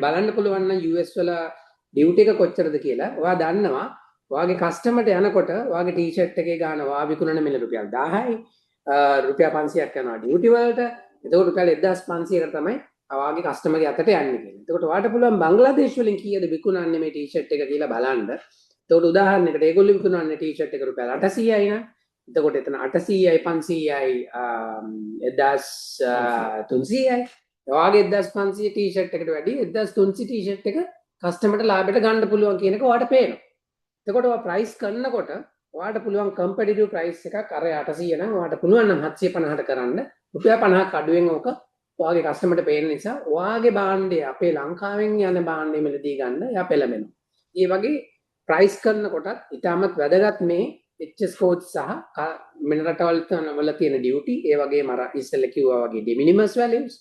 බලන්න පුළුවන් නම් US වල ඩියුටි එක කොච්චරද කියලා. ඔයා දන්නවා ඔයාගේ කස්ටමර්ට යනකොට ඔයාගේ ටී-ෂර්ට් එකේ ගාන ඔයා විකුණන මිල රුපියල් 1000යි. රුපියල් 500ක් යනවා ඩියුටි වලට. එතකොට රුපියල් 1500කට තමයි ඔයාගේ කස්ටමර්ගේ අතට යන්නේ කියලා. එතකොට ඔයාට පුළුවන් බංග්ලාදේශ වලින් කීයද විකුණන්නේ මේ ටී-ෂර්ට් එක කියලා බලන්න. එතකොට උදාහරණයකට ඒගොල්ලෝ විකුණන්නේ ටී-ෂර්ට් එක රුපියල් 800යි නා. එතකොට එතන 800යි 500යි 1300යි. ඔයාගේ 1500 ටී-ෂර්ට් එකට වැඩි 1300 ටී-ෂර්ට් එක කස්ටමර්ට ලාභයට ගන්න පුළුවන් කියන එක ඔයාට පේනවා. එතකොට ඔයා ප්‍රයිස් කරනකොට ඔයාට පුළුවන් කම්පිටිටිව් ප්‍රයිස් එකක් අර 800 නම් ඔයාට පුළුවන් නම් 750ට කරන්න රුපියල් 50ක් අඩුවෙන් ඕක ඔයාගේ කස්ටමර්ට පේන නිසා ඔයාගේ භාණ්ඩය අපේ ලංකාවෙන් යන භාණ්ඩෙ මිලදී ගන්න එයා පෙළඹෙනවා. ඒ වගේ ප්‍රයිස් කරනකොටත් ඉතාමත් වැදගත් මේ HS codes සහ මෙන්න රටවල් වල තියෙන ඩියුටි ඒ වගේම අර ඉස්සෙල්ලා කිව්වා වගේ de minimis values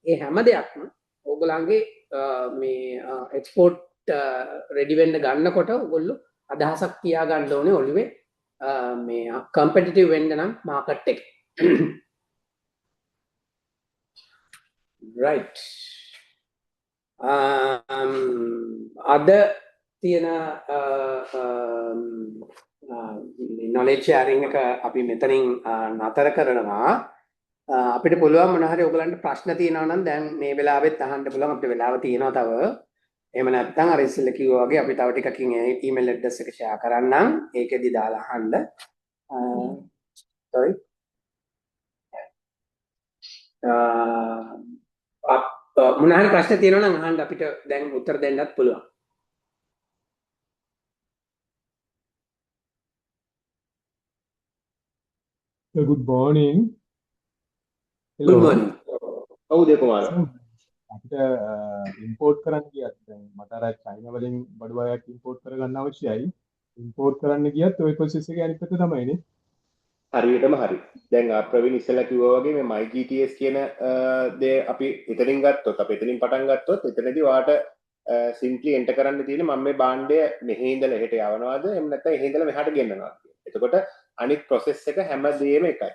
ඒ හැම දෙයක්ම ඕගොල්ලන්ගේ මේ එක්ස්පෝර්ට් රෙඩි වෙන්න ගන්නකොට ඕගොල්ලෝ අදහසක් තියා ගන්න ඕනේ ඔළුවේ මේ කම්පිටිටිව් වෙන්න නම් මාකට් එක. right අද තියෙන knowledge sharing එක අපි මෙතනින් නතර කරනවා. අපිට පුළුවන් මොන හරි ඔයගලන්ට ප්‍රශ්න තියෙනවා නම් දැන් මේ වෙලාවෙත් අහන්න පුළුවන්. අපිට වෙලාව තියෙනවා තව. එහෙම නැත්නම් අර ඉස්සෙල්ලා කිව්වා වගේ අපි තව ටිකකින් ඊමේල් ඇඩ්‍රස් එක ෂෙයා කරන්නම්. ඒකෙදි දාලා අහන්න. sorry. මොන හරි ප්‍රශ්න තියෙනවා නම් අහන්න අපිට දැන් උත්තර දෙන්නත් පුළුවන්. Good morning. Hello. Good morning. ඔව් දෙකුමාර. අපිට ඉම්පෝර්ට් කරන්න ගියත් දැන් මට අර චයිනා වලින් බඩු වගයක් ඉම්පෝර්ට් කරගන්න අවශ්‍යයි. ඉම්පෝර්ට් කරන්න ගියත් ওই ප්‍රොසෙස් එක අනිත් පැත්ත තමයිනේ. හරියටම හරි. දැන් ප්‍රවීන් ඉස්සෙල්ලා කිව්වා වගේ මේ MyGTS කියන දේ අපි එතනින් ගත්තොත් අපි එතනින් පටන් ගත්තොත් එතනදී ඔයාට සිම්ප්ලි එන්ටර් කරන්න තියෙන්නේ මම මේ භාණ්ඩය මෙහි ඉඳලා එහෙට යවනවාද එහෙම නැත්නම් එහෙ ඉඳලා මෙහාට ගෙන්නනවාද කියලා. එතකොට අනිත් process එක හැමදේම එකයි.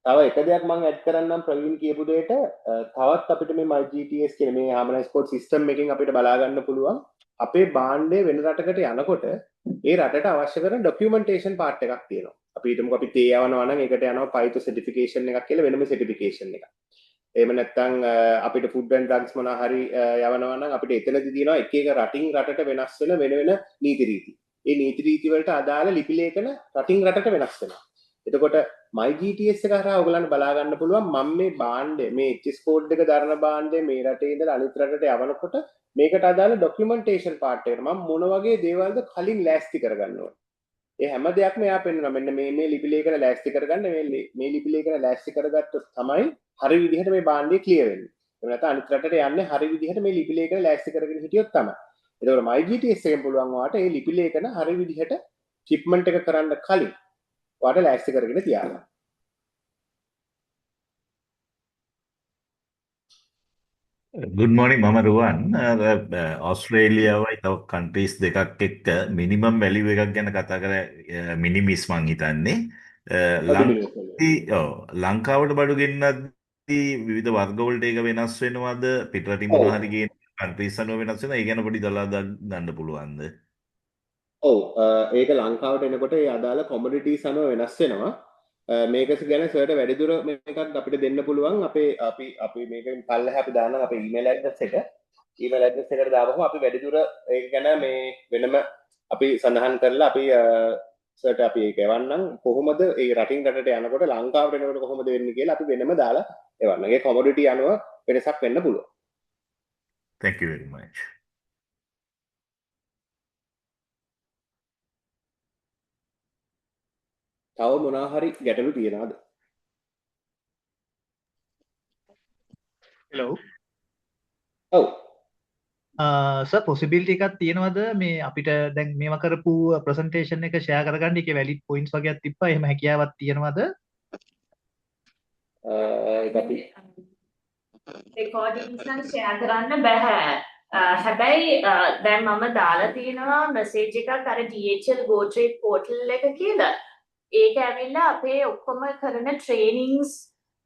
තව එක දෙයක් මම ඇඩ් කරන්නම් ප්‍රවීන් කියපු දෙයට තවත් අපිට මේ MyGTS කියන මේ harmonized code system එකකින් අපිට බලා ගන්න පුළුවන් අපේ භාණ්ඩය වෙන රටකට යනකොට ඒ රටට අවශ්‍ය කරන documentation part එකක් තියෙනවා. අපි හිතමුකෝ අපි තේ යවනවා නම් ඒකට යනවා PITO certification එකක් කියලා වෙනම certification එකක්. එහෙම නැත්නම් අපිට food and drugs මොනවා හරි යවනවා නම් අපිට එතනදී තියෙනවා එක එක රටින් රටට වෙනස් වෙන වෙන නීති රීති. ඒ නීති රීති වලට අදාළ ලිපි ලේඛන රටින් රටට වෙනස් වෙනවා. එතකොට MyGTS එක හරහා ඔයගලන්ට බලා ගන්න පුළුවන් මම මේ භාණ්ඩය මේ HS කෝඩ් එක දරන භාණ්ඩය මේ රටේ ඉඳලා අනිත් රටට යවනකොට මේකට අදාළ ડોකියුමන්ටේෂන් පාර්ට් එකට මම මොන වගේ දේවල්ද කලින් ලෑස්ති කරගන්න ඕනේ. ඒ හැම දෙයක්ම එයා පෙන්නනවා. මෙන්න මේ ලිපි ලේඛන ලෑස්ති කරගන්න මේ ලිපි ලේඛන ලෑස්ති කරගත්තොත් තමයි හරි විදිහට මේ භාණ්ඩය ක්ලියර් වෙන්නේ. එහෙම නැත්නම් අනිත් රටට යන්නේ හරි විදිහට මේ ලිපි ලේඛන ලෑස්ති කරගෙන හිටියොත් තමයි. එතකොට MyGTS එකෙන් පුළුවන් ඔයාට මේ ලිපි ලේඛන හරි විදිහට shipment එක කරන්න කලින් ඔයාට ලෑස්ති කරගෙන තියාගන්න. Good morning, මම රුවන්. ඕස්ට්‍රේලියාවයි තව countries දෙකක් එක්ක minimum value එකක් ගැන කතා කර මිනිමිස් මං හිතන්නේ. ලංකාවට බඩු ගෙන්නද්දී විවිධ වර්ගවලට ඒක වෙනස් වෙනවද? පිටරටින් මොනවා හරි ගේන countries අනුව වෙනස් වෙනවද? ඒ ගැන පොඩි දලා ගන්න පුළුවන්ද? ඔව් ඒක ලංකාවට එනකොට ඒ අදාළ කොමොඩිටිස් අනුව වෙනස් වෙනවා. මේක ගැන සර්ට වැඩිදුර මේකක් අපිට දෙන්න පුළුවන් අපි මේකෙන් පල්ලෙහා අපි දානවා අපේ ඊමේල් ඇඩ්‍රස් එක. ඊමේල් ඇඩ්‍රස් එකට දාපුවම අපි වැඩිදුර ඒක ගැන මේ වෙනම අපි සඳහන් කරලා අපි සර්ට අපි ඒක එවන්නම් කොහොමද ඒ රටින් රටට යනකොට ලංකාවට එනකොට කොහොමද වෙන්නේ කියලා අපි වෙනම දාලා එවන්නම්. ඒ කොමොඩිටි අනුව වෙනසක් වෙන්න පුළුවන්. Thank you very much. තව මොනවා හරි ගැටලු තියෙනවද? Hello. ඔව්. සර් possibility එකක් තියෙනවද මේ අපිට දැන් මේවා කරපු presentation එක share කරගන්න එකේ valid points වගේක් තිබ්බා. එහෙම හැකියාවක් තියෙනවද? ඒක අපි recordings නම් share කරන්න බෑ. හැබැයි දැන් මම දාලා තියෙනවා message එකක් අර DHL Go Trade portal එක කියලා. ඒක ඇවිල්ලා අපේ ඔක්කොම කරන trainings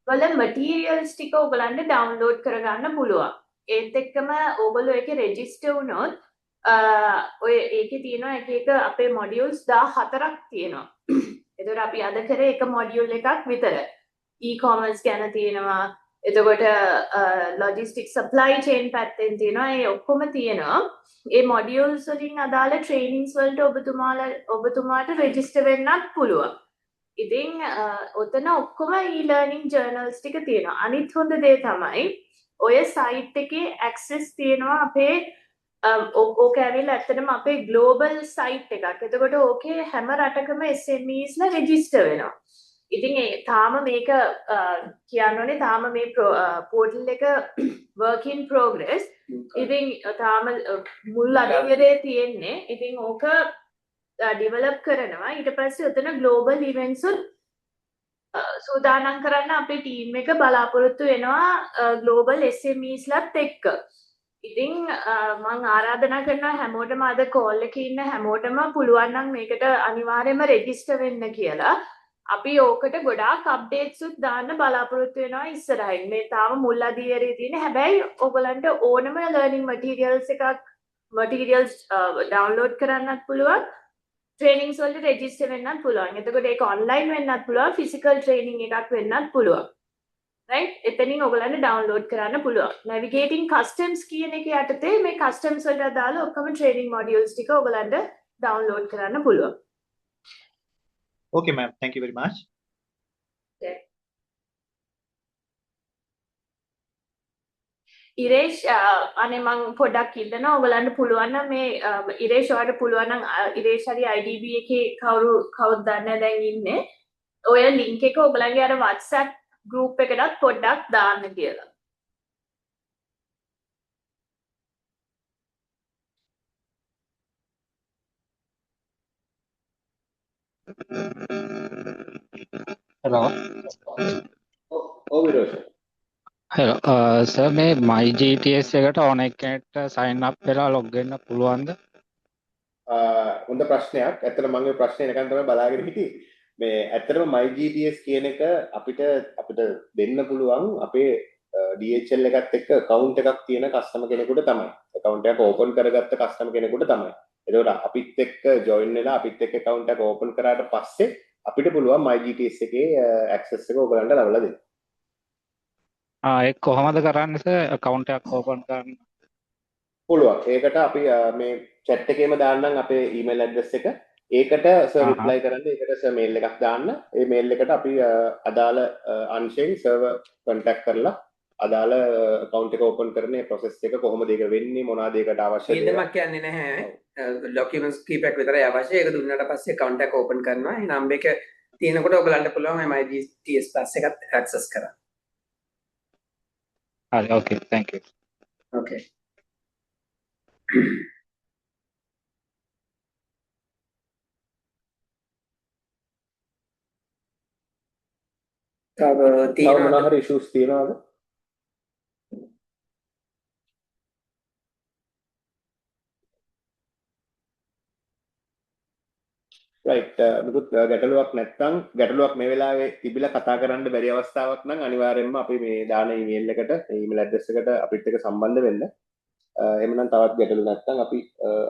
වල materials ටික ඔයගලන්ට download කරගන්න පුළුවන්. ඒත් එක්කම ඔයගොල්ලෝ ඒකේ register වුණොත් ඔය ඒකේ තියෙනවා එක අපේ modules 14ක් තියෙනවා. එතකොට අපි අද කරේ එක module එකක් විතර. e-commerce ගැන තියෙනවා. එතකොට logistics supply chain පැත්තෙන් තියෙනවා. ඒ ඔක්කොම තියෙනවා. ඒ modules වලින් අදාළ trainings වලට ඔබතුමාට register වෙන්නත් පුළුවන්. ඉතින් ඔතන ඔක්කොම e-learning journals ටික තියෙනවා. අනිත් හොඳ දේ තමයි ඔය site එකේ access තියෙනවා අපේ ඕක ඇවිල්ලා ඇත්තටම අපේ global site එකක්. එතකොට ඕකේ හැම රටකම SMEs ලා register වෙනවා. ඉතින් තාම මේක කියන්න ඕනේ තාම මේ portal එක work in progress. ඉතින් තාම මුල් අධ්‍යයනයේ තියෙන්නේ. ඉතින් ඕක develop කරනවා. ඊට පස්සේ උතන global events සූදානම් කරන්න අපේ team එක බලාපොරොත්තු වෙනවා global SMEs ලත් එක්ක. ඉතින් මම ආරාධනා කරනවා හැමෝටම අද call එකේ ඉන්න හැමෝටම පුළුවන් නම් මේකට අනිවාර්යයෙන්ම register වෙන්න කියලා. අපි ඕකට ගොඩාක් අප්ඩේට්ස් උත් දාන්න බලාපොරොත්තු වෙනවා ඉස්සරහින්. මේ තාම මුල් අධ්‍යයනයේ තියෙන හැබැයි ඔයගලන්ට ඕනම learning materials download කරන්නත් පුළුවන්. trainings වලට register වෙන්නත් පුළුවන්. එතකොට ඒක online වෙන්නත් පුළුවන්, physical training එකක් වෙන්නත් පුළුවන්. right? එතනින් ඔයගලන්ට download කරන්න පුළුවන්. navigating customs කියන එක යටතේ මේ customs වලට අදාළ ඔක්කොම training modules ටික ඔයගලන්ට download කරන්න පුළුවන්. Okay ma'am, thank you very much. Iresh අනේ මං පොඩ්ඩක් ඉල්ලනවා ඔයගලන්ට පුළුවන් නම් මේ ඉරේෂ් ඔයාලට පුළුවන් නම් ඉරේෂ් හරි IDB එකේ කවුරුද දන්නේ දැන් ඉන්නේ ඔය link එක ඔයගලන්ගේ අර WhatsApp group එකටත් පොඩ්ඩක් දාන්න කියලා. Hello. ඔව් විරෝෂ. Hello. Sir මේ MyGTS එකට ඕන එකකට sign up වෙලා log වෙන්න පුළුවන්ද? හොඳ ප්‍රශ්නයක්. ඇත්තට මම මේ ප්‍රශ්නේ එනකන් තමයි බලාගෙන හිටියේ. මේ ඇත්තටම MyGTS කියන එක අපිට දෙන්න පුළුවන් අපේ DHL එකත් එක්ක account එකක් තියෙන customer කෙනෙකුට තමයි. account එකක් open කරගත්ත customer කෙනෙකුට තමයි. එතකොට අපිත් එක්ක join වෙලා අපිත් එක්ක account එක open කරාට පස්සේ අපිට පුළුවන් MyGTS එකේ access එක ඔයගලන්ට ලබා දෙන්න. ඒක කොහොමද කරන්නේ සර් account එකක් open කරන්න? පුළුවන්. ඒකට අපි මේ chat එකේම දාන්නම් අපේ email address එක. ඒකට සර් රිප්ලයි කරන්න ඒකට සර් මේල් එකක් දාන්න ඒ මේල් එකට අපි අදාළ අංශයෙන් සර්වර් කොන්ටැක්ට් කරලා අදාළ account එක open කරන මේ process එක කොහොමද ඒක වෙන්නේ මොනවාද ඒකට අවශ්‍ය දේවල් වියදමක් කියන්නේ නැහැ documents කීපයක් විතරයි අවශ්‍ය ඒක දුන්නාට පස්සේ account එක open කරනවා ඒ number එක තියෙනකොට ඔයගලන්ට පුළුවන් MIGTS Plus එකත් access කරන්න. හරි okay thank you. Okay. තව මොනවා හරි issues තියෙනවද? right මුකුත් ගැටලුවක් නැත්නම් ගැටලුවක් මේ වෙලාවේ තිබිලා කතා කරන්න බැරි අවස්ථාවක් නම් අනිවාර්යයෙන්ම අපි මේ දාන ඊමේල් එකට ඊමේල් ඇඩ්‍රස් එකට අපිත් එක්ක සම්බන්ධ වෙන්න. එහෙමනම් තවත් ගැටලු නැත්නම්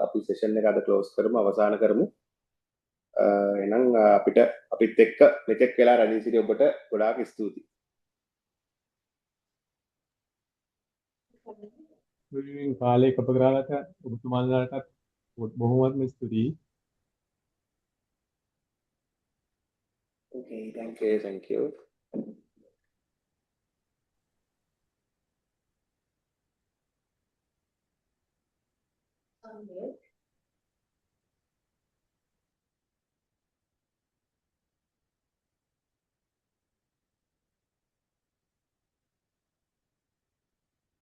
අපි සෙෂන් එක අද ක්ලෝස් කරමු අවසන් කරමු. එහෙනම් අපිත් එක්ක මෙතෙක් වෙලා රැඳී සිටි ඔබට ගොඩාක් ස්තුතියි. කාලේ කප කරාට ඔබතුමාලාටත් බොහොමත්ම ස්තුතියි. Okay, thank you. Okay.